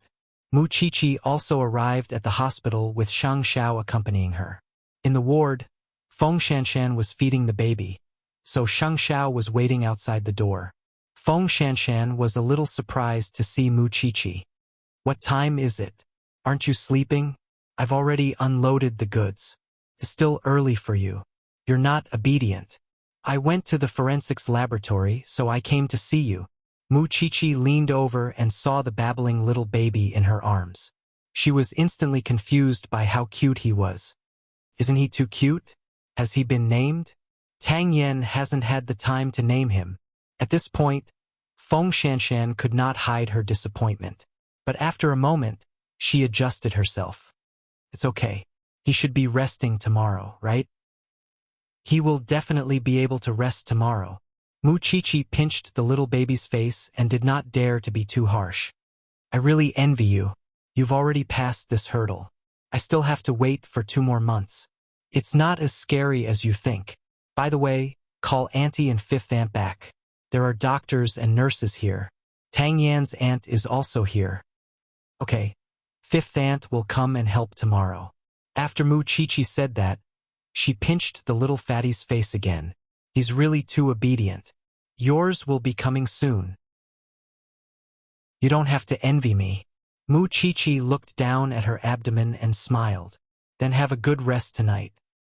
Mu Chi-Chi also arrived at the hospital with Shang Xiao accompanying her. In the ward, Feng Shanshan was feeding the baby, so Shang Xiao was waiting outside the door. Feng Shanshan was a little surprised to see Mu Chi-Chi. What time is it? Aren't you sleeping? I've already unloaded the goods. It's still early for you. You're not obedient. I went to the forensics laboratory, so I came to see you. Mu Chichi leaned over and saw the babbling little baby in her arms. She was instantly confused by how cute he was. Isn't he too cute? Has he been named? Tang Yen hasn't had the time to name him. At this point, Feng Shanshan could not hide her disappointment. But after a moment, she adjusted herself. It's okay. He should be resting tomorrow, right? He will definitely be able to rest tomorrow. Mu Chichi pinched the little baby's face and did not dare to be too harsh. I really envy you. You've already passed this hurdle. I still have to wait for 2 more months. It's not as scary as you think. By the way, call Auntie and Fifth Aunt back. There are doctors and nurses here. Tang Yan's aunt is also here. Okay, Fifth Aunt will come and help tomorrow. After Mu Chichi said that, she pinched the little fatty's face again. He's really too obedient. Yours will be coming soon. You don't have to envy me. Mu Chichi looked down at her abdomen and smiled. Then have a good rest tonight.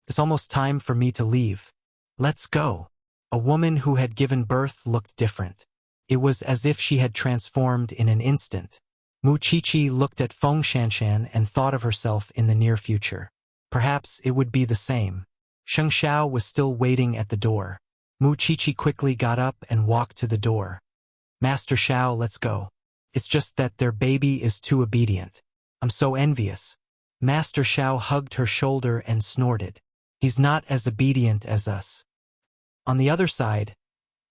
It's almost time for me to leave. Let's go. A woman who had given birth looked different. It was as if she had transformed in an instant. Mu Chichi looked at Feng Shanshan and thought of herself in the near future. Perhaps it would be the same. Sheng Xiao was still waiting at the door. Mu Chichi quickly got up and walked to the door. Master Xiao, let's go. It's just that their baby is too obedient. I'm so envious. Master Xiao hugged her shoulder and snorted. He's not as obedient as us. On the other side,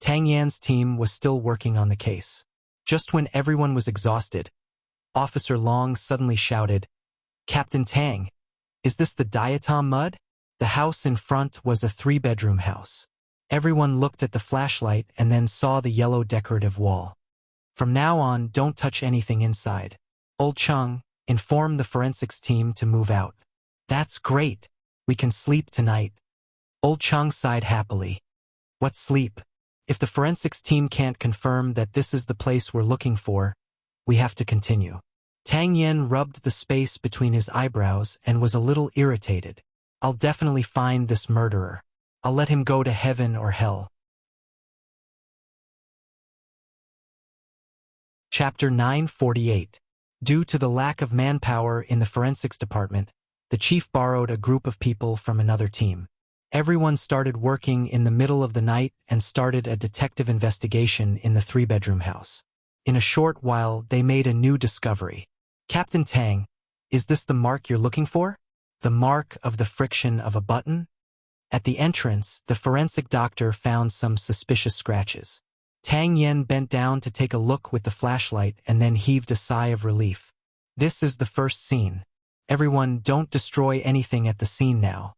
Tang Yan's team was still working on the case. Just when everyone was exhausted, Officer Long suddenly shouted, Captain Tang, is this the diatom mud? The house in front was a 3-bedroom house. Everyone looked at the flashlight and then saw the yellow decorative wall. From now on, don't touch anything inside. Old Chung, inform the forensics team to move out. That's great. We can sleep tonight. Old Chung sighed happily. What sleep? If the forensics team can't confirm that this is the place we're looking for, we have to continue. Tang Yen rubbed the space between his eyebrows and was a little irritated. I'll definitely find this murderer. I'll let him go to heaven or hell. Chapter 948. Due to the lack of manpower in the forensics department, the chief borrowed a group of people from another team. Everyone started working in the middle of the night and started a detective investigation in the 3-bedroom house. In a short while, they made a new discovery. Captain Tang, is this the mark you're looking for? The mark of the friction of a button? At the entrance, the forensic doctor found some suspicious scratches. Tang Yen bent down to take a look with the flashlight and then heaved a sigh of relief. This is the first scene. Everyone, don't destroy anything at the scene now.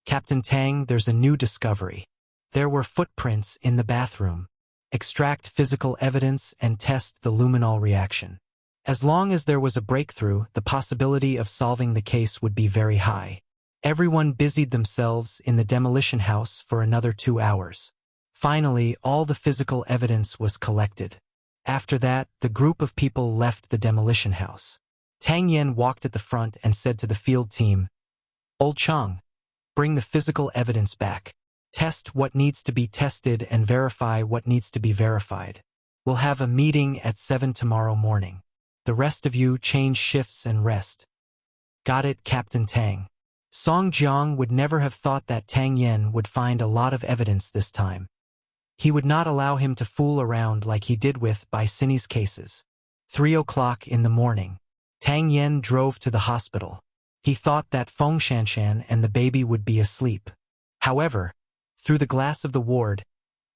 Captain Tang, there's a new discovery. There were footprints in the bathroom. Extract physical evidence and test the luminol reaction. As long as there was a breakthrough, the possibility of solving the case would be very high. Everyone busied themselves in the demolition house for another 2 hours. Finally, all the physical evidence was collected. After that, the group of people left the demolition house. Tang Yen walked at the front and said to the field team, Old Chang, bring the physical evidence back. Test what needs to be tested and verify what needs to be verified. We'll have a meeting at 7 tomorrow morning. The rest of you change shifts and rest. Got it, Captain Tang. Song Jiang would never have thought that Tang Yen would find a lot of evidence this time. He would not allow him to fool around like he did with Bai Sini's cases. 3 o'clock in the morning. Tang Yen drove to the hospital. He thought that Feng Shanshan and the baby would be asleep. However, through the glass of the ward,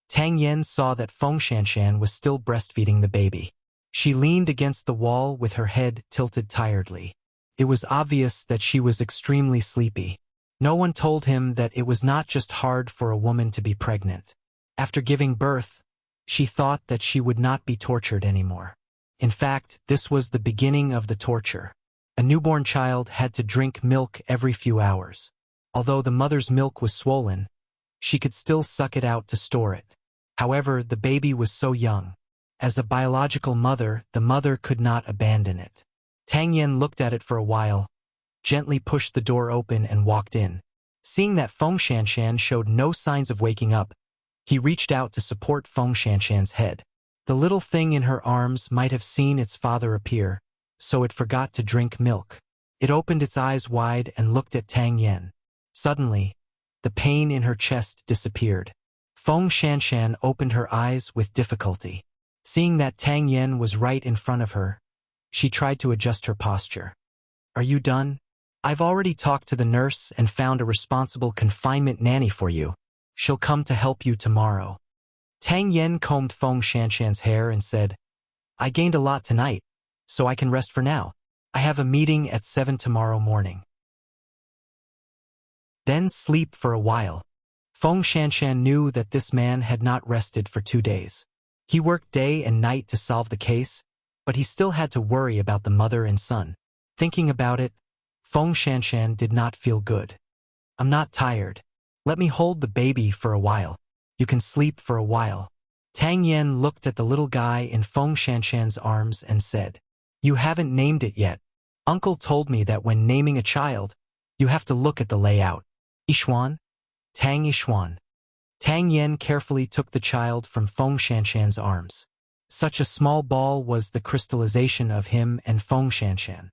Tang Yen saw that Feng Shanshan was still breastfeeding the baby. She leaned against the wall with her head tilted tiredly. It was obvious that she was extremely sleepy. No one told him that it was not just hard for a woman to be pregnant. After giving birth, she thought that she would not be tortured anymore. In fact, this was the beginning of the torture. A newborn child had to drink milk every few hours. Although the mother's milk was swollen, she could still suck it out to store it. However, the baby was so young. As a biological mother, the mother could not abandon it. Tang Yen looked at it for a while, gently pushed the door open and walked in. Seeing that Feng Shanshan showed no signs of waking up, He reached out to support Feng Shanshan's head. The little thing in her arms might have seen its father appear, so it forgot to drink milk. It opened its eyes wide and looked at Tang Yen. Suddenly, the pain in her chest disappeared. Feng Shanshan opened her eyes with difficulty. Seeing that Tang Yen was right in front of her, she tried to adjust her posture. "Are you done? I've already talked to the nurse and found a responsible confinement nanny for you. She'll come to help you tomorrow." Tang Yen combed Feng Shanshan's hair and said, "I gained a lot tonight, so I can rest for now. I have a meeting at 7 tomorrow morning. Then sleep for a while." Feng Shanshan knew that this man had not rested for 2 days. He worked day and night to solve the case, but he still had to worry about the mother and son. Thinking about it, Feng Shanshan did not feel good. "I'm not tired. Let me hold the baby for a while. You can sleep for a while." Tang Yen looked at the little guy in Feng Shanshan's arms and said, "You haven't named it yet. Uncle told me that when naming a child, you have to look at the layout." "Yixuan? Tang Yixuan." Tang Yen carefully took the child from Feng Shanshan's arms. Such a small ball was the crystallization of him and Feng Shanshan.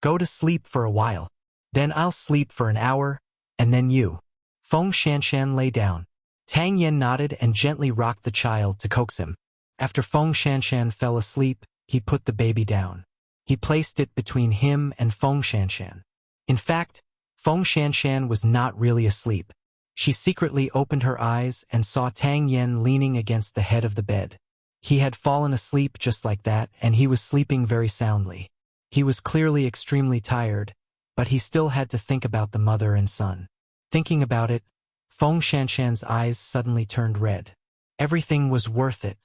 "Go to sleep for a while. Then I'll sleep for an hour, and then you." Feng Shanshan lay down. Tang Yen nodded and gently rocked the child to coax him. After Feng Shanshan fell asleep, he put the baby down. He placed it between him and Feng Shanshan. In fact, Feng Shanshan was not really asleep. She secretly opened her eyes and saw Tang Yen leaning against the head of the bed. He had fallen asleep just like that, and he was sleeping very soundly. He was clearly extremely tired, but he still had to think about the mother and son. Thinking about it, Feng Shanshan's eyes suddenly turned red. Everything was worth it.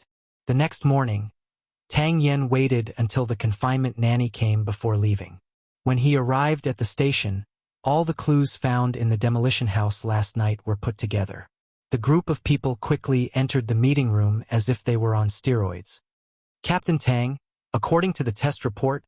The next morning, Tang Yen waited until the confinement nanny came before leaving. When he arrived at the station, all the clues found in the demolition house last night were put together. The group of people quickly entered the meeting room as if they were on steroids. "Captain Tang, according to the test report,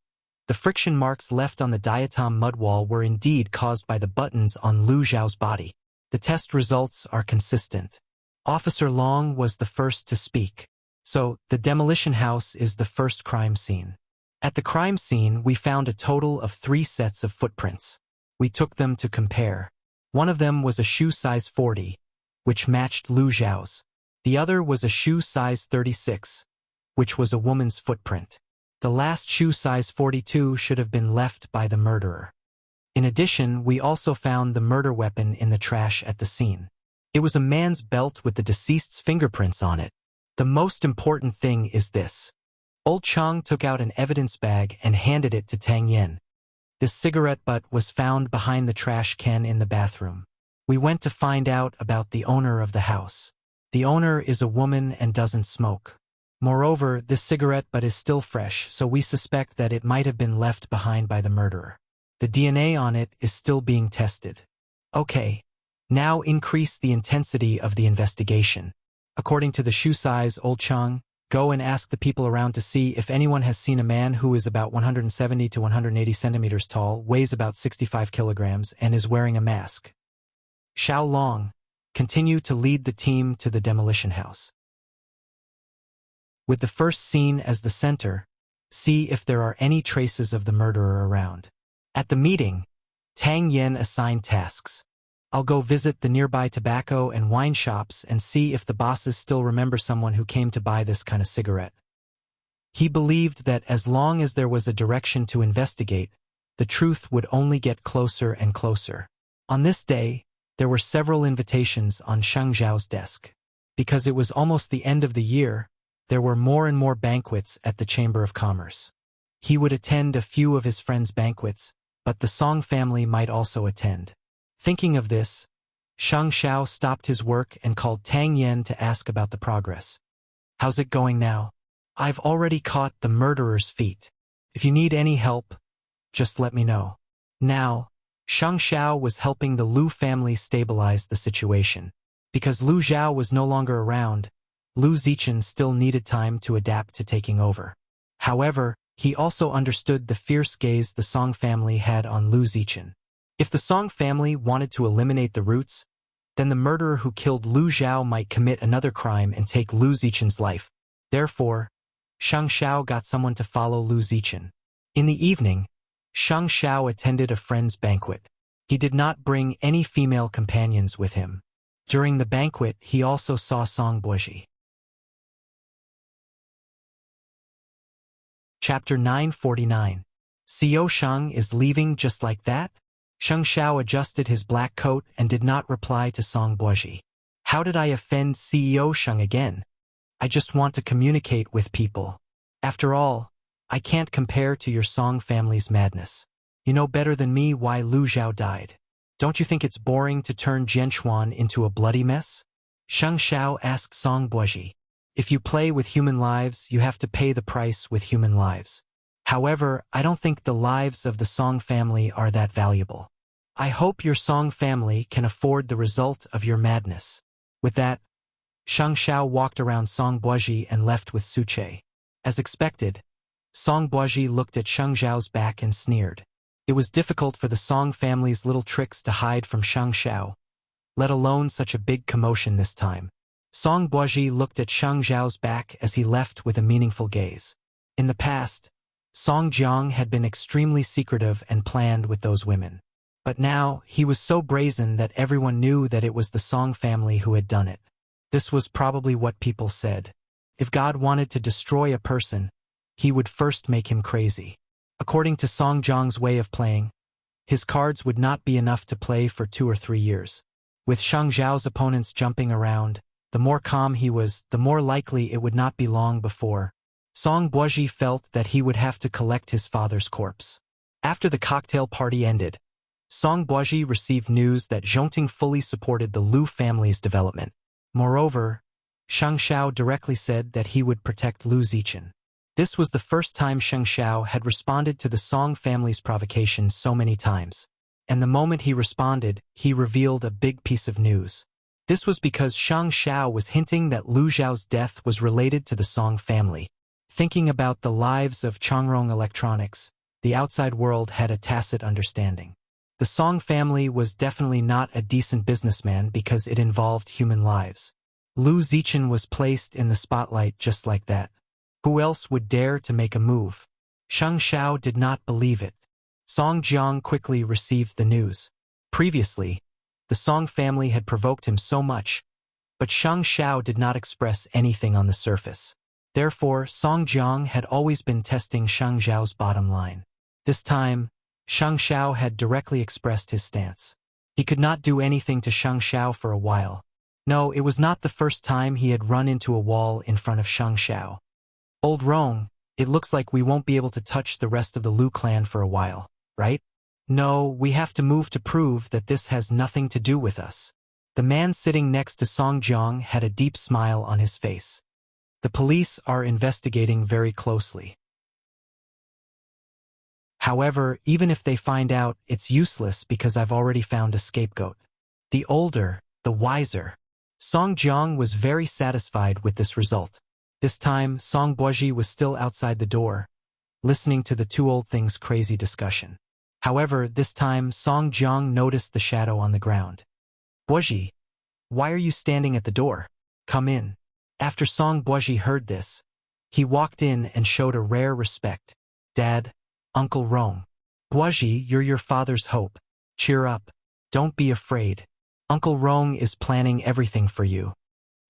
the friction marks left on the diatom mud wall were indeed caused by the buttons on Lu Zhao's body. The test results are consistent." Officer Long was the first to speak. "So, the demolition house is the first crime scene. At the crime scene, we found a total of 3 sets of footprints. We took them to compare. One of them was a shoe size 40, which matched Lu Zhao's. The other was a shoe size 36, which was a woman's footprint. The last shoe size 42 should have been left by the murderer. In addition, we also found the murder weapon in the trash at the scene. It was a man's belt with the deceased's fingerprints on it. The most important thing is this." Old Chang took out an evidence bag and handed it to Tang Yen. "This cigarette butt was found behind the trash can in the bathroom. We went to find out about the owner of the house. The owner is a woman and doesn't smoke. Moreover, this cigarette butt is still fresh, so we suspect that it might have been left behind by the murderer. The DNA on it is still being tested." "Okay. Now increase the intensity of the investigation. According to the shoe size, Old Chang, go and ask the people around to see if anyone has seen a man who is about 170 to 180 centimeters tall, weighs about 65 kilograms, and is wearing a mask. Xiao Long, continue to lead the team to the demolition house. With the first scene as the center, see if there are any traces of the murderer around." At the meeting, Tang Yen assigned tasks. "I'll go visit the nearby tobacco and wine shops and see if the bosses still remember someone who came to buy this kind of cigarette." He believed that as long as there was a direction to investigate, the truth would only get closer and closer. On this day, there were several invitations on Shang Zhao's desk. Because it was almost the end of the year, there were more and more banquets at the Chamber of Commerce. He would attend a few of his friends' banquets, but the Song family might also attend. Thinking of this, Shang Xiao stopped his work and called Tang Yen to ask about the progress. "How's it going now? I've already caught the murderer's feet. If you need any help, just let me know." Now, Shang Xiao was helping the Lu family stabilize the situation. Because Lu Zhao was no longer around, Lu Zichen still needed time to adapt to taking over. However, he also understood the fierce gaze the Song family had on Lu Zichen. If the Song family wanted to eliminate the roots, Then the murderer who killed Lu Zhao might commit another crime and take Lu Zichen's life. Therefore, Shang Xiao got someone to follow Lu Zichen. In the evening, Shang Xiao attended a friend's banquet. He did not bring any female companions with him. During the banquet, he also saw Song Buozhi. Chapter 949. Xiao Shang is leaving just like that? Shang Xiao adjusted his black coat and did not reply to Song Buozhi. How did I offend CEO Shang again? I just want to communicate with people. After all, I can't compare to your Song family's madness. You know better than me why Lu Zhao died. Don't you think it's boring to turn Jianchuan into a bloody mess? Shang Xiao asked Song Buozhi. If you play with human lives, you have to pay the price with human lives. However, I don't think the lives of the Song family are that valuable. I hope your Song family can afford the result of your madness. With that, Shang Xiao walked around Song Buozhi and left with Su Che. As expected, Song Buozhi looked at Shang Xiao's back and sneered. It was difficult for the Song family's little tricks to hide from Shang Xiao, let alone such a big commotion this time. Song Buozhi looked at Shang Xiao's back as he left with a meaningful gaze. In the past, Song Jiang had been extremely secretive and planned with those women. But now, he was so brazen that everyone knew that it was the Song family who had done it. This was probably what people said. If God wanted to destroy a person, he would first make him crazy. According to Song Jiang's way of playing, his cards would not be enough to play for 2 or 3 years. With Shang Xiao's opponents jumping around, the more calm he was, the more likely it would not be long before Song Buozhi felt that he would have to collect his father's corpse. After the cocktail party ended, Song Buozhi received news that Zhongting fully supported the Lu family's development. Moreover, Shang Xiao directly said that he would protect Lu Zichen. This was the first time Shang Xiao had responded to the Song family's provocation so many times. And the moment he responded, he revealed a big piece of news. This was because Shang Xiao was hinting that Lu Zhao's death was related to the Song family. Thinking about the lives of Changrong Electronics, the outside world had a tacit understanding. The Song family was definitely not a decent businessman because it involved human lives. Lu Zichen was placed in the spotlight just like that. Who else would dare to make a move? Shang Xiao did not believe it. Song Jiang quickly received the news. Previously, the Song family had provoked him so much, but Shang Xiao did not express anything on the surface. Therefore, Song Jiang had always been testing Shang Xiao's bottom line. This time, Shang Xiao had directly expressed his stance. He could not do anything to Shang Xiao for a while. No, it was not the first time he had run into a wall in front of Shang Xiao. Old Rong, it looks like we won't be able to touch the rest of the Lu clan for a while, right? No, we have to move to prove that this has nothing to do with us. The man sitting next to Song Jiang had a deep smile on his face. The police are investigating very closely. However, even if they find out, it's useless because I've already found a scapegoat. The older, the wiser. Song Jiang was very satisfied with this result. This time, Song Buozhi was still outside the door, listening to the two old things' crazy discussion. However, this time, Song Jiang noticed the shadow on the ground. Buozhi, why are you standing at the door? Come in. After Song Buozhi heard this, he walked in and showed a rare respect. Dad, Uncle Rong. Buozhi, you're your father's hope. Cheer up. Don't be afraid. Uncle Rong is planning everything for you.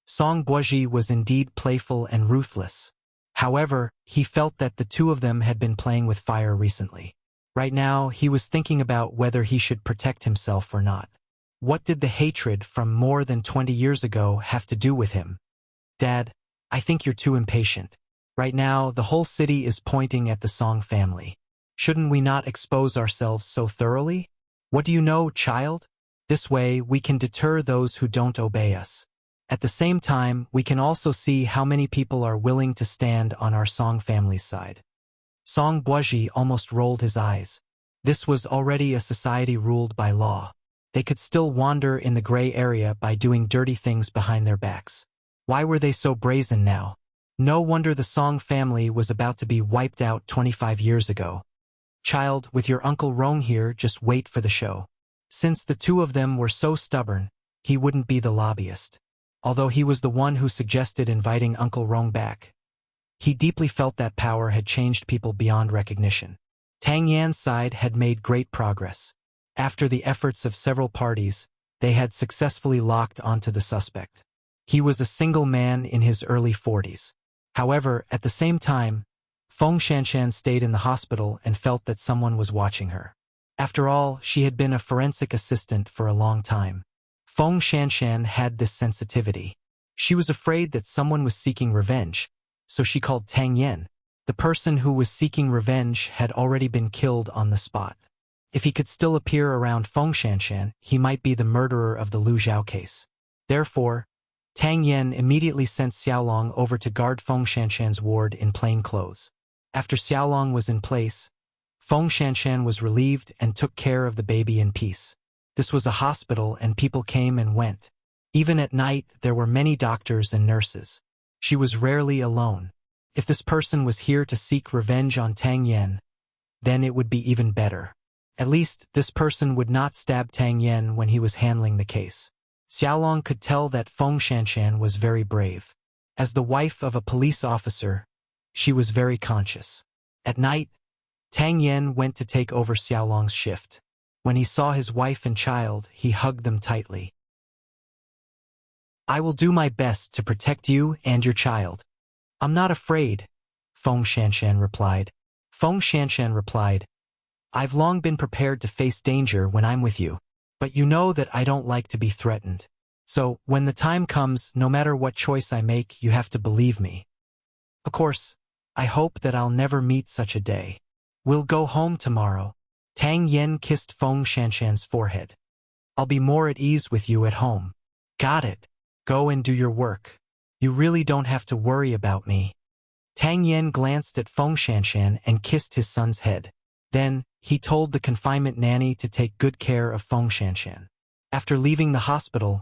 Song Buozhi was indeed playful and ruthless. However, he felt that the two of them had been playing with fire recently. Right now, he was thinking about whether he should protect himself or not. What did the hatred from more than 20 years ago have to do with him? Dad, I think you're too impatient. Right now, the whole city is pointing at the Song family. Shouldn't we not expose ourselves so thoroughly? What do you know, child? This way, we can deter those who don't obey us. At the same time, we can also see how many people are willing to stand on our Song family's side. Song Buozhi almost rolled his eyes. This was already a society ruled by law. They could still wander in the gray area by doing dirty things behind their backs. Why were they so brazen now? No wonder the Song family was about to be wiped out 25 years ago. Child, with your Uncle Rong here, just wait for the show. Since the two of them were so stubborn, he wouldn't be the lobbyist. Although he was the one who suggested inviting Uncle Rong back. He deeply felt that power had changed people beyond recognition. Tang Yan's side had made great progress. After the efforts of several parties, they had successfully locked onto the suspect. He was a single man in his early 40s. However, at the same time, Feng Shanshan stayed in the hospital and felt that someone was watching her. After all, she had been a forensic assistant for a long time. Feng Shanshan had this sensitivity. She was afraid that someone was seeking revenge, so she called Tang Yan. The person who was seeking revenge had already been killed on the spot. If he could still appear around Feng Shanshan, he might be the murderer of the Lu Zhao case. Therefore, Tang Yan immediately sent Xiaolong over to guard Feng Shanshan's ward in plain clothes. After Xiaolong was in place, Feng Shanshan was relieved and took care of the baby in peace. This was a hospital and people came and went. Even at night, there were many doctors and nurses. She was rarely alone. If this person was here to seek revenge on Tang Yan, then it would be even better. At least, this person would not stab Tang Yan when he was handling the case. Xiaolong could tell that Feng Shanshan was very brave. As the wife of a police officer, she was very conscious. At night, Tang Yan went to take over Xiaolong's shift. When he saw his wife and child, he hugged them tightly. "I will do my best to protect you and your child." "I'm not afraid," Feng Shanshan replied. Feng Shanshan replied, "I've long been prepared to face danger when I'm with you. But you know that I don't like to be threatened. So, when the time comes, no matter what choice I make, you have to believe me. Of course, I hope that I'll never meet such a day. We'll go home tomorrow." Tang Yan kissed Feng Shanshan's forehead. "I'll be more at ease with you at home." "Got it. Go and do your work. You really don't have to worry about me." Tang Yan glanced at Feng Shanshan and kissed his son's head. Then, he told the confinement nanny to take good care of Feng Shanshan. After leaving the hospital,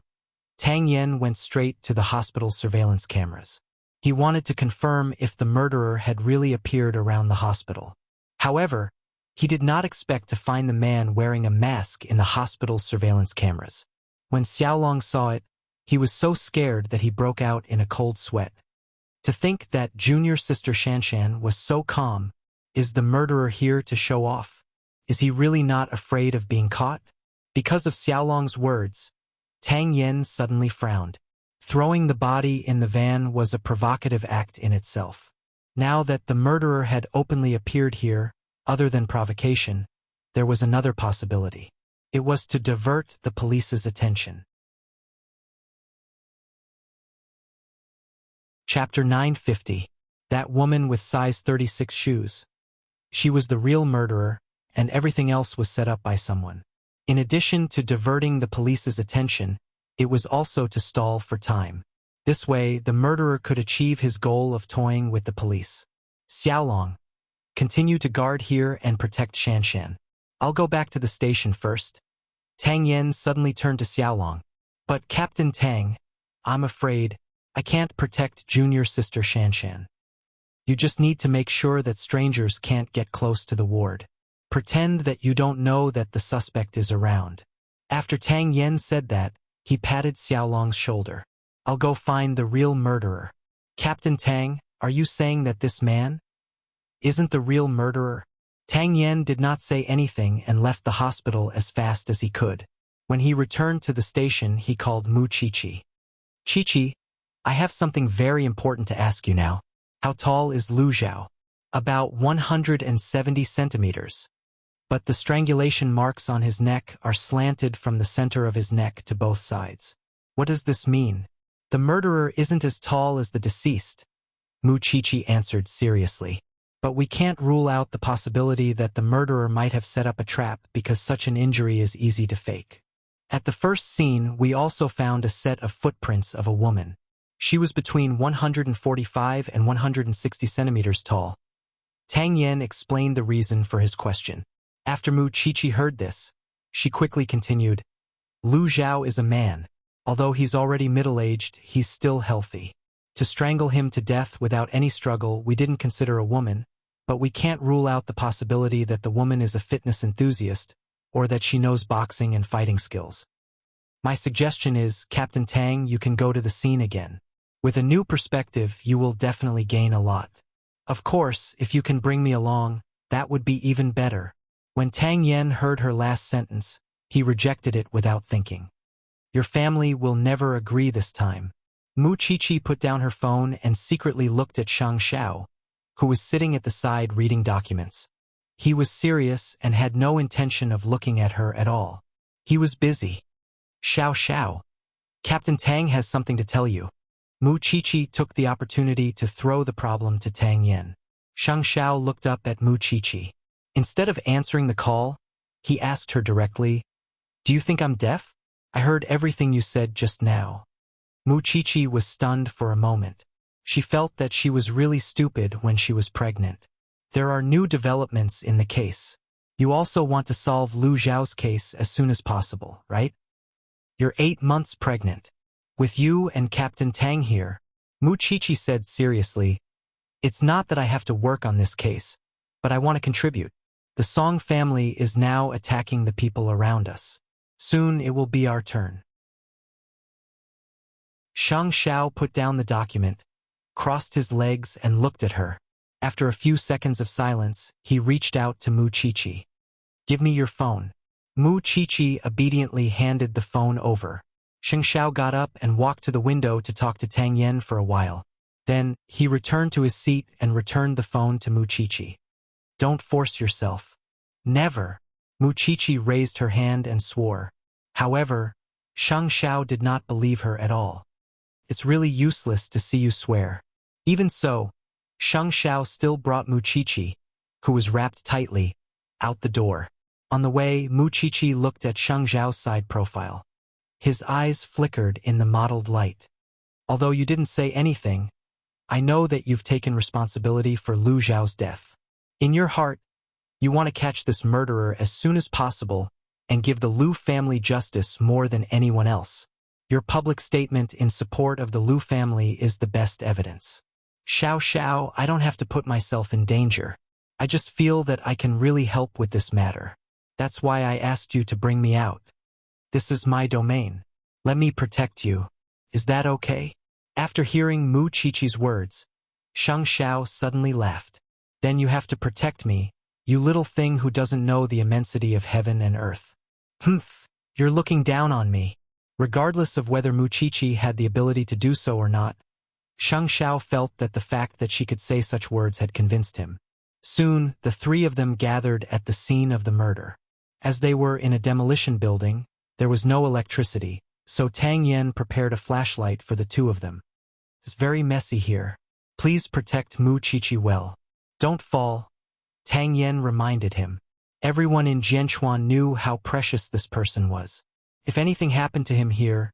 Tang Yan went straight to the hospital's surveillance cameras. He wanted to confirm if the murderer had really appeared around the hospital. However, he did not expect to find the man wearing a mask in the hospital's surveillance cameras. When Xiaolong saw it, he was so scared that he broke out in a cold sweat. To think that junior sister Shanshan was so calm. Is the murderer here to show off? Is he really not afraid of being caught? Because of Xiaolong's words, Tang Yan suddenly frowned. Throwing the body in the van was a provocative act in itself. Now that the murderer had openly appeared here, other than provocation, there was another possibility. It was to divert the police's attention. Chapter 950. That woman with size 36 shoes. She was the real murderer, and everything else was set up by someone. In addition to diverting the police's attention, it was also to stall for time. This way, the murderer could achieve his goal of toying with the police. "Xiaolong, continue to guard here and protect Shanshan. I'll go back to the station first." Tang Yan suddenly turned to Xiaolong. "But Captain Tang, I'm afraid I can't protect junior sister Shanshan. You just need to make sure that strangers can't get close to the ward. Pretend that you don't know that the suspect is around." After Tang Yan said that, he patted Xiaolong's shoulder. "I'll go find the real murderer." "Captain Tang, are you saying that this man isn't the real murderer?" Tang Yan did not say anything and left the hospital as fast as he could. When he returned to the station, he called Mu Chi-Chi. "Chi-Chi, I have something very important to ask you now. How tall is Lu Zhao?" "About 170 centimeters. But the strangulation marks on his neck are slanted from the center of his neck to both sides. What does this mean?" "The murderer isn't as tall as the deceased," Mu Chi-Chi answered seriously. "But we can't rule out the possibility that the murderer might have set up a trap because such an injury is easy to fake. At the first scene, we also found a set of footprints of a woman. She was between 145 and 160 centimeters tall." Tang Yan explained the reason for his question. After Mu Chi-Chi heard this, she quickly continued, "Lu Zhao is a man. Although he's already middle-aged, he's still healthy. To strangle him to death without any struggle, we didn't consider a woman, but we can't rule out the possibility that the woman is a fitness enthusiast, or that she knows boxing and fighting skills." My suggestion is, Captain Tang, you can go to the scene again. With a new perspective, you will definitely gain a lot. Of course, if you can bring me along, that would be even better. When Tang Yen heard her last sentence, he rejected it without thinking. Your family will never agree this time. Mu Qiqi put down her phone and secretly looked at Shang Xiao, who was sitting at the side reading documents. He was serious and had no intention of looking at her at all. He was busy. Xiao Xiao. Captain Tang has something to tell you. Mu Qiqi took the opportunity to throw the problem to Tang Yen. Shang Xiao looked up at Mu Qiqi. Instead of answering the call, he asked her directly, "Do you think I'm deaf? I heard everything you said just now." Mu Qiqi was stunned for a moment. She felt that she was really stupid when she was pregnant. There are new developments in the case. You also want to solve Lu Zhao's case as soon as possible, right? You're 8 months pregnant. With you and Captain Tang here, Mu Qiqi said seriously, "It's not that I have to work on this case, but I want to contribute. The Song family is now attacking the people around us. Soon it will be our turn." Shang Xiao put down the document, crossed his legs and looked at her. After a few seconds of silence, he reached out to Mu Qiqi. "Give me your phone." Mu Qiqi obediently handed the phone over. Shang Xiao got up and walked to the window to talk to Tang Yen for a while. Then, he returned to his seat and returned the phone to Mu Qiqi. "Don't force yourself." "Never." Mu Qiqi raised her hand and swore. However, Shang Xiao did not believe her at all. "It's really useless to see you swear." Even so, Shang Xiao still brought Mu Qiqi, who was wrapped tightly, out the door. On the way, Mu Qiqi looked at Shang Xiao's side profile. His eyes flickered in the mottled light. "Although you didn't say anything, I know that you've taken responsibility for Lu Zhao's death. In your heart, you want to catch this murderer as soon as possible and give the Lu family justice more than anyone else. Your public statement in support of the Lu family is the best evidence." "Xiao Xiao, I don't have to put myself in danger. I just feel that I can really help with this matter. That's why I asked you to bring me out. This is my domain. Let me protect you. Is that okay?" After hearing Mu Qiqi's words, Shang Xiao suddenly laughed. "Then you have to protect me, you little thing who doesn't know the immensity of heaven and earth." "Humph, you're looking down on me." Regardless of whether Mu Qiqi had the ability to do so or not, Shang Xiao felt that the fact that she could say such words had convinced him. Soon, the three of them gathered at the scene of the murder. As they were in a demolition building, there was no electricity, so Tang Yen prepared a flashlight for the two of them. "It's very messy here. Please protect Mu Qiqi well. Don't fall," Tang Yen reminded him. Everyone in Jianchuan knew how precious this person was. If anything happened to him here,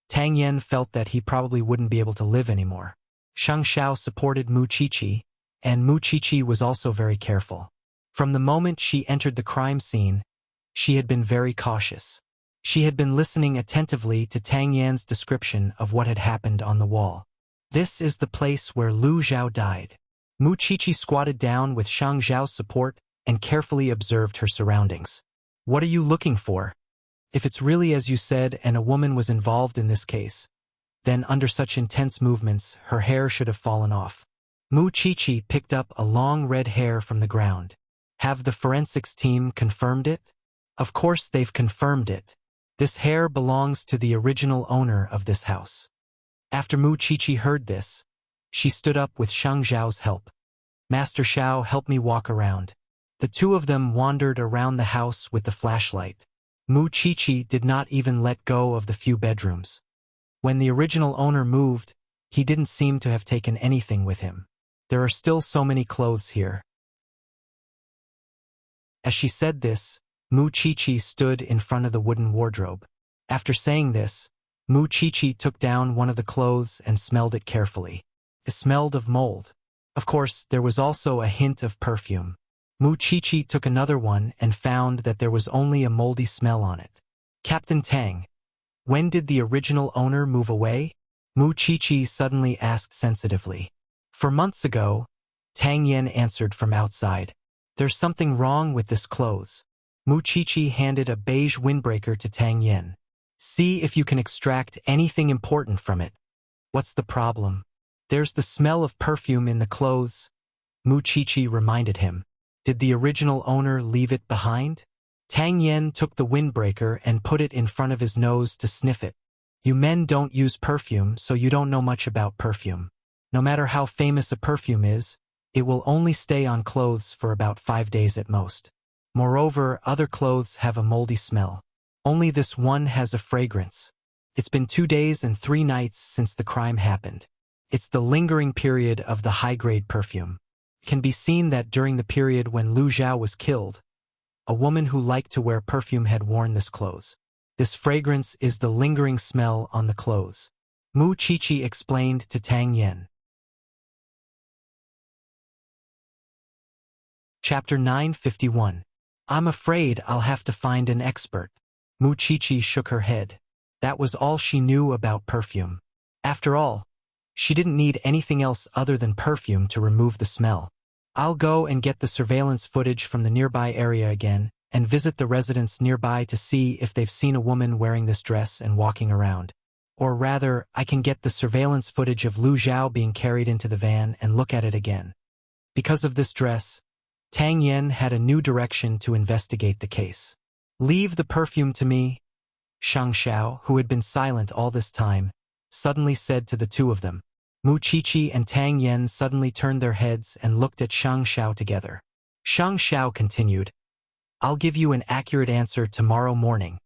Tang Yen felt that he probably wouldn't be able to live anymore. Shang Xiao supported Mu Qiqi, and Mu Qiqi was also very careful. From the moment she entered the crime scene, she had been very cautious. She had been listening attentively to Tang Yan's description of what had happened on the wall. "This is the place where Lu Zhao died." Mu Qiqi squatted down with Shang Xiao's support and carefully observed her surroundings. "What are you looking for? If it's really as you said and a woman was involved in this case, then under such intense movements, her hair should have fallen off." Mu Qiqi picked up a long red hair from the ground. "Have the forensics team confirmed it?" "Of course they've confirmed it. This hair belongs to the original owner of this house." After Mu Qiqi heard this, she stood up with Shang Xiao's help. "Master Xiao, help me walk around." The two of them wandered around the house with the flashlight. Mu Qiqi did not even let go of the few bedrooms. When the original owner moved, he didn't seem to have taken anything with him. "There are still so many clothes here." As she said this, Mu Qiqi stood in front of the wooden wardrobe. After saying this, Mu Qiqi took down one of the clothes and smelled it carefully. It smelled of mold. Of course, there was also a hint of perfume. Mu Qiqi took another one and found that there was only a moldy smell on it. "Captain Tang, when did the original owner move away?" Mu Qiqi suddenly asked sensitively. "4 months ago," Tang Yen answered from outside. "There's something wrong with this clothes." Mu Qiqi handed a beige windbreaker to Tang Yen. See if you can extract anything important from it. What's the problem? There's the smell of perfume in the clothes, Mu Chichi reminded him. Did the original owner leave it behind? Tang Yen took the windbreaker and put it in front of his nose to sniff it. You men don't use perfume, so you don't know much about perfume. No matter how famous a perfume is, it will only stay on clothes for about 5 days at most. Moreover, other clothes have a moldy smell. Only this one has a fragrance. It's been 2 days and 3 nights since the crime happened. It's the lingering period of the high-grade perfume. It can be seen that during the period when Lu Zhao was killed, a woman who liked to wear perfume had worn this clothes. This fragrance is the lingering smell on the clothes. Mu Chichi explained to Tang Yen. Chapter 951. I'm afraid I'll have to find an expert. Mu Chichi shook her head. That was all she knew about perfume. After all, she didn't need anything else other than perfume to remove the smell. I'll go and get the surveillance footage from the nearby area again, and visit the residents nearby to see if they've seen a woman wearing this dress and walking around. Or rather, I can get the surveillance footage of Lu Zhao being carried into the van and look at it again. Because of this dress, Tang Yen had a new direction to investigate the case. Leave the perfume to me, Shang Xiao, who had been silent all this time, suddenly said to the two of them. Mu Chichi and Tang Yen suddenly turned their heads and looked at Shang Xiao together. Shang Xiao continued, I'll give you an accurate answer tomorrow morning.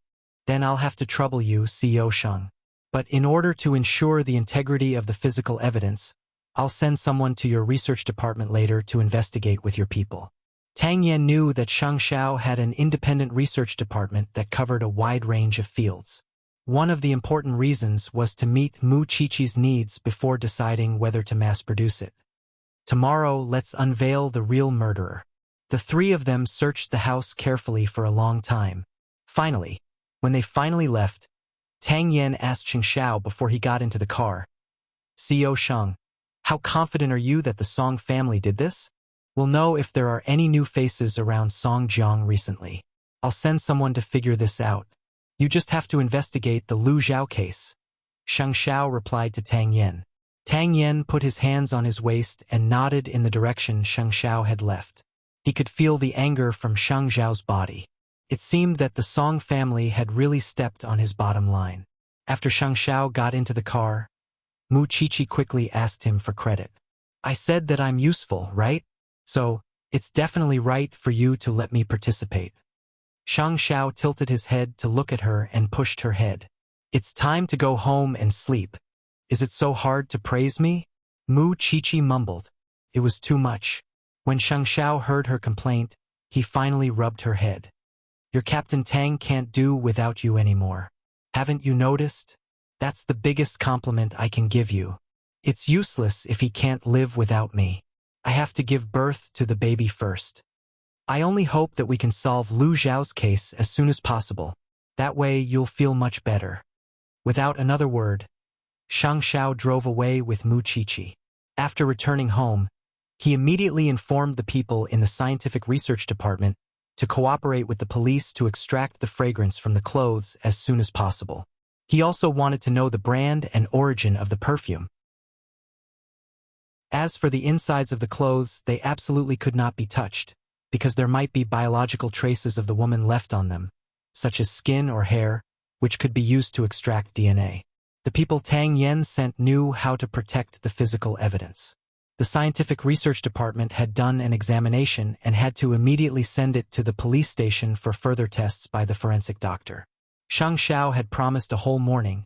Then I'll have to trouble you, CEO Shang. But in order to ensure the integrity of the physical evidence, I'll send someone to your research department later to investigate with your people. Tang Yen knew that Shang Xiao had an independent research department that covered a wide range of fields. One of the important reasons was to meet Mu Chichi's needs before deciding whether to mass-produce it. Tomorrow, let's unveil the real murderer. The three of them searched the house carefully for a long time. Finally, when they finally left, Tang Yen asked Shang Xiao before he got into the car, CEO Shang, how confident are you that the Song family did this? We'll know if there are any new faces around Songjiang recently. I'll send someone to figure this out. You just have to investigate the Lu Zhao case. Shang Xiao replied to Tang Yen. Tang Yen put his hands on his waist and nodded in the direction Shang Xiao had left. He could feel the anger from Shang Xiao's body. It seemed that the Song family had really stepped on his bottom line. After Shang Xiao got into the car, Mu Chichi quickly asked him for credit. I said that I'm useful, right? So, it's definitely right for you to let me participate. Shang Xiao tilted his head to look at her and pushed her head. It's time to go home and sleep. Is it so hard to praise me? Mu Chichi mumbled. It was too much. When Shang Xiao heard her complaint, he finally rubbed her head. Your Captain Tang can't do without you anymore. Haven't you noticed? That's the biggest compliment I can give you. It's useless if he can't live without me. I have to give birth to the baby first. I only hope that we can solve Lu Zhao's case as soon as possible. That way you'll feel much better. Without another word, Shang Xiao drove away with Mu Chichi. After returning home, he immediately informed the people in the scientific research department to cooperate with the police to extract the fragrance from the clothes as soon as possible. He also wanted to know the brand and origin of the perfume. As for the insides of the clothes, they absolutely could not be touched, because there might be biological traces of the woman left on them, such as skin or hair, which could be used to extract DNA. The people Tang Yen sent knew how to protect the physical evidence. The scientific research department had done an examination and had to immediately send it to the police station for further tests by the forensic doctor. Shang Xiao had promised a whole morning,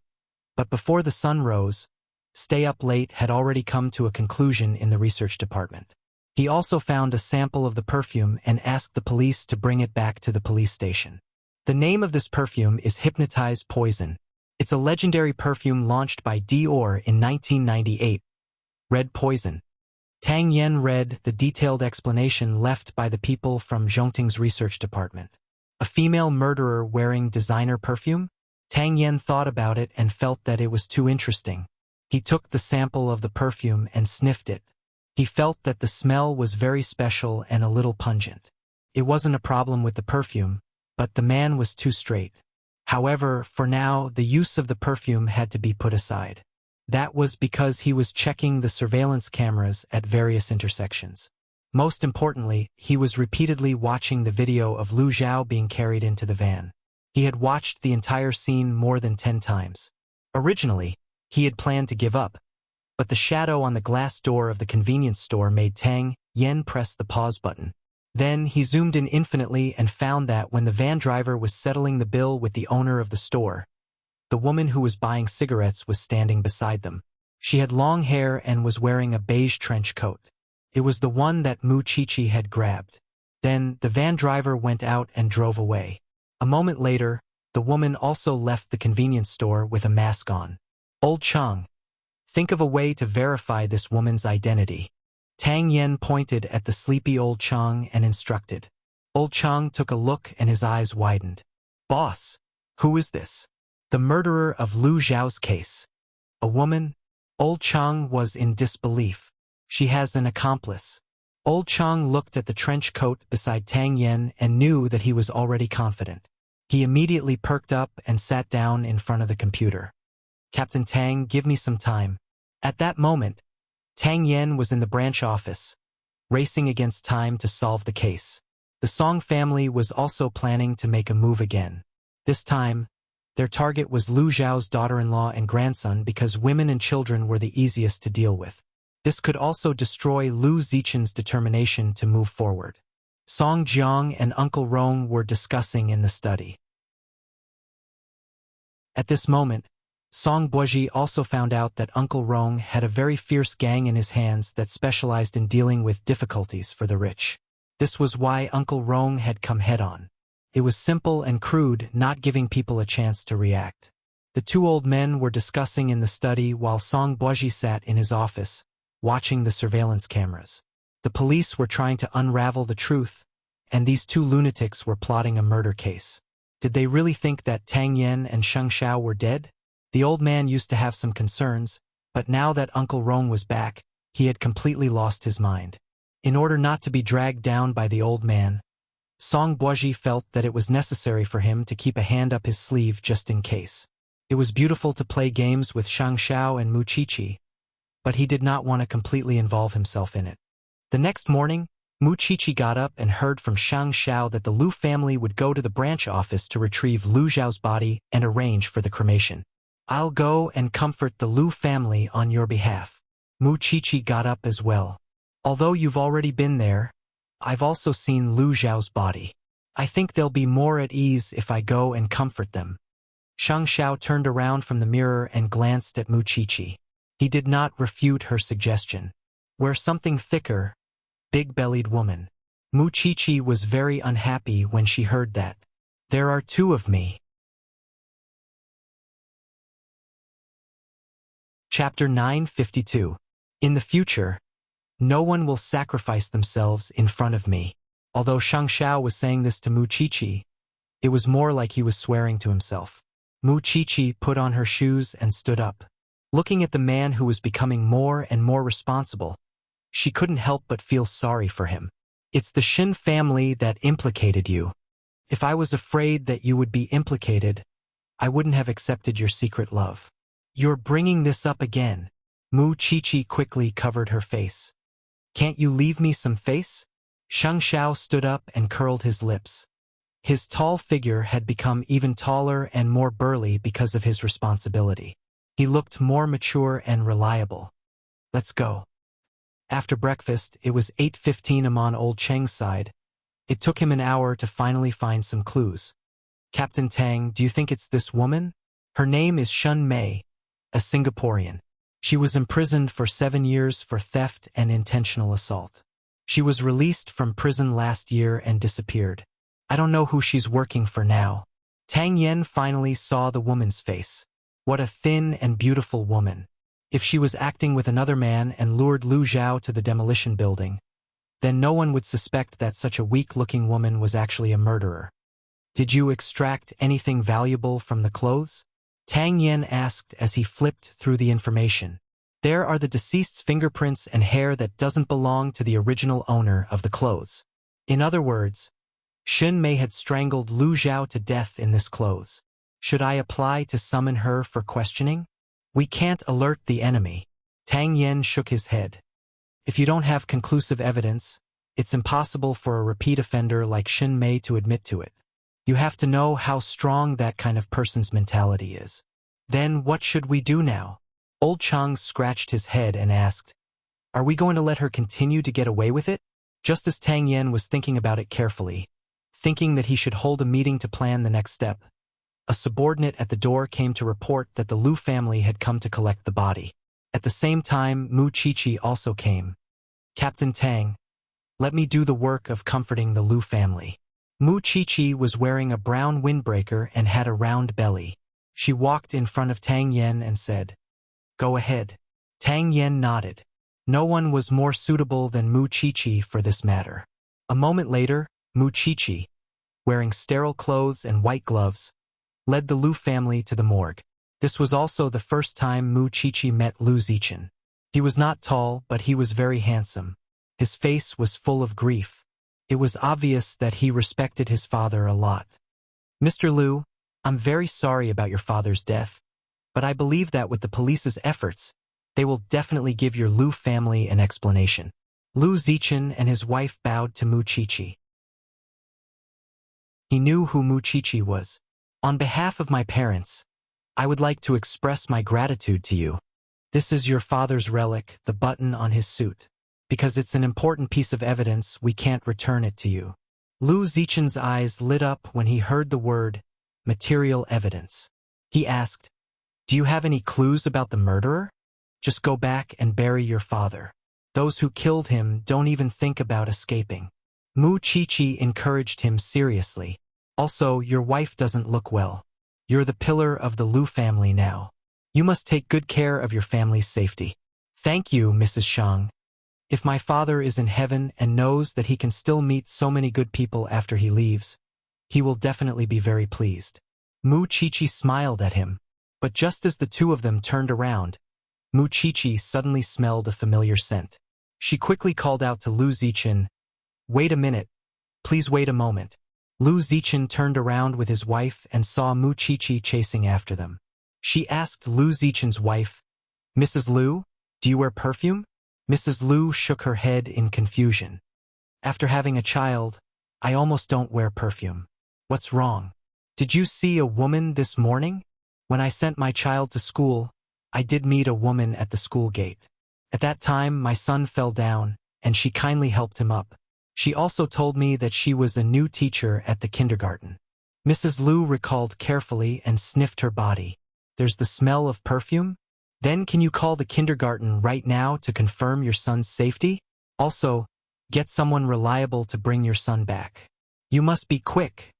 but before the sun rose, stay up late had already come to a conclusion in the research department. He also found a sample of the perfume and asked the police to bring it back to the police station. The name of this perfume is Hypnotize Poison. It's a legendary perfume launched by Dior in 1998. Red Poison. Tang Yen read the detailed explanation left by the people from Zhongting's research department. A female murderer wearing designer perfume? Tang Yen thought about it and felt that it was too interesting. He took the sample of the perfume and sniffed it. He felt that the smell was very special and a little pungent. It wasn't a problem with the perfume, but the man was too straight. However, for now, the use of the perfume had to be put aside. That was because he was checking the surveillance cameras at various intersections. Most importantly, he was repeatedly watching the video of Lu Zhao being carried into the van. He had watched the entire scene more than 10 times. Originally, he had planned to give up, but the shadow on the glass door of the convenience store made Tang Yen press the pause button. Then he zoomed in infinitely and found that when the van driver was settling the bill with the owner of the store, the woman who was buying cigarettes was standing beside them. She had long hair and was wearing a beige trench coat. It was the one that Mu Chichi had grabbed. Then the van driver went out and drove away. A moment later, the woman also left the convenience store with a mask on. Old Chang, think of a way to verify this woman's identity. Tang Yen pointed at the sleepy Old Chang and instructed. Old Chang took a look and his eyes widened. Boss, who is this? The murderer of Lu Zhao's case. A woman? Old Chang was in disbelief. She has an accomplice. Old Chang looked at the trench coat beside Tang Yen and knew that he was already confident. He immediately perked up and sat down in front of the computer. Captain Tang, give me some time. At that moment, Tang Yen was in the branch office, racing against time to solve the case. The Song family was also planning to make a move again. This time, their target was Lu Zhao's daughter-in-law and grandson because women and children were the easiest to deal with. This could also destroy Lu Zichen's determination to move forward. Song Jiang and Uncle Rong were discussing in the study. At this moment, Song Buozhi also found out that Uncle Rong had a very fierce gang in his hands that specialized in dealing with difficulties for the rich. This was why Uncle Rong had come head-on. It was simple and crude, not giving people a chance to react. The two old men were discussing in the study while Song Buozhi sat in his office, watching the surveillance cameras. The police were trying to unravel the truth, and these two lunatics were plotting a murder case. Did they really think that Tang Yen and Sheng Xiao were dead? The old man used to have some concerns, but now that Uncle Rong was back, he had completely lost his mind. In order not to be dragged down by the old man, Song Buozhi felt that it was necessary for him to keep a hand up his sleeve just in case. It was beautiful to play games with Shang Xiao and Mu Chichi, but he did not want to completely involve himself in it. The next morning, Mu Chichi got up and heard from Shang Xiao that the Lu family would go to the branch office to retrieve Lu Zhao's body and arrange for the cremation. I'll go and comfort the Lu family on your behalf. Mu Chichi got up as well. Although you've already been there, I've also seen Lu Zhao's body. I think they'll be more at ease if I go and comfort them. Shang Xiao turned around from the mirror and glanced at Mu Chichi. He did not refute her suggestion. Wear something thicker, big-bellied woman. Mu Chichi was very unhappy when she heard that. There are two of me. Chapter 952. In the future, no one will sacrifice themselves in front of me. Although Shang Xiao was saying this to Mu Chichi, it was more like he was swearing to himself. Mu Chichi put on her shoes and stood up. Looking at the man who was becoming more and more responsible, she couldn't help but feel sorry for him. It's the Shin family that implicated you. If I was afraid that you would be implicated, I wouldn't have accepted your secret love. You're bringing this up again. Mu Chichi quickly covered her face. Can't you leave me some face? Shang Xiao stood up and curled his lips. His tall figure had become even taller and more burly because of his responsibility. He looked more mature and reliable. Let's go. After breakfast, it was 8:15 on Old Cheng's side. It took him an hour to finally find some clues. Captain Tang, do you think it's this woman? Her name is Shun Mei, a Singaporean. She was imprisoned for 7 years for theft and intentional assault. She was released from prison last year and disappeared. I don't know who she's working for now. Tang Yen finally saw the woman's face. What a thin and beautiful woman. If she was acting with another man and lured Lu Zhao to the demolition building, then no one would suspect that such a weak-looking woman was actually a murderer. Did you extract anything valuable from the clothes? Tang Yen asked as he flipped through the information. There are the deceased's fingerprints and hair that doesn't belong to the original owner of the clothes. In other words, Shun Mei had strangled Lu Zhao to death in this clothes. Should I apply to summon her for questioning? We can't alert the enemy. Tang Yen shook his head. If you don't have conclusive evidence, it's impossible for a repeat offender like Shin Mei to admit to it. You have to know how strong that kind of person's mentality is. Then what should we do now? Old Chang scratched his head and asked, are we going to let her continue to get away with it? Just as Tang Yen was thinking about it carefully, thinking that he should hold a meeting to plan the next step, a subordinate at the door came to report that the Lu family had come to collect the body. At the same time, Mu Chichi also came. Captain Tang, let me do the work of comforting the Lu family. Mu Chichi was wearing a brown windbreaker and had a round belly. She walked in front of Tang Yen and said, go ahead. Tang Yen nodded. No one was more suitable than Mu Chichi for this matter. A moment later, Mu Chichi, wearing sterile clothes and white gloves, led the Lu family to the morgue. This was also the first time Mu Chichi met Lu Zichen. He was not tall, but he was very handsome. His face was full of grief. It was obvious that he respected his father a lot. Mr. Lu, I'm very sorry about your father's death, but I believe that with the police's efforts, they will definitely give your Lu family an explanation. Lu Zichen and his wife bowed to Mu Chichi. He knew who Mu Chichi was. On behalf of my parents, I would like to express my gratitude to you. This is your father's relic, the button on his suit. Because it's an important piece of evidence, we can't return it to you. Lu Zichen's eyes lit up when he heard the word, material evidence. He asked, do you have any clues about the murderer? Just go back and bury your father. Those who killed him don't even think about escaping. Mu Chichi encouraged him seriously. Also, your wife doesn't look well. You're the pillar of the Lu family now. You must take good care of your family's safety. Thank you, Mrs. Shang. If my father is in heaven and knows that he can still meet so many good people after he leaves, he will definitely be very pleased. Mu Chichi smiled at him, but just as the two of them turned around, Mu Chichi suddenly smelled a familiar scent. She quickly called out to Lu Zichen, wait a minute, please wait a moment. Lu Zichen turned around with his wife and saw Mu Chichi chasing after them. She asked Lu Zichen's wife, Mrs. Lu, do you wear perfume? Mrs. Lu shook her head in confusion. After having a child, I almost don't wear perfume. What's wrong? Did you see a woman this morning? When I sent my child to school, I did meet a woman at the school gate. At that time, my son fell down, and she kindly helped him up. She also told me that she was a new teacher at the kindergarten. Mrs. Lu recalled carefully and sniffed her body. There's the smell of perfume? Then can you call the kindergarten right now to confirm your son's safety? Also, get someone reliable to bring your son back. You must be quick,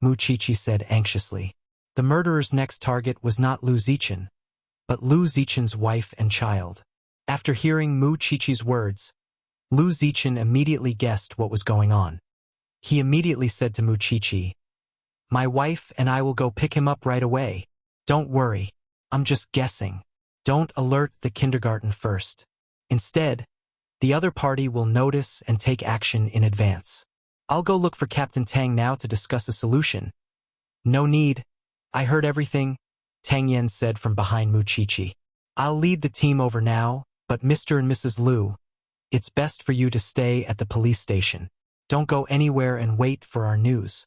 Mu Chichi said anxiously. The murderer's next target was not Lu Zichen, but Lu Zichen's wife and child. After hearing Mu Chichi's words, Lu Zichen immediately guessed what was going on. He immediately said to Mu Chichi, my wife and I will go pick him up right away. Don't worry, I'm just guessing. Don't alert the kindergarten first. Instead, the other party will notice and take action in advance. I'll go look for Captain Tang now to discuss a solution. No need. I heard everything, Tang Yen said from behind Mu Chichi. I'll lead the team over now, but Mr. and Mrs. Lu, it's best for you to stay at the police station. Don't go anywhere and wait for our news.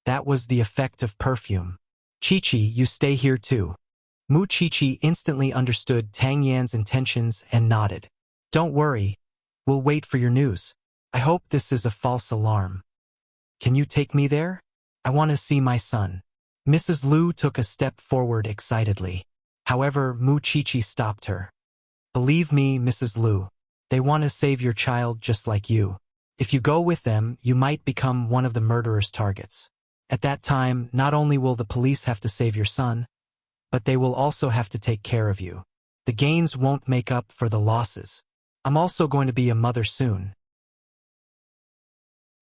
That was the effect of perfume. Chichi, you stay here too. Mu Chichi instantly understood Tang Yan's intentions and nodded. Don't worry, we'll wait for your news. I hope this is a false alarm. Can you take me there? I want to see my son. Mrs. Lu took a step forward excitedly. However, Mu Chichi stopped her. Believe me, Mrs. Lu, they want to save your child just like you. If you go with them, you might become one of the murderer's targets. At that time, not only will the police have to save your son, but they will also have to take care of you. The gains won't make up for the losses. I'm also going to be a mother soon.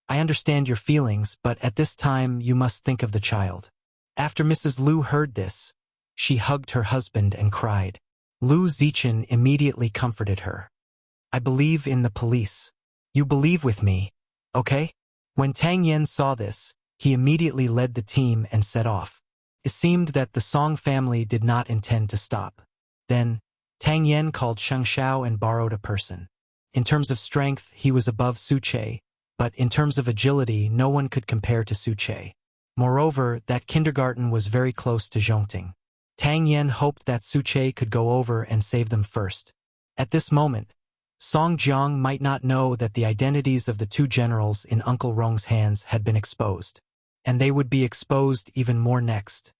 I understand your feelings, but at this time you must think of the child. After Mrs. Lu heard this, she hugged her husband and cried. Lu Zichen immediately comforted her. I believe in the police. You believe with me, okay? When Tang Yen saw this, he immediately led the team and set off. It seemed that the Song family did not intend to stop. Then, Tang Yen called Sheng Xiao and borrowed a person. In terms of strength, he was above Su Che, but in terms of agility, no one could compare to Su Che. Moreover, that kindergarten was very close to Zhongting. Tang Yen hoped that Su Che could go over and save them first. At this moment, Song Jiang might not know that the identities of the two generals in Uncle Rong's hands had been exposed, and they would be exposed even more next.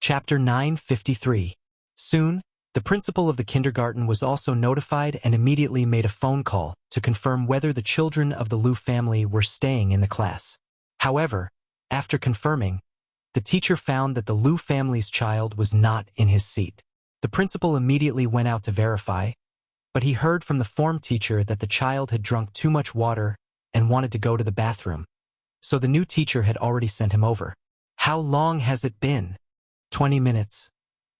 Chapter 953. Soon, the principal of the kindergarten was also notified and immediately made a phone call to confirm whether the children of the Liu family were staying in the class. However, after confirming, the teacher found that the Liu family's child was not in his seat. The principal immediately went out to verify, but he heard from the form teacher that the child had drunk too much water and wanted to go to the bathroom. So the new teacher had already sent him over. "How long has it been?" 20 minutes.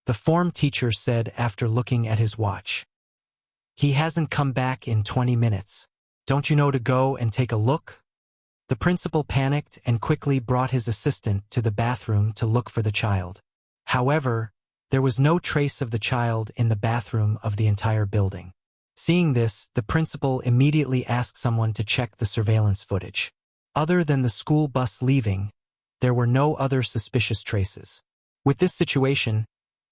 The form teacher said after looking at his watch. "He hasn't come back in 20 minutes. Don't you know to go and take a look?" The principal panicked and quickly brought his assistant to the bathroom to look for the child. However, there was no trace of the child in the bathroom of the entire building. Seeing this, the principal immediately asked someone to check the surveillance footage. Other than the school bus leaving, there were no other suspicious traces. With this situation,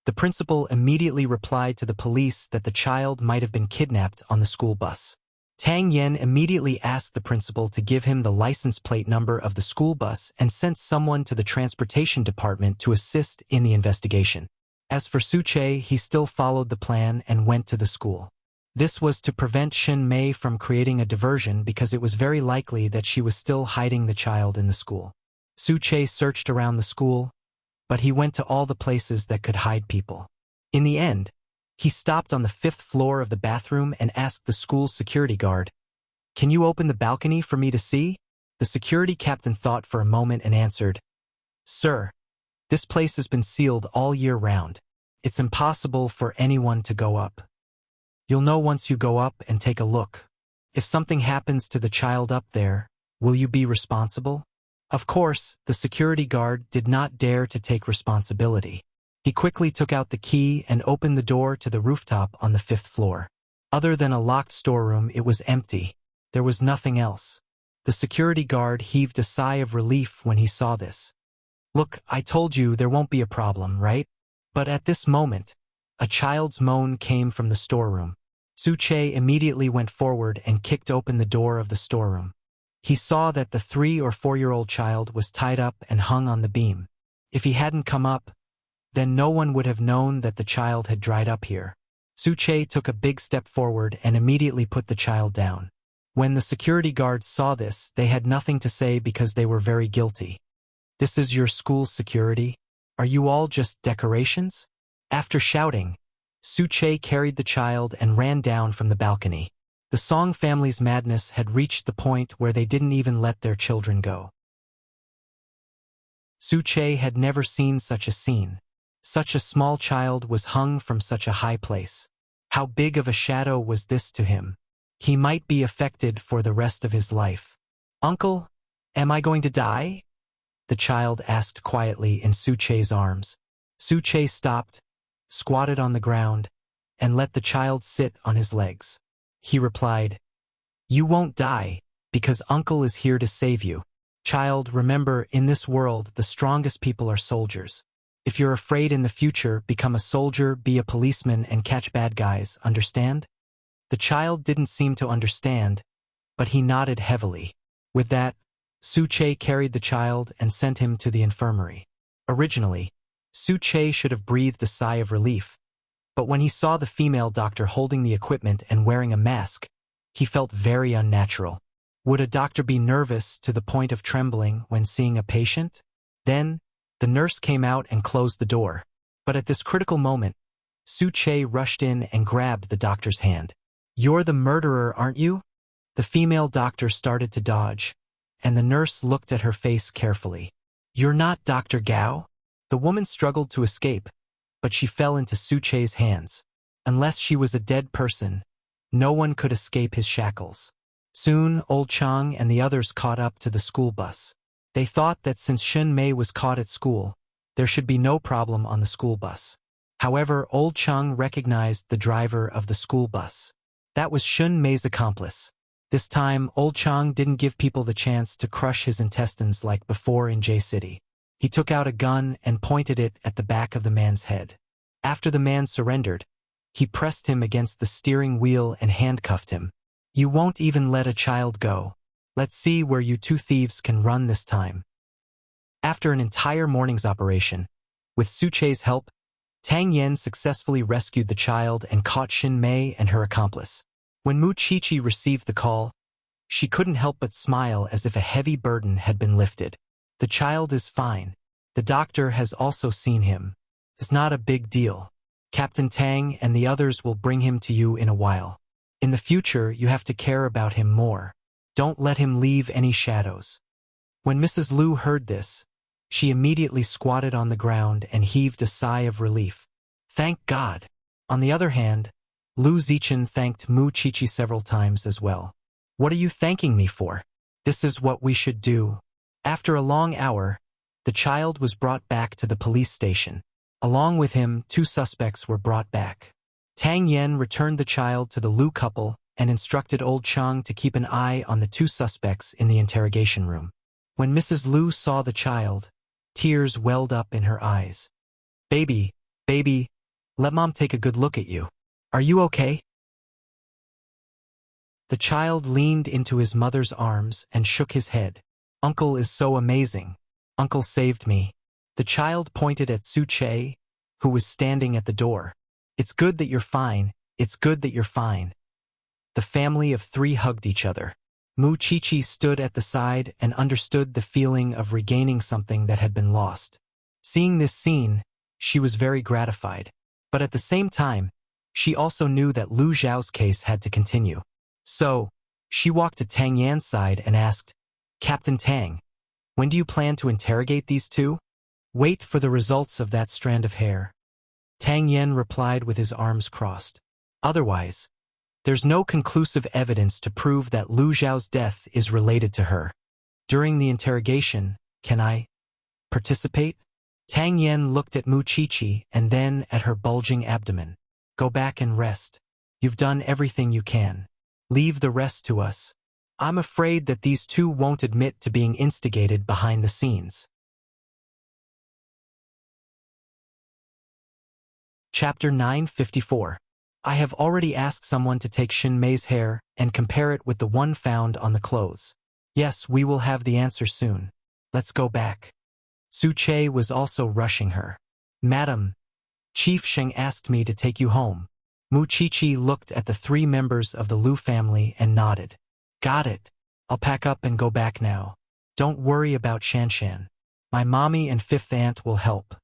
the principal immediately replied to the police that the child might have been kidnapped on the school bus. Tang Yen immediately asked the principal to give him the license plate number of the school bus and sent someone to the transportation department to assist in the investigation. As for Su Che, he still followed the plan and went to the school. This was to prevent Shin Mei from creating a diversion because it was very likely that she was still hiding the child in the school. Su Che searched around the school, but he went to all the places that could hide people. In the end, he stopped on the 5th floor of the bathroom and asked the school's security guard, "Can you open the balcony for me to see?" The security captain thought for a moment and answered, "Sir, this place has been sealed all year round. It's impossible for anyone to go up. You'll know once you go up and take a look. If something happens to the child up there, will you be responsible?" Of course, the security guard did not dare to take responsibility. He quickly took out the key and opened the door to the rooftop on the 5th floor. Other than a locked storeroom, it was empty. There was nothing else. The security guard heaved a sigh of relief when he saw this. "Look, I told you there won't be a problem, right?" But at this moment, a child's moan came from the storeroom. Su Che immediately went forward and kicked open the door of the storeroom. He saw that the 3- or 4-year-old child was tied up and hung on the beam. If he hadn't come up, then no one would have known that the child had dried up here. Su Che took a big step forward and immediately put the child down. When the security guards saw this, they had nothing to say because they were very guilty. "This is your school's security? Are you all just decorations?" After shouting, Su Che carried the child and ran down from the balcony. The Song family's madness had reached the point where they didn't even let their children go. Su Che had never seen such a scene. Such a small child was hung from such a high place. How big of a shadow was this to him? He might be affected for the rest of his life. "Uncle, am I going to die?" the child asked quietly in Su Che's arms. Su Che stopped, squatted on the ground, and let the child sit on his legs. He replied, "You won't die, because Uncle is here to save you. Child, remember, in this world, the strongest people are soldiers. If you're afraid in the future, become a soldier, be a policeman, and catch bad guys, understand?" The child didn't seem to understand, but he nodded heavily. With that, Su Che carried the child and sent him to the infirmary. Originally, Su Che should have breathed a sigh of relief, but when he saw the female doctor holding the equipment and wearing a mask, he felt very unnatural. Would a doctor be nervous to the point of trembling when seeing a patient? Then, the nurse came out and closed the door. But at this critical moment, Su Che rushed in and grabbed the doctor's hand. "You're the murderer, aren't you?" The female doctor started to dodge, and the nurse looked at her face carefully. "You're not Dr. Gao?" The woman struggled to escape, but she fell into Su Che's hands. Unless she was a dead person, no one could escape his shackles. Soon, old Chang and the others caught up to the school bus. They thought that since Xun Mei was caught at school, there should be no problem on the school bus. However, old Chang recognized the driver of the school bus. That was Xun Mei's accomplice. This time, old Chang didn't give people the chance to crush his intestines like before in J-City. He took out a gun and pointed it at the back of the man's head. After the man surrendered, he pressed him against the steering wheel and handcuffed him. You won't even let a child go. Let's see where you two thieves can run this time. After an entire morning's operation, with Su Che's help, Tang Yen successfully rescued the child and caught Xun Mei and her accomplice. When Mu Qiqi received the call, she couldn't help but smile as if a heavy burden had been lifted. The child is fine. The doctor has also seen him. It's not a big deal. Captain Tang and the others will bring him to you in a while. In the future, you have to care about him more. Don't let him leave any shadows. When Mrs. Liu heard this, she immediately squatted on the ground and heaved a sigh of relief. Thank God. On the other hand, Lu Zichen thanked Mu Qiqi several times as well. What are you thanking me for? This is what we should do. After a long hour, the child was brought back to the police station. Along with him, 2 suspects were brought back. Tang Yen returned the child to the Lu couple and instructed old Chang to keep an eye on the 2 suspects in the interrogation room. When Mrs. Liu saw the child, tears welled up in her eyes. Baby, let Mom take a good look at you. Are you okay? The child leaned into his mother's arms and shook his head. Uncle is so amazing. Uncle saved me. The child pointed at Su Che, who was standing at the door. It's good that you're fine. It's good that you're fine. The family of 3 hugged each other. Mu Qiqi stood at the side and understood the feeling of regaining something that had been lost. Seeing this scene, she was very gratified. But at the same time, she also knew that Lu Zhao's case had to continue. So, she walked to Tang Yan's side and asked, Captain Tang, when do you plan to interrogate these 2? Wait for the results of that strand of hair. Tang Yan replied with his arms crossed. Otherwise, there's no conclusive evidence to prove that Lu Zhao's death is related to her. During the interrogation, can I participate? Tang Yan looked at Mu Qiqi and then at her bulging abdomen. Go back and rest. You've done everything you can. Leave the rest to us. I'm afraid that these 2 won't admit to being instigated behind the scenes. Chapter 954. I have already asked someone to take Xun Mei's hair and compare it with the one found on the clothes. Yes, we will have the answer soon. Let's go back. Su Che was also rushing her. Madam, Chief Sheng asked me to take you home. Mu Qiqi looked at the 3 members of the Lu family and nodded. Got it. I'll pack up and go back now. Don't worry about Shanshan. My mommy and 5th aunt will help.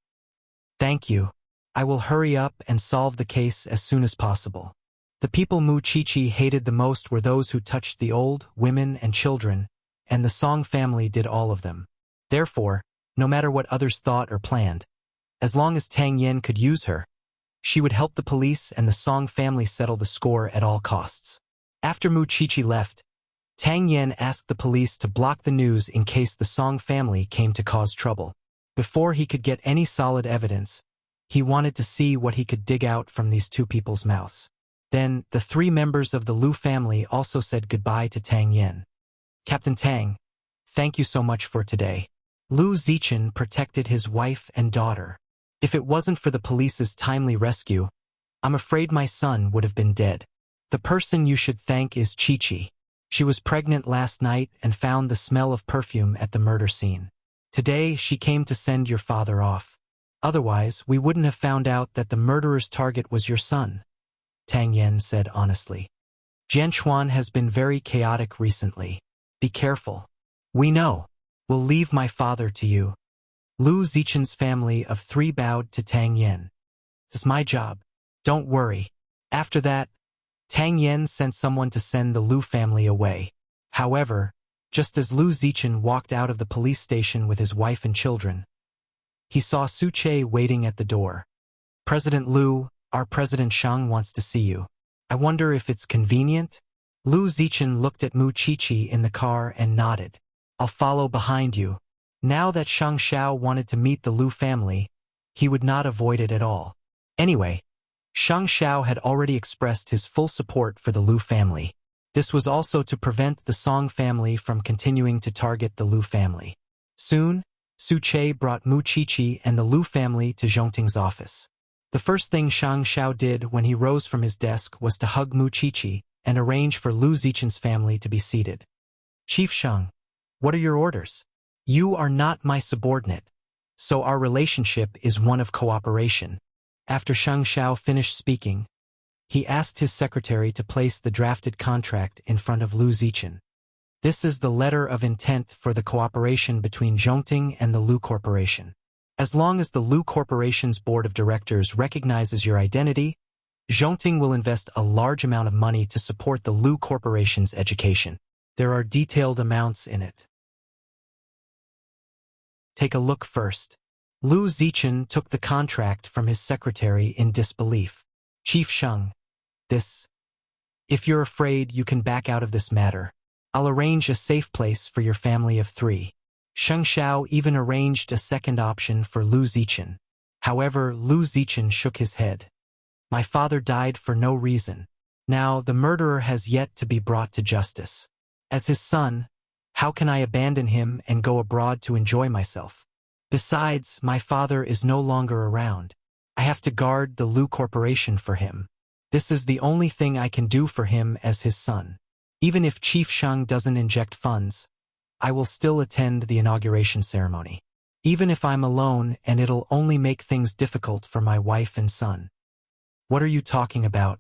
Thank you. I will hurry up and solve the case as soon as possible. The people Mu Qiqi hated the most were those who touched the old, women, and children, and the Song family did all of them. Therefore, no matter what others thought or planned, as long as Tang Yen could use her, she would help the police and the Song family settle the score at all costs. After Mu Qiqi left, Tang Yen asked the police to block the news in case the Song family came to cause trouble. Before he could get any solid evidence, he wanted to see what he could dig out from these 2 people's mouths. Then, the 3 members of the Lu family also said goodbye to Tang Yen. Captain Tang, thank you so much for today. Lu Zichen protected his wife and daughter. If it wasn't for the police's timely rescue, I'm afraid my son would have been dead. The person you should thank is Qiqi. She was pregnant last night and found the smell of perfume at the murder scene. Today, she came to send your father off. Otherwise, we wouldn't have found out that the murderer's target was your son, Tang Yen said honestly. Jianchuan has been very chaotic recently. Be careful. We know. We'll leave my father to you. Lu Zichen's family of 3 bowed to Tang Yen. It's my job. Don't worry. After that, Tang Yen sent someone to send the Lu family away. However, just as Lu Zichen walked out of the police station with his wife and children, he saw Su Che waiting at the door. President Liu, our President Shang wants to see you. I wonder if it's convenient? Lu Zichen looked at Mu Qiqi in the car and nodded. I'll follow behind you. Now that Shang Xiao wanted to meet the Lu family, he would not avoid it at all. Anyway, Shang Xiao had already expressed his full support for the Lu family. This was also to prevent the Song family from continuing to target the Lu family. Soon, Su Che brought Mu Qiqi and the Lu family to Zhongting's office. The first thing Shang Xiao did when he rose from his desk was to hug Mu Qiqi and arrange for Lu Zichen's family to be seated. Chief Shang, what are your orders? You are not my subordinate, so our relationship is one of cooperation. After Shang Xiao finished speaking, he asked his secretary to place the drafted contract in front of Lu Zichen. This is the letter of intent for the cooperation between Zhongting and the Lu Corporation. As long as the Lu Corporation's board of directors recognizes your identity, Zhongting will invest a large amount of money to support the Lu Corporation's education. There are detailed amounts in it. Take a look first. Lu Zichen took the contract from his secretary in disbelief. Chief Shang, if you're afraid, you can back out of this matter. I'll arrange a safe place for your family of 3. Shang Xiao even arranged a second option for Lu Zichen. However, Lu Zichen shook his head. My father died for no reason. Now, the murderer has yet to be brought to justice. As his son, how can I abandon him and go abroad to enjoy myself? Besides, my father is no longer around. I have to guard the Lu Corporation for him. This is the only thing I can do for him as his son. Even if Chief Shang doesn't inject funds, I will still attend the inauguration ceremony. Even if I'm alone, and it'll only make things difficult for my wife and son. What are you talking about?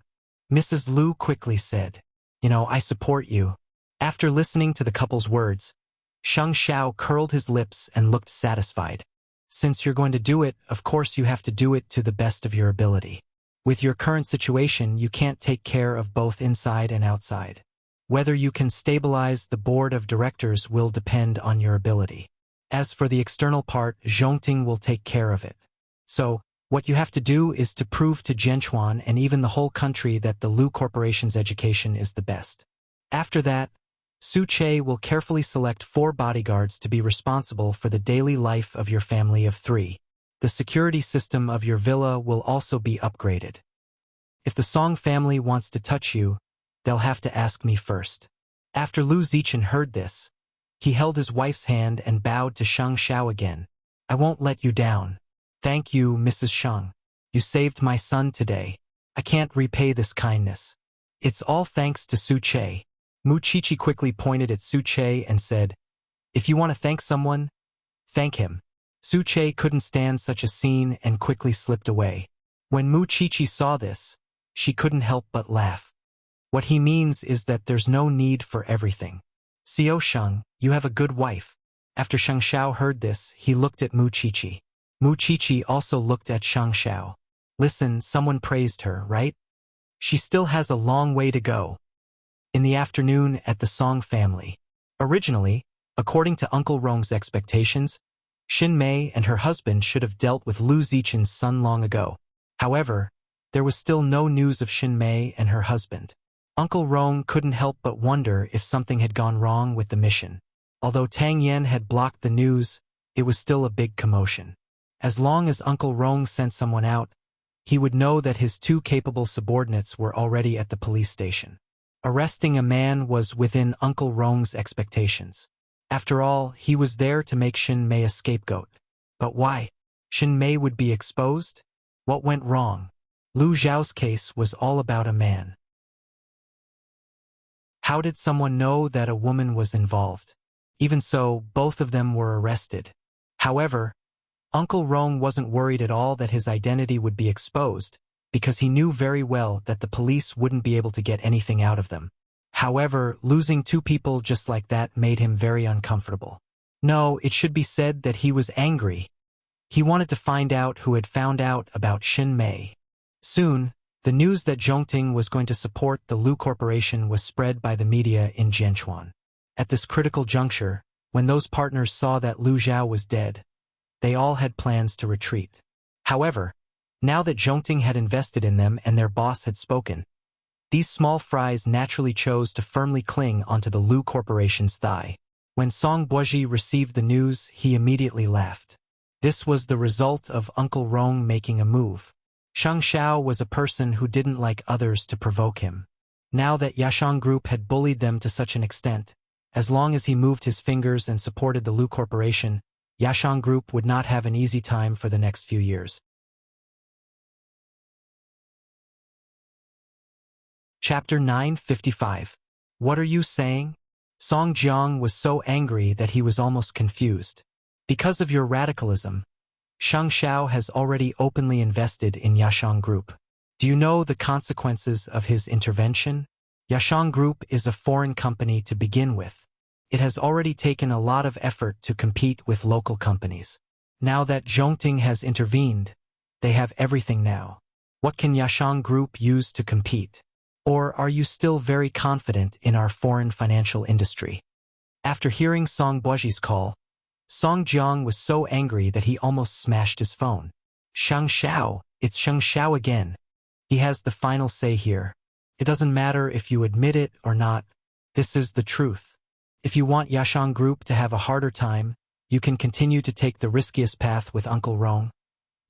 Mrs. Lu quickly said. I support you. After listening to the couple's words, Shang Xiao curled his lips and looked satisfied. Since you're going to do it, of course you have to do it to the best of your ability. With your current situation, you can't take care of both inside and outside. Whether you can stabilize the board of directors will depend on your ability. As for the external part, Zhongting will take care of it. So, what you have to do is to prove to Zhenchuan and even the whole country that the Lu Corporation's education is the best. After that, Su Che will carefully select 4 bodyguards to be responsible for the daily life of your family of 3. The security system of your villa will also be upgraded. If the Song family wants to touch you, they'll have to ask me first. After Lu Zichen heard this, he held his wife's hand and bowed to Shang Xiao again. I won't let you down. Thank you, Mrs. Shang. You saved my son today. I can't repay this kindness. It's all thanks to Su Che. Mu Qiqi quickly pointed at Su Che and said, if you want to thank someone, thank him. Su Che couldn't stand such a scene and quickly slipped away. When Mu Qiqi saw this, she couldn't help but laugh. What he means is that there's no need for everything. Xiao Shang, you have a good wife. After Shang Xiao heard this, he looked at Mu Qiqi. Mu Qiqi also looked at Shang Xiao. Listen, someone praised her, right? She still has a long way to go. In the afternoon at the Song family. Originally, according to Uncle Rong's expectations, Xin Mei and her husband should have dealt with Lu Zichen's son long ago. However, there was still no news of Xin Mei and her husband. Uncle Rong couldn't help but wonder if something had gone wrong with the mission. Although Tang Yan had blocked the news, it was still a big commotion. As long as Uncle Rong sent someone out, he would know that his 2 capable subordinates were already at the police station. Arresting a man was within Uncle Rong's expectations. After all, he was there to make Xin Mei a scapegoat. But why? Xin Mei would be exposed? What went wrong? Lu Zhao's case was all about a man. How did someone know that a woman was involved? Even so, both of them were arrested. However, Uncle Rong wasn't worried at all that his identity would be exposed, because he knew very well that the police wouldn't be able to get anything out of them. However, losing 2 people just like that made him very uncomfortable. No, it should be said that he was angry. He wanted to find out who had found out about Xin Mei. Soon, the news that Zhongting was going to support the Lu Corporation was spread by the media in Zhenchuan. At this critical juncture, when those partners saw that Lu Zhao was dead, they all had plans to retreat. However, now that Zhongting had invested in them and their boss had spoken, These small fries naturally chose to firmly cling onto the Lu Corporation's thigh. When Song Boji received the news, he immediately laughed. This was the result of Uncle Rong making a move. Shang Xiao was a person who didn't like others to provoke him. Now that Yashang Group had bullied them to such an extent, as long as he moved his fingers and supported the Lu Corporation, Yashang Group would not have an easy time for the next few years. Chapter 955. What are you saying? Song Jiang was so angry that he was almost confused. Because of your radicalism, Shang Xiao has already openly invested in Yashang Group. Do you know the consequences of his intervention? Yashang Group is a foreign company to begin with. It has already taken a lot of effort to compete with local companies. Now that Zhongting has intervened, they have everything now. What can Yashang Group use to compete? Or are you still very confident in our foreign financial industry? After hearing Song Boji's call, Song Jiang was so angry that he almost smashed his phone. Shang Xiao, it's Shang Xiao again. He has the final say here. It doesn't matter if you admit it or not. This is the truth. If you want Yashang Group to have a harder time, you can continue to take the riskiest path with Uncle Rong,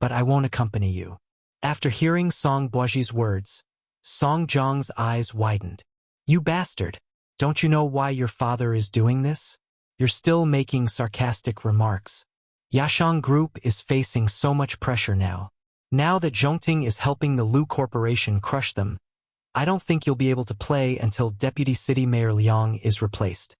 but I won't accompany you. After hearing Song Boji's words, Song Jiang's eyes widened. You bastard! Don't you know why your father is doing this? You're still making sarcastic remarks. Yashang Group is facing so much pressure now. Now that Zhongting is helping the Lu Corporation crush them, I don't think you'll be able to play until Deputy City Mayor Liang is replaced.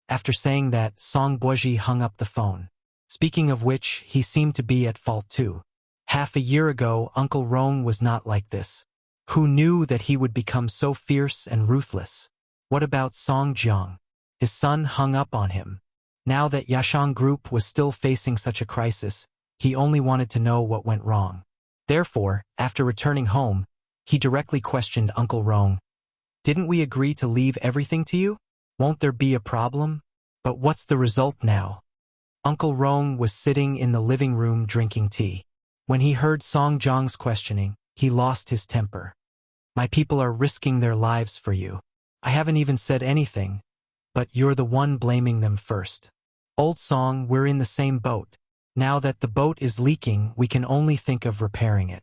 After saying that, Song Boji hung up the phone. Speaking of which, he seemed to be at fault too. Half a year ago, Uncle Rong was not like this. Who knew that he would become so fierce and ruthless? What about Song Jiang? His son hung up on him. Now that Yashang Group was still facing such a crisis, he only wanted to know what went wrong. Therefore, after returning home, he directly questioned Uncle Rong. Didn't we agree to leave everything to you? Won't there be a problem? But what's the result now? Uncle Rong was sitting in the living room drinking tea. When he heard Song Jiang's questioning, he lost his temper. My people are risking their lives for you. I haven't even said anything, but you're the one blaming them first. Old Song, we're in the same boat. Now that the boat is leaking, we can only think of repairing it.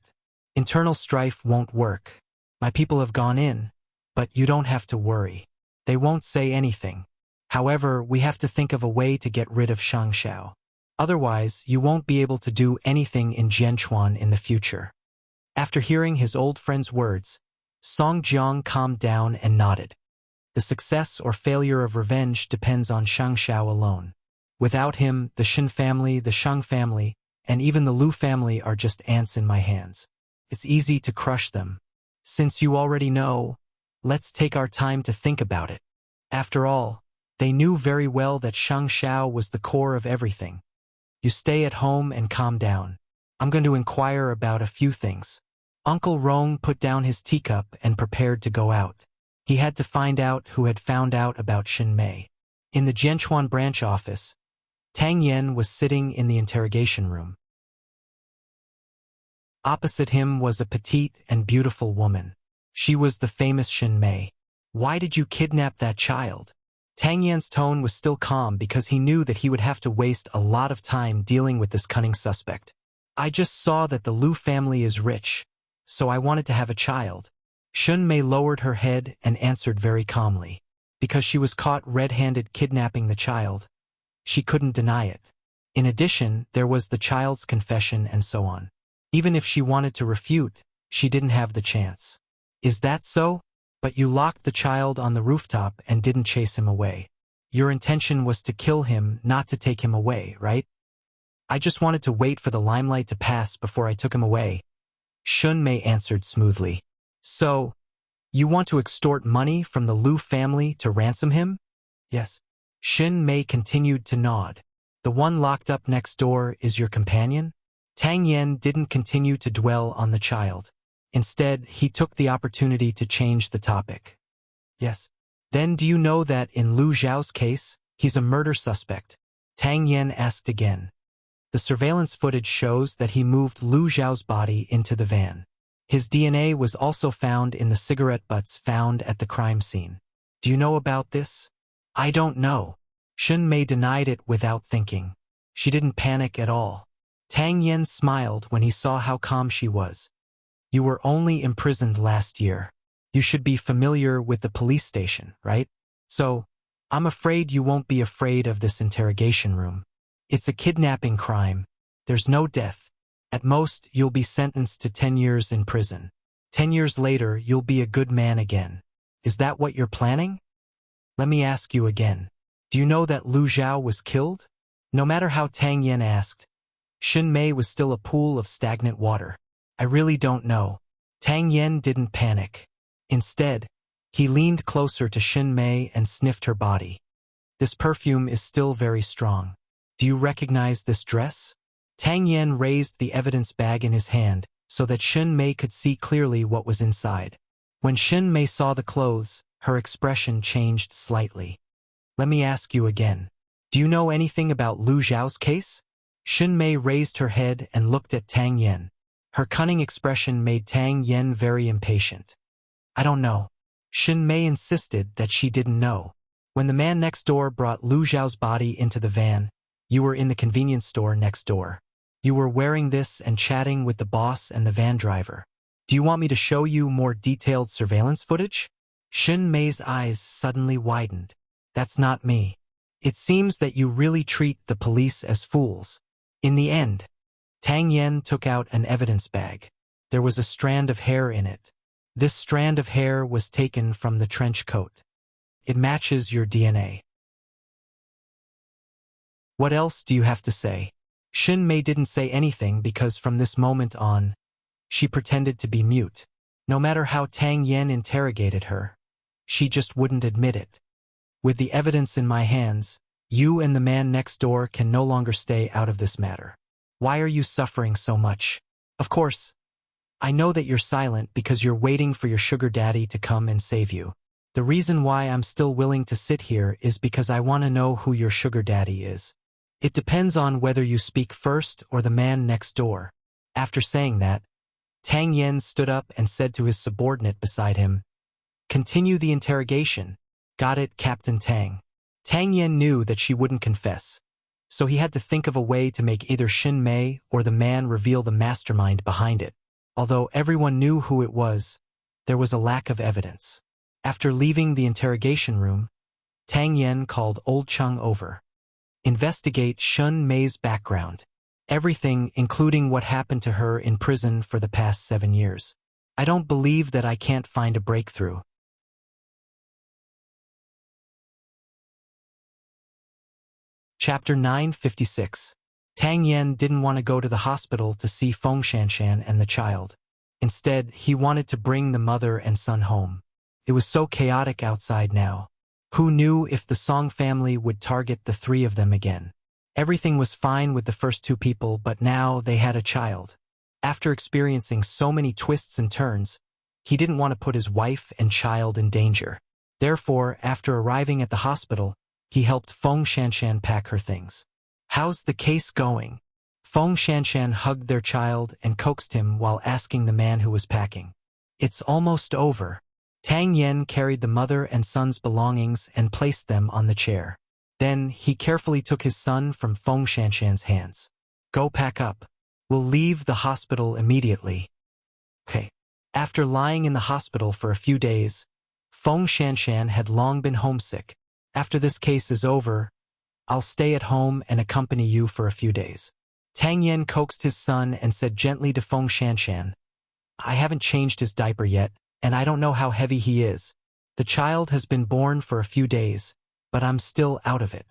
Internal strife won't work. My people have gone in, but you don't have to worry. They won't say anything. However, we have to think of a way to get rid of Shang Xiao. Otherwise, you won't be able to do anything in Jianchuan in the future. After hearing his old friend's words, Song Jiang calmed down and nodded. The success or failure of revenge depends on Shang Xiao alone. Without him, the Shin family, the Shang family, and even the Lu family are just ants in my hands. It's easy to crush them. Since you already know, let's take our time to think about it. After all, they knew very well that Shang Xiao was the core of everything. You stay at home and calm down. I'm going to inquire about a few things. Uncle Rong put down his teacup and prepared to go out. He had to find out who had found out about Xin Mei. In the Jianchuan branch office, Tang Yan was sitting in the interrogation room. Opposite him was a petite and beautiful woman. She was the famous Xin Mei. Why did you kidnap that child? Tang Yan's tone was still calm because he knew that he would have to waste a lot of time dealing with this cunning suspect. I just saw that the Lu family is rich, so I wanted to have a child. Shun Mei lowered her head and answered very calmly. Because she was caught red-handed kidnapping the child, she couldn't deny it. In addition, there was the child's confession and so on. Even if she wanted to refute, she didn't have the chance. Is that so? But you locked the child on the rooftop and didn't chase him away. Your intention was to kill him, not to take him away, right? I just wanted to wait for the limelight to pass before I took him away. Shun Mei answered smoothly. So, you want to extort money from the Lu family to ransom him? Yes. Xin Mei continued to nod. The one locked up next door is your companion? Tang Yan didn't continue to dwell on the child. Instead, he took the opportunity to change the topic. Yes. Then do you know that in Lu Zhao's case, he's a murder suspect? Tang Yan asked again. The surveillance footage shows that he moved Lu Zhao's body into the van. His DNA was also found in the cigarette butts found at the crime scene. Do you know about this? I don't know. Shun Mei denied it without thinking. She didn't panic at all. Tang Yen smiled when he saw how calm she was. You were only imprisoned last year. You should be familiar with the police station, right? So, I'm afraid you won't be afraid of this interrogation room. It's a kidnapping crime. There's no death. At most, you'll be sentenced to 10 years in prison. 10 years later, you'll be a good man again. Is that what you're planning? Let me ask you again. Do you know that Lu Zhao was killed? No matter how Tang Yen asked, Shun Mei was still a pool of stagnant water. I really don't know. Tang Yen didn't panic. Instead, he leaned closer to Shun Mei and sniffed her body. This perfume is still very strong. Do you recognize this dress? Tang Yen raised the evidence bag in his hand so that Shun Mei could see clearly what was inside. When Shun Mei saw the clothes, her expression changed slightly. Let me ask you again. Do you know anything about Lu Zhao's case? Shun Mei raised her head and looked at Tang Yen. Her cunning expression made Tang Yen very impatient. I don't know. Shun Mei insisted that she didn't know. When the man next door brought Lu Zhao's body into the van, you were in the convenience store next door. You were wearing this and chatting with the boss and the van driver. Do you want me to show you more detailed surveillance footage? Shun Mei's eyes suddenly widened. That's not me. It seems that you really treat the police as fools. In the end, Tang Yen took out an evidence bag. There was a strand of hair in it. This strand of hair was taken from the trench coat. It matches your DNA. What else do you have to say? Shun Mei didn't say anything because from this moment on, she pretended to be mute. No matter how Tang Yen interrogated her, she just wouldn't admit it. With the evidence in my hands, you and the man next door can no longer stay out of this matter. Why are you suffering so much? Of course, I know that you're silent because you're waiting for your sugar daddy to come and save you. The reason why I'm still willing to sit here is because I want to know who your sugar daddy is. It depends on whether you speak first or the man next door. After saying that, Tang Yen stood up and said to his subordinate beside him, "Continue the interrogation." Got it, Captain Tang. Tang Yen knew that she wouldn't confess, so he had to think of a way to make either Shun Mei or the man reveal the mastermind behind it. Although everyone knew who it was, there was a lack of evidence. After leaving the interrogation room, Tang Yen called Old Chung over. Investigate Shun Mei's background. Everything, including what happened to her in prison for the past 7 years. I don't believe that I can't find a breakthrough. Chapter 956. Tang Yen didn't want to go to the hospital to see Feng Shanshan and the child. Instead, he wanted to bring the mother and son home. It was so chaotic outside now. Who knew if the Song family would target the three of them again? Everything was fine with the first two people, but now they had a child. After experiencing so many twists and turns, he didn't want to put his wife and child in danger. Therefore, after arriving at the hospital, he helped Feng Shanshan pack her things. How's the case going? Feng Shanshan hugged their child and coaxed him while asking the man who was packing. It's almost over. Tang Yen carried the mother and son's belongings and placed them on the chair. Then he carefully took his son from Feng Shanshan's hands. Go pack up. We'll leave the hospital immediately. Okay. After lying in the hospital for a few days, Feng Shanshan had long been homesick. After this case is over, I'll stay at home and accompany you for a few days. Tang Yen coaxed his son and said gently to Feng Shanshan, I haven't changed his diaper yet, and I don't know how heavy he is. The child has been born for a few days, but I'm still out of it.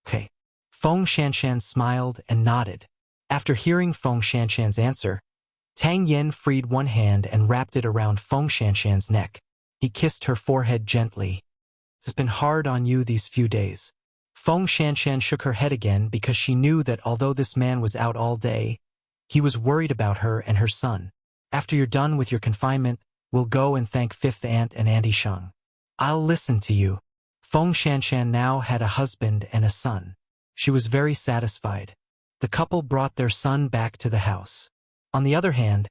Okay. Feng Shanshan smiled and nodded. After hearing Feng Shanshan's answer, Tang Yen freed one hand and wrapped it around Feng Shanshan's neck. He kissed her forehead gently. It's been hard on you these few days. Feng Shanshan shook her head again because she knew that although this man was out all day, he was worried about her and her son. After you're done with your confinement, we'll go and thank Fifth Aunt and Auntie Sheng. I'll listen to you. Feng Shanshan now had a husband and a son. She was very satisfied. The couple brought their son back to the house. On the other hand,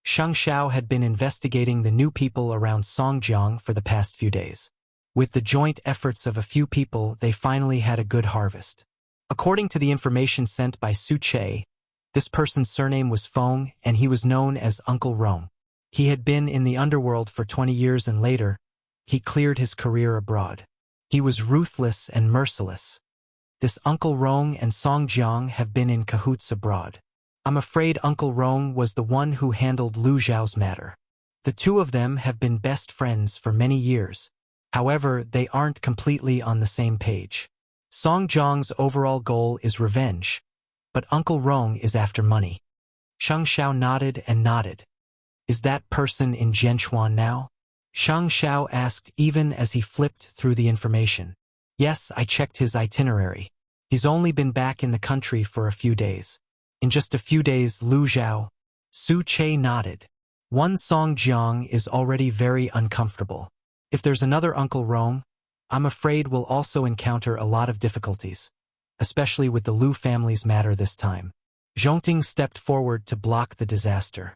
Shang Xiao had been investigating the new people around Songjiang for the past few days. With the joint efforts of a few people, they finally had a good harvest. According to the information sent by Su Che, this person's surname was Feng, and he was known as Uncle Rong. He had been in the underworld for 20 years, and later, he cleared his career abroad. He was ruthless and merciless. This Uncle Rong and Song Jiang have been in cahoots abroad. I'm afraid Uncle Rong was the one who handled Lu Zhao's matter. The two of them have been best friends for many years. However, they aren't completely on the same page. Song Jiang's overall goal is revenge, but Uncle Rong is after money. Shang Xiao nodded and nodded. Is that person in Zhenchuan now? Shang Xiao asked even as he flipped through the information. Yes, I checked his itinerary. He's only been back in the country for a few days. In just a few days, Lu Zhao. Su Che nodded. One Song Jiang is already very uncomfortable. If there's another Uncle Rong, I'm afraid we'll also encounter a lot of difficulties, especially with the Lu family's matter this time. Zhongting stepped forward to block the disaster.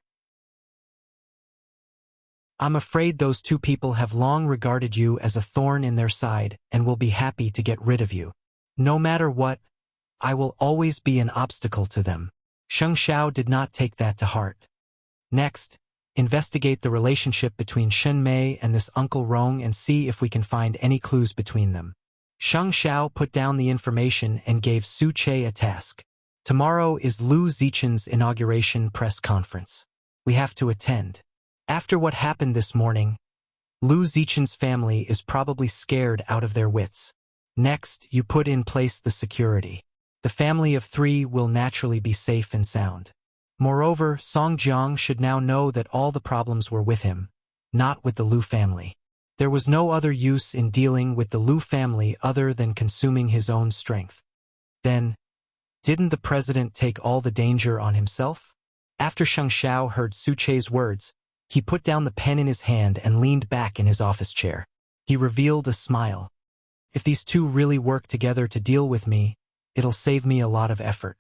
I'm afraid those two people have long regarded you as a thorn in their side and will be happy to get rid of you. No matter what, I will always be an obstacle to them. Shang Xiao did not take that to heart. Next, investigate the relationship between Shen Mei and this Uncle Rong and see if we can find any clues between them. Shang Xiao put down the information and gave Su Che a task. Tomorrow is Lu Zichen's inauguration press conference. We have to attend. After what happened this morning, Lu Zichen's family is probably scared out of their wits. Next, you put in place the security. The family of three will naturally be safe and sound. Moreover, Song Jiang should now know that all the problems were with him, not with the Lu family. There was no other use in dealing with the Lu family other than consuming his own strength. Then, didn't the president take all the danger on himself? After Shang Xiao heard Su Che's words, he put down the pen in his hand and leaned back in his office chair. He revealed a smile. If these two really work together to deal with me, it'll save me a lot of effort.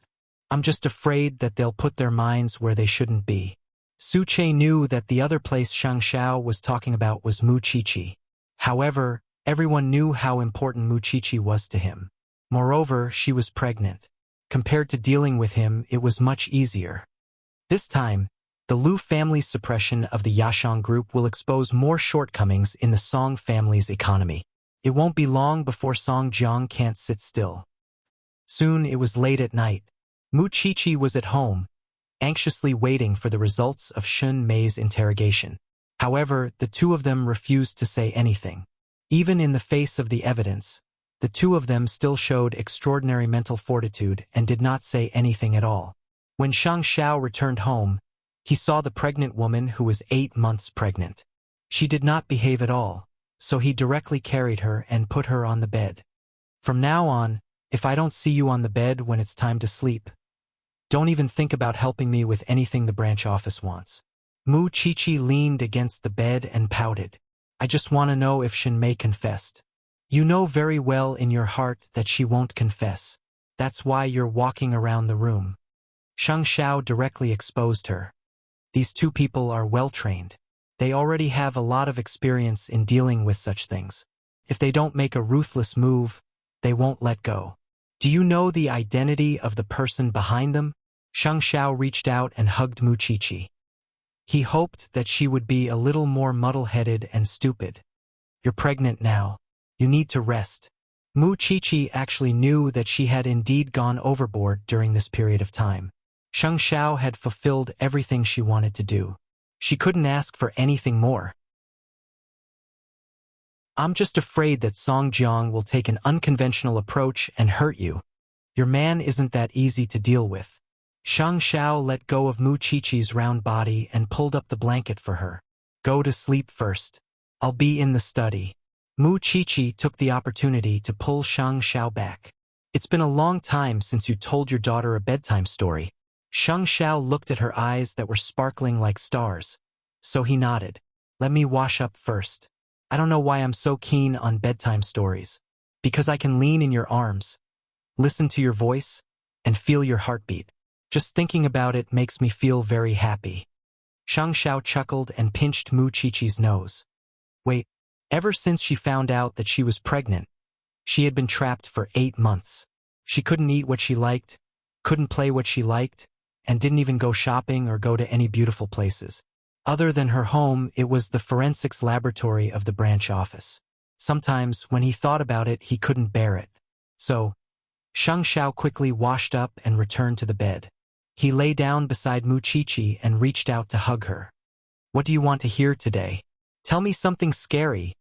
I'm just afraid that they'll put their minds where they shouldn't be. Su Che knew that the other place Shang Xiao was talking about was Mu Chichi. However, everyone knew how important Mu Chichi was to him. Moreover, she was pregnant. Compared to dealing with him, it was much easier. This time, the Lu family's suppression of the Yashang group will expose more shortcomings in the Song family's economy. It won't be long before Song Jiang can't sit still. Soon it was late at night. Mu Chichi was at home, anxiously waiting for the results of Shun Mei's interrogation. However, the two of them refused to say anything. Even in the face of the evidence, the two of them still showed extraordinary mental fortitude and did not say anything at all. When Shang Xiao returned home, he saw the pregnant woman who was 8 months pregnant. She did not behave at all, so he directly carried her and put her on the bed. From now on, if I don't see you on the bed when it's time to sleep, don't even think about helping me with anything the branch office wants. Mu Chichi leaned against the bed and pouted. I just want to know if Shen Mei confessed. You know very well in your heart that she won't confess. That's why you're walking around the room. Shang Xiao directly exposed her. These two people are well-trained. They already have a lot of experience in dealing with such things. If they don't make a ruthless move, they won't let go. Do you know the identity of the person behind them? Shang Xiao reached out and hugged Mu Chichi. He hoped that she would be a little more muddle-headed and stupid. You're pregnant now. You need to rest. Mu Chichi actually knew that she had indeed gone overboard during this period of time. Shang Xiao had fulfilled everything she wanted to do. She couldn't ask for anything more. I'm just afraid that Song Jiang will take an unconventional approach and hurt you. Your man isn't that easy to deal with. Shang Xiao let go of Mu Chichi's round body and pulled up the blanket for her. Go to sleep first. I'll be in the study. Mu Chichi took the opportunity to pull Shang Xiao back. It's been a long time since you told your daughter a bedtime story. Shang Xiao looked at her eyes that were sparkling like stars. So he nodded. Let me wash up first. I don't know why I'm so keen on bedtime stories. Because I can lean in your arms, listen to your voice, and feel your heartbeat. Just thinking about it makes me feel very happy. Shang Xiao chuckled and pinched Mu Qiqi's nose. Wait, ever since she found out that she was pregnant, she had been trapped for 8 months. She couldn't eat what she liked, couldn't play what she liked, and didn't even go shopping or go to any beautiful places. Other than her home, it was the forensics laboratory of the branch office. Sometimes, when he thought about it, he couldn't bear it. So, Shang Xiao quickly washed up and returned to the bed. He lay down beside Mu Qiqi and reached out to hug her. What do you want to hear today? Tell me something scary,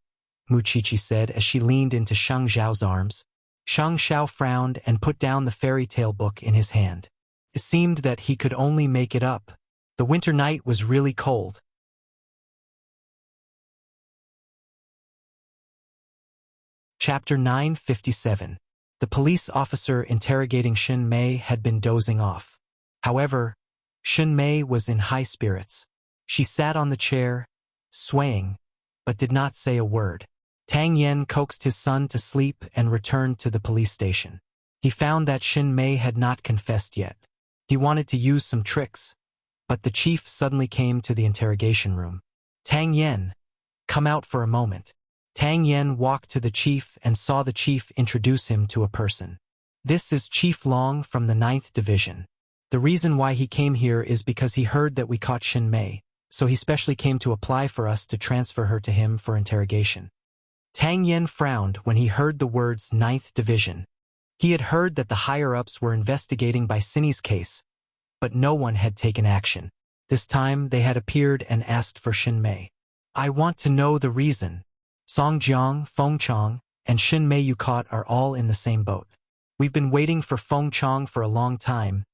Mu Qiqi said as she leaned into Shang Xiao's arms. Shang Xiao frowned and put down the fairy tale book in his hand. It seemed that he could only make it up. The winter night was really cold. Chapter 957. The police officer interrogating Xin Mei had been dozing off. However, Xin Mei was in high spirits. She sat on the chair, swaying, but did not say a word. Tang Yen coaxed his son to sleep and returned to the police station. He found that Xin Mei had not confessed yet. He wanted to use some tricks, but the chief suddenly came to the interrogation room. Tang Yen, come out for a moment. Tang Yen walked to the chief and saw the chief introduce him to a person. This is Chief Long from the 9th Division. The reason why he came here is because he heard that we caught Xin Mei, so he specially came to apply for us to transfer her to him for interrogation. Tang Yen frowned when he heard the words 9th Division. He had heard that the higher-ups were investigating by Cindy's case, but no one had taken action. This time they had appeared and asked for Xin Mei. I want to know the reason. Song Jiang, Feng Chong, and Xin Mei you caught are all in the same boat. We've been waiting for Feng Chong for a long time,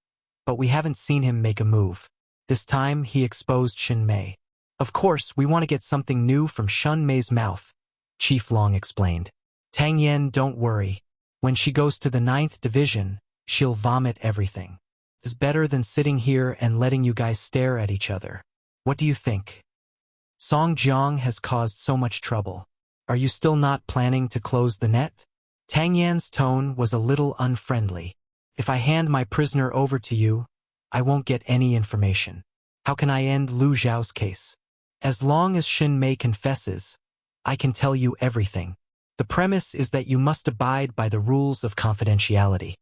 but we haven't seen him make a move. This time he exposed Xin Mei. Of course, we want to get something new from Xin Mei's mouth, Chief Long explained. Tang Yen, don't worry. When she goes to the 9th Division, she'll vomit everything. It's better than sitting here and letting you guys stare at each other. What do you think? Song Jiang has caused so much trouble. Are you still not planning to close the net? Tang Yan's tone was a little unfriendly. If I hand my prisoner over to you, I won't get any information. How can I end Lu Zhao's case? As long as Xin Mei confesses, I can tell you everything. The premise is that you must abide by the rules of confidentiality.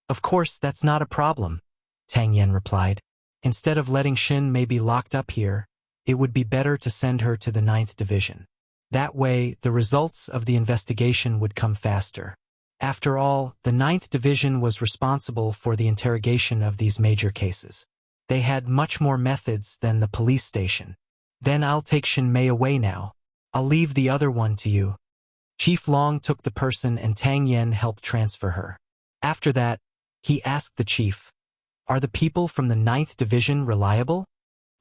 Of course, that's not a problem, Tang Yen replied. Instead of letting Xin Mei be locked up here, it would be better to send her to the 9th Division. That way, the results of the investigation would come faster. After all, the 9th Division was responsible for the interrogation of these major cases. They had much more methods than the police station. Then I'll take Xin Mei away now. I'll leave the other one to you. Chief Long took the person and Tang Yen helped transfer her. After that, he asked the chief, are the people from the 9th Division reliable?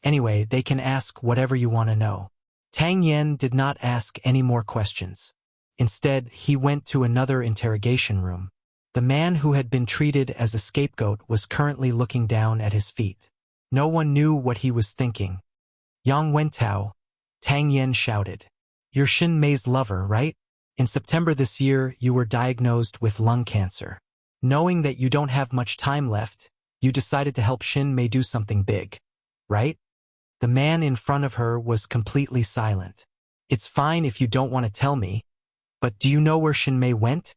Anyway, they can ask whatever you want to know. Tang Yen did not ask any more questions. Instead, he went to another interrogation room. The man who had been treated as a scapegoat was currently looking down at his feet. No one knew what he was thinking. Yang Wentao, Tang Yen shouted. You're Xin Mei's lover, right? In September this year, you were diagnosed with lung cancer. Knowing that you don't have much time left, you decided to help Xin Mei do something big, right? The man in front of her was completely silent. It's fine if you don't want to tell me, but do you know where Xin Mei went?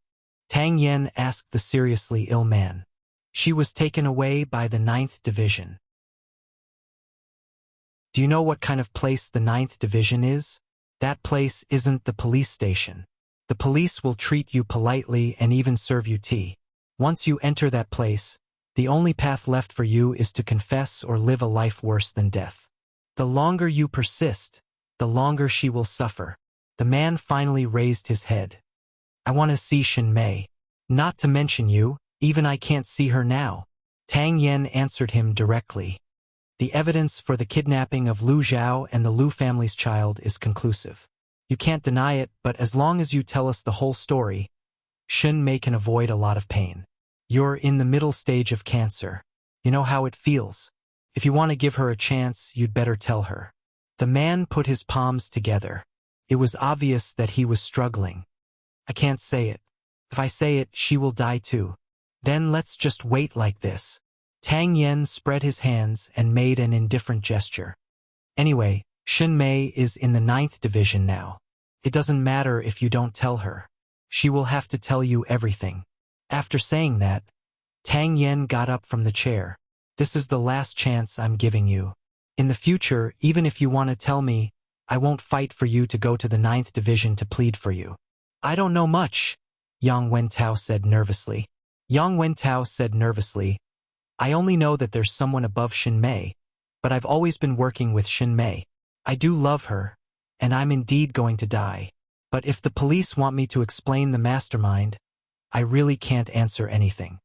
Tang Yen asked the seriously ill man. She was taken away by the 9th Division. Do you know what kind of place the 9th Division is? That place isn't the police station. The police will treat you politely and even serve you tea. Once you enter that place, the only path left for you is to confess or live a life worse than death. The longer you persist, the longer she will suffer. The man finally raised his head. I want to see Xin Mei. Not to mention you, even I can't see her now. Tang Yen answered him directly. The evidence for the kidnapping of Lu Zhao and the Lu family's child is conclusive. You can't deny it, but as long as you tell us the whole story, Xin Mei can avoid a lot of pain. You're in the middle stage of cancer. You know how it feels. If you want to give her a chance, you'd better tell her. The man put his palms together. It was obvious that he was struggling. I can't say it. If I say it, she will die too. Then let's just wait like this. Tang Yen spread his hands and made an indifferent gesture. Anyway, Shin Mei is in the 9th division now. It doesn't matter if you don't tell her. She will have to tell you everything. After saying that, Tang Yen got up from the chair. This is the last chance I'm giving you. In the future, even if you want to tell me, I won't fight for you to go to the 9th division to plead for you. I don't know much, Yang Wentao said nervously. Yang Wentao said nervously, I only know that there's someone above Shin Mei, but I've always been working with Shin Mei. I do love her, and I'm indeed going to die. But if the police want me to explain the mastermind, I really can't answer anything.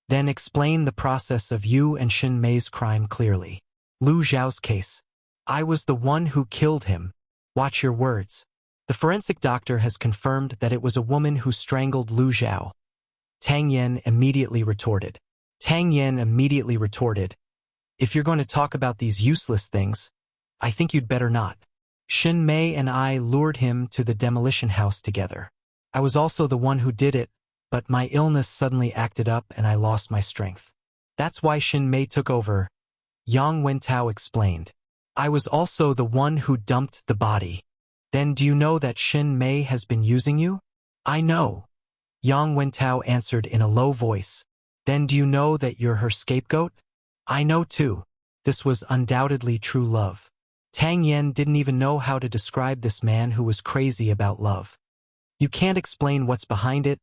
Then explain the process of you and Shin Mei's crime clearly. Lu Zhao's case. I was the one who killed him. Watch your words. The forensic doctor has confirmed that it was a woman who strangled Lu Zhao. Tang Yen immediately retorted. If you're going to talk about these useless things, I think you'd better not. Shin Mei and I lured him to the demolition house together. I was also the one who did it, but my illness suddenly acted up and I lost my strength. That's why Shin Mei took over, Yang Wentao explained. I was also the one who dumped the body. Then do you know that Shin Mei has been using you? I know. Yang Wentao answered in a low voice. Then do you know that you're her scapegoat? I know too. This was undoubtedly true love. Tang Yen didn't even know how to describe this man who was crazy about love. You can't explain what's behind it,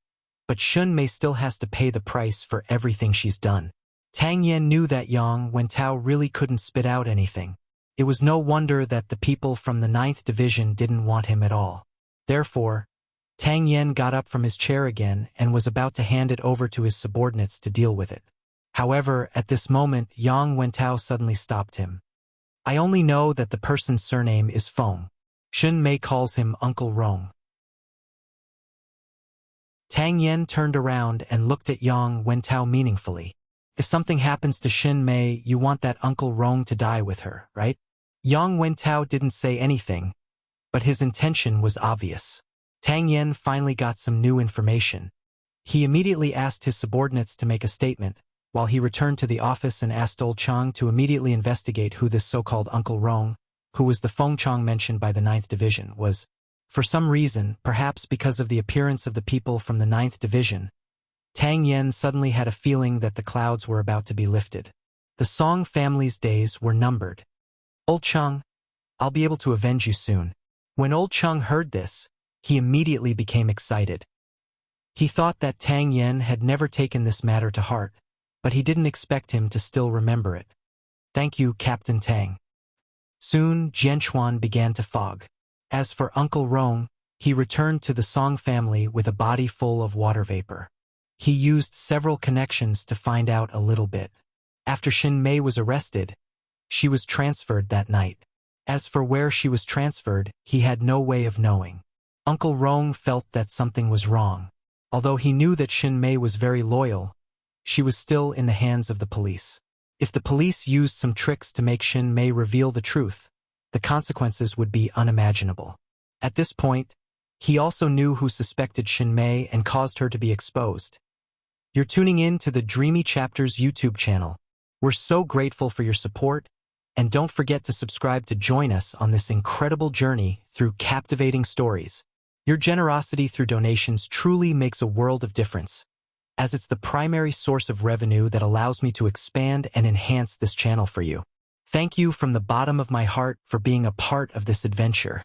but Shin Mei still has to pay the price for everything she's done. Tang Yen knew that Yang Wentao really couldn't spit out anything. It was no wonder that the people from the 9th division didn't want him at all. Therefore, Tang Yen got up from his chair again and was about to hand it over to his subordinates to deal with it. However, at this moment, Yang Wentao suddenly stopped him. I only know that the person's surname is Feng. Shin Mei calls him Uncle Rong. Tang Yen turned around and looked at Yang Wentao meaningfully. If something happens to Shin Mei, you want that Uncle Rong to die with her, right? Yang Wentao didn't say anything, but his intention was obvious. Tang Yen finally got some new information. He immediately asked his subordinates to make a statement, while he returned to the office and asked Old Chang to immediately investigate who this so-called Uncle Rong, who was the Feng Chang mentioned by the 9th division, was. For some reason, perhaps because of the appearance of the people from the 9th division, Tang Yen suddenly had a feeling that the clouds were about to be lifted. The Song family's days were numbered. Old Chang, I'll be able to avenge you soon. When Old Chang heard this, he immediately became excited. He thought that Tang Yen had never taken this matter to heart, but he didn't expect him to still remember it. Thank you, Captain Tang. Soon, Jianchuan began to fog. As for Uncle Rong, he returned to the Song family with a body full of water vapor. He used several connections to find out a little bit. After Shin Mei was arrested, she was transferred that night. As for where she was transferred, he had no way of knowing. Uncle Rong felt that something was wrong. Although he knew that Shin Mei was very loyal, she was still in the hands of the police. If the police used some tricks to make Shin Mei reveal the truth, the consequences would be unimaginable. At this point, he also knew who suspected Shin Mei and caused her to be exposed. You're tuning in to the Dreamy Chapters YouTube channel. We're so grateful for your support, and don't forget to subscribe to join us on this incredible journey through captivating stories. Your generosity through donations truly makes a world of difference, as it's the primary source of revenue that allows me to expand and enhance this channel for you. Thank you from the bottom of my heart for being a part of this adventure.